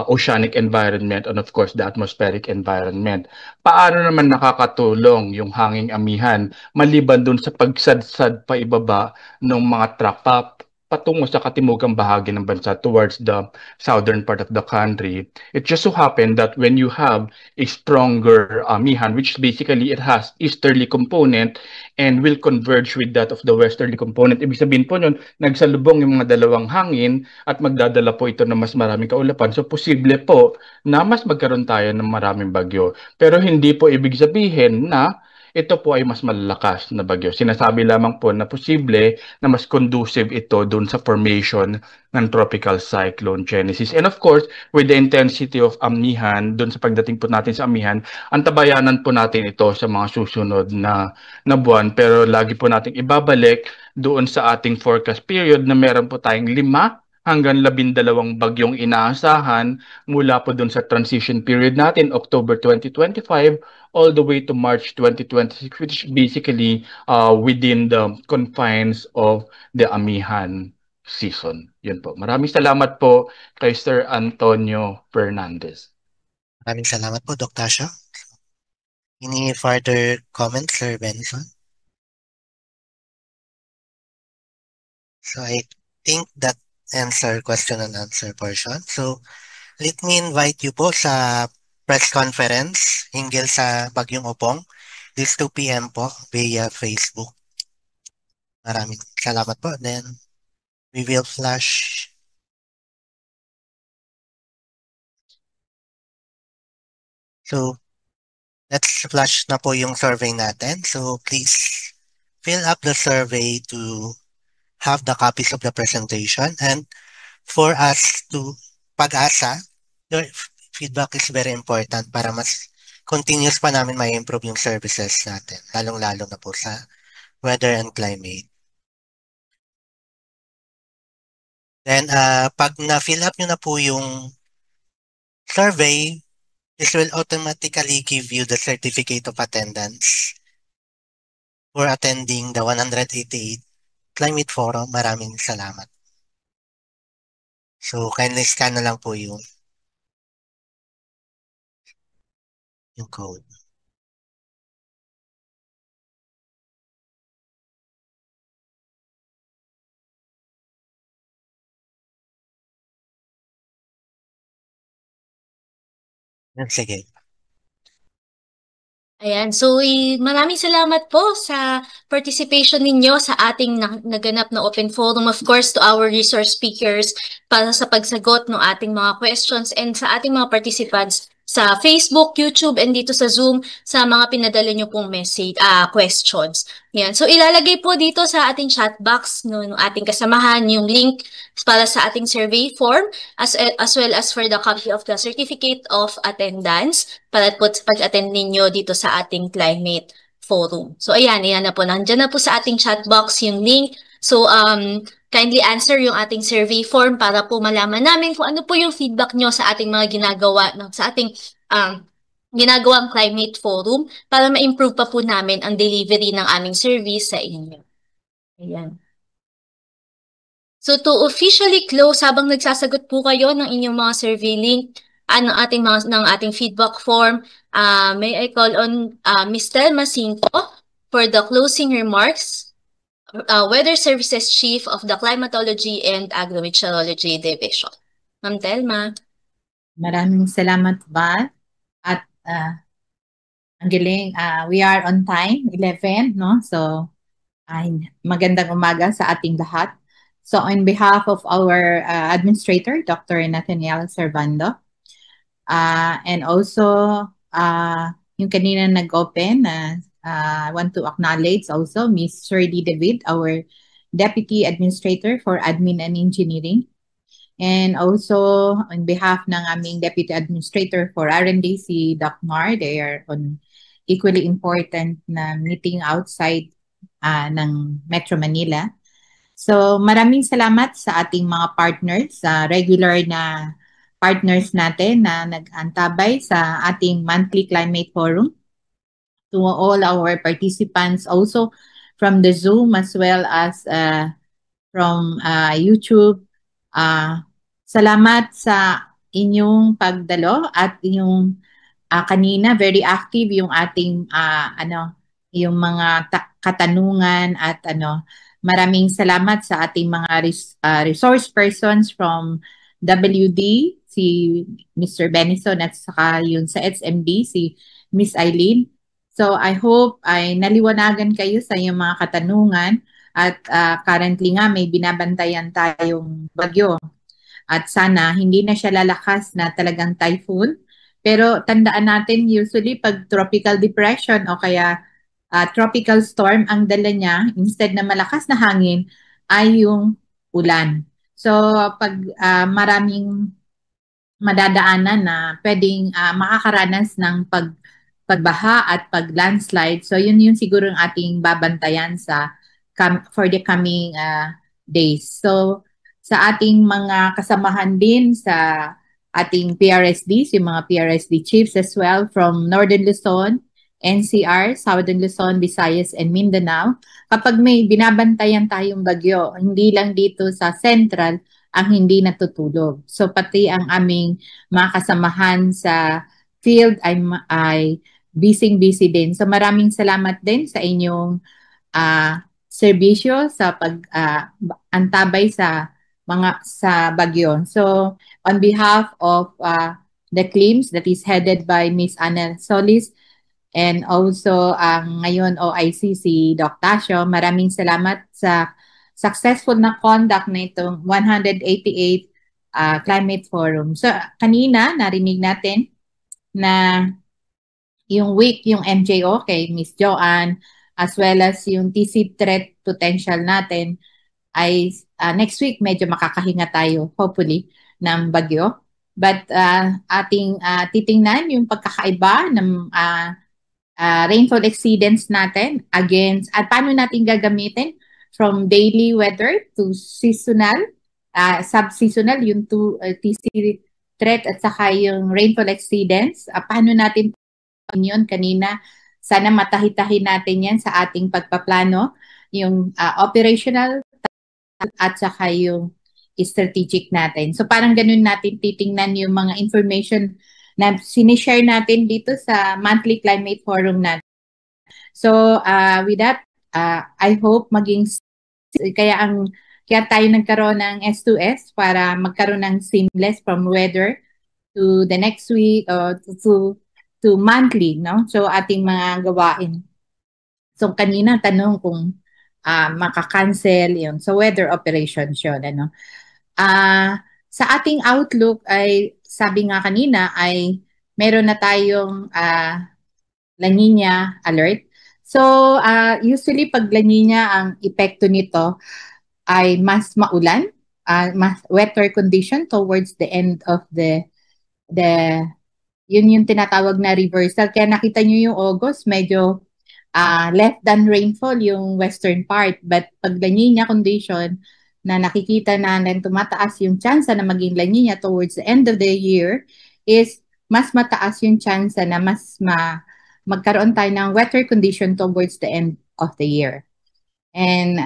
oceanic environment and of course the atmospheric environment. Paano naman nakakatulong yung hanging amihan maliban dun sa pagsadsad pa ibaba ng mga track patungo sa katimugang bahagi ng bansa towards the southern part of the country? It just so happened that when you have a stronger amihan, which basically it has easterly component and will converge with that of the westerly component. Ibig sabihin po nun, nagsalubong yung mga dalawang hangin at magdadala po ito ng mas maraming kaulapan. So posible po na mas magkaroon tayo ng maraming bagyo. Pero hindi po ibig sabihin na ito po ay mas malalakas na bagyo. Sinasabi lamang po na posible na mas conducive ito dun sa formation ng tropical cyclone genesis. And of course, with the intensity of amihan, dun sa pagdating po natin sa amihan, antabayanan po natin ito sa mga susunod na buwan. Pero lagi po natin ibabalik doon sa ating forecast period na meron po tayong 5 hanggang 12 bagyong inaasahan mula po dun sa transition period natin, October 2025 all the way to March 2026, which is basically within the confines of the amihan season. Yun po. Maraming salamat po kay Sir Antonio Fernandez. Maraming salamat po, Dr. Shaw. Any further comments, Sir Benson? So I think that ends our question and answer portion. So let me invite you po sa press conference hinggil sa Bagyong Opong this 2 p.m. po via Facebook. Maraming salamat po. Then we will flash. So let's flash na po yung survey natin. So please fill up the survey to have the copies of the presentation, and for us to pag-asa, your feedback is very important para mas continuous pa namin may improve yung services natin, lalong-lalo na po sa weather and climate. Then, pag na-fill up nyo na po yung survey, this will automatically give you the certificate of attendance for attending the 188 Climate Forum. Maraming salamat. So, kindly scan na lang po yung code. Sige. Ayan, so maraming salamat po sa participation ninyo sa ating naganap na open forum. Of course, to our resource speakers para sa pagsagot ng ating mga questions, and sa ating mga participants sa Facebook, YouTube, and dito sa Zoom sa mga pinadala nyo pong message, questions. Yan. So ilalagay po dito sa ating chat box ng ating kasamahan yung link para sa ating survey form as well as for the copy of the certificate of attendance para po sa pag-attend ninyo dito sa ating climate forum. So ayan na po. Nandiyan na po sa ating chat box yung link. So kindly answer yung ating survey form para po malaman namin kung ano po yung feedback nyo sa ating mga ginagawa, sa ating ginagawang climate forum para ma-improve pa po namin ang delivery ng aming service sa inyo. Ayan. So to officially close, habang nagsasagot po kayo ng inyong mga survey link, ng ating feedback form, may I call on Ms. Telma Cinco for the closing remarks, Weather Services Chief of the Climatology and Agrometeorology Division. Ma'am Telma. Maraming salamat, Val. At ang galing, we are on time, 11, no? So, magandang umaga sa ating lahat. So, on behalf of our administrator, Dr. Nathaniel Servando, and also yung kanina nag-open, I want to acknowledge also Ms. Shirley David, our Deputy Administrator for Admin and Engineering. And also, on behalf ng aming Deputy Administrator for R&D, si Doc Mar, they are on equally important na meeting outside ng Metro Manila. So, maraming salamat sa ating mga partners, regular na partners natin na nag-antabay sa ating monthly climate forum. To all our participants also from the Zoom as well as from YouTube. Salamat sa inyong pagdalo at yung kanina very active yung ating yung mga katanungan at maraming salamat sa ating mga resource persons from WD, si Mr. Benison at saka yung sa SMD, si Miss Eileen. So I hope ay naliwanagan kayo sa iyong mga katanungan at currently nga may binabantayan tayong bagyo. At sana hindi na siya lalakas na talagang typhoon. Pero tandaan natin usually pag tropical depression o kaya tropical storm ang dala niya, instead na malakas na hangin, ay yung ulan. So pag maraming madadaanan na pwedeng makakaranas ng pagbaha at pag-landslide. So yun siguro ang ating babantayan for the coming days. So sa ating mga kasamahan din sa ating PRSDs, yung mga PRSD chiefs as well from Northern Luzon, NCR, Southern Luzon, Visayas, and Mindanao. Kapag may binabantayan tayong bagyo, hindi lang dito sa Central ang hindi natutulog. So pati ang aming mga kasamahan sa field ay busy din. So maraming salamat din sa inyong serbisyo sa pag-antabay sa bagyo. So on behalf of the CLIMS that is headed by Ms. Ana Solis, and also ngayon OIC si Doc Tasio, maraming salamat sa successful na conduct na itong 188 Climate Forum. So kanina narinig natin na yung MJO kay Ms. Joanne, as well as yung TC threat potential natin ay next week medyo makakahinga tayo, hopefully, ng bagyo. But ating titingnan yung pagkakaiba ng rainfall exceedance natin against at paano natin gagamitin from daily weather to seasonal, sub-seasonal, yung TC threat at saka yung rainfall exceedance. Paano natin yun kanina? Sana matahi-tahi natin yan sa ating pagpaplano, yung operational at saka yung strategic natin. So parang ganun natin titingnan yung mga information na sinishare natin dito sa monthly climate forum natin. So with that, I hope kaya tayo nagkaroon ng S2S para magkaroon ng seamless from weather to the next week or to monthly, no? So ating mga gawain. So kanina tanong kung maka-cancel yun. So weather operations yun, ano. Sa ating outlook ay sabi nga kanina ay meron na tayong La Nina alert. So usually pag La Nina ang epekto nito ay mas maulan, mas wetter condition towards the end of the yun yung tinatawag na reversal. Kaya nakita nyo yung August, medyo less than rainfall yung western part. But pag La Nina condition na nakikita natin tumataas yung chance na maging La Nina towards the end of the year is mas mataas yung chance na magkaroon tayo ng wetter condition towards the end of the year. And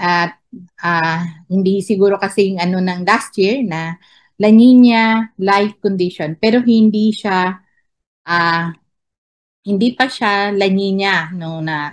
hindi siguro kasing ng last year na La Nina like condition, pero hindi pa siya La Nina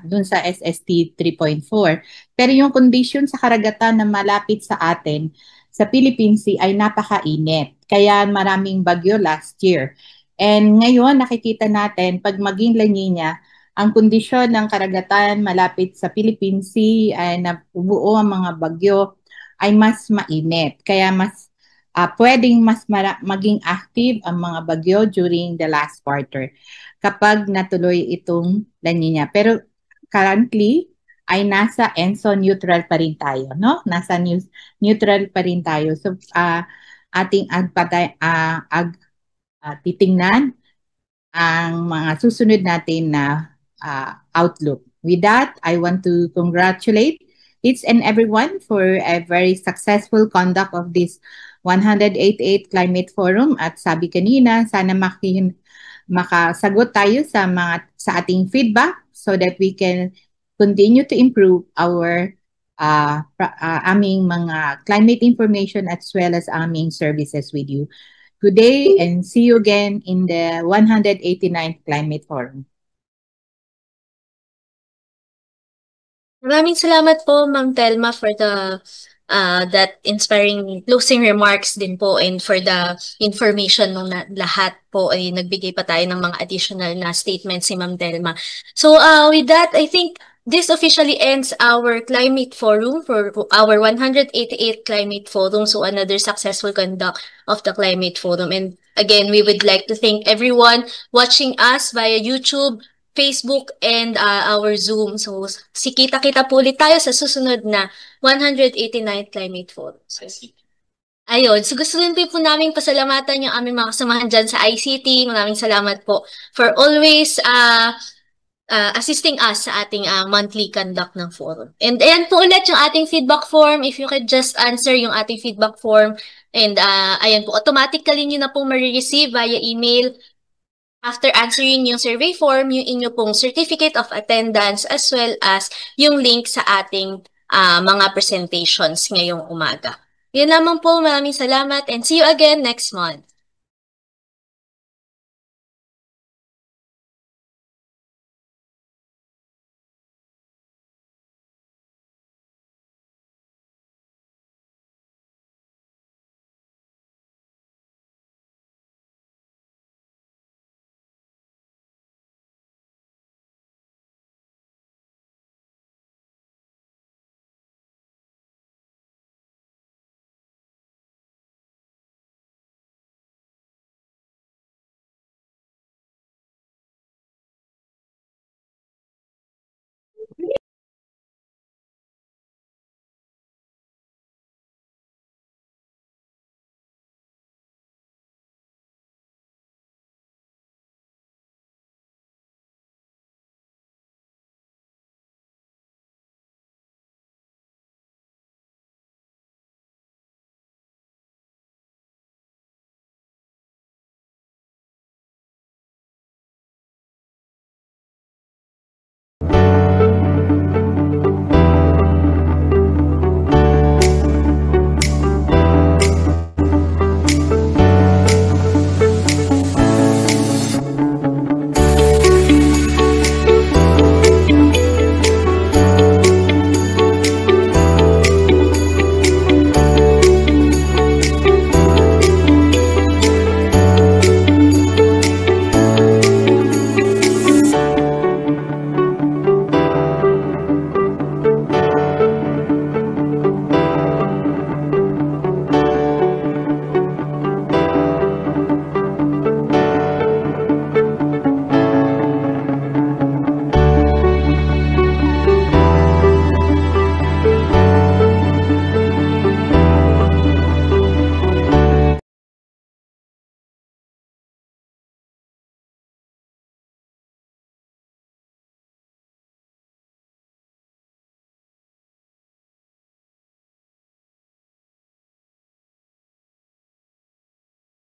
dun sa SST 3.4. Pero yung condition sa karagatan na malapit sa atin sa Philippine Sea ay napakainit. Kaya maraming bagyo last year. And ngayon nakikita natin pag maging La Nina, ang kondisyon ng karagatan malapit sa Philippine Sea ay nabuo ang mga bagyo ay mas mainit. Kaya mas pwedeng maging active ang mga bagyo during the last quarter kapag natuloy itong La Nina. Pero currently ay nasa ENSO neutral pa rin tayo, no? Nasa neutral pa rin tayo. So ating titingnan ang mga susunod natin na outlook. With that, I want to congratulate each and everyone for a very successful conduct of this 188 Climate Forum. At sabi kanina, sana makasagot tayo sa ating feedback so that we can continue to improve our aming mga climate information as well as aming services with you. Good day and see you again in the 189th Climate Forum. Maraming salamat po, Ma'am Telma, for that inspiring closing remarks din po and for the information nung lahat po ay nagbigay pa tayo ng mga additional na statements si Ma'am Telma. So with that, I think this officially ends our Climate Forum for our 188th Climate Forum. So another successful conduct of the Climate Forum. And again, we would like to thank everyone watching us via YouTube, Facebook, and our Zoom. So, kita-kita po ulit tayo sa susunod na 189th Climate Forum. So, ayun. So, gusto rin po namin pasalamatan yung aming mga kasamahan dyan sa ICT. Maraming salamat po for always assisting us sa ating monthly conduct ng forum. And ayan po ulit yung ating feedback form. If you could just answer yung ating feedback form. And ayan po, automatically nyo na pong marireceive via email. After answering yung survey form, yung inyo pong certificate of attendance as well as yung link sa ating mga presentations ngayong umaga. Yun lamang po, maraming salamat and see you again next month.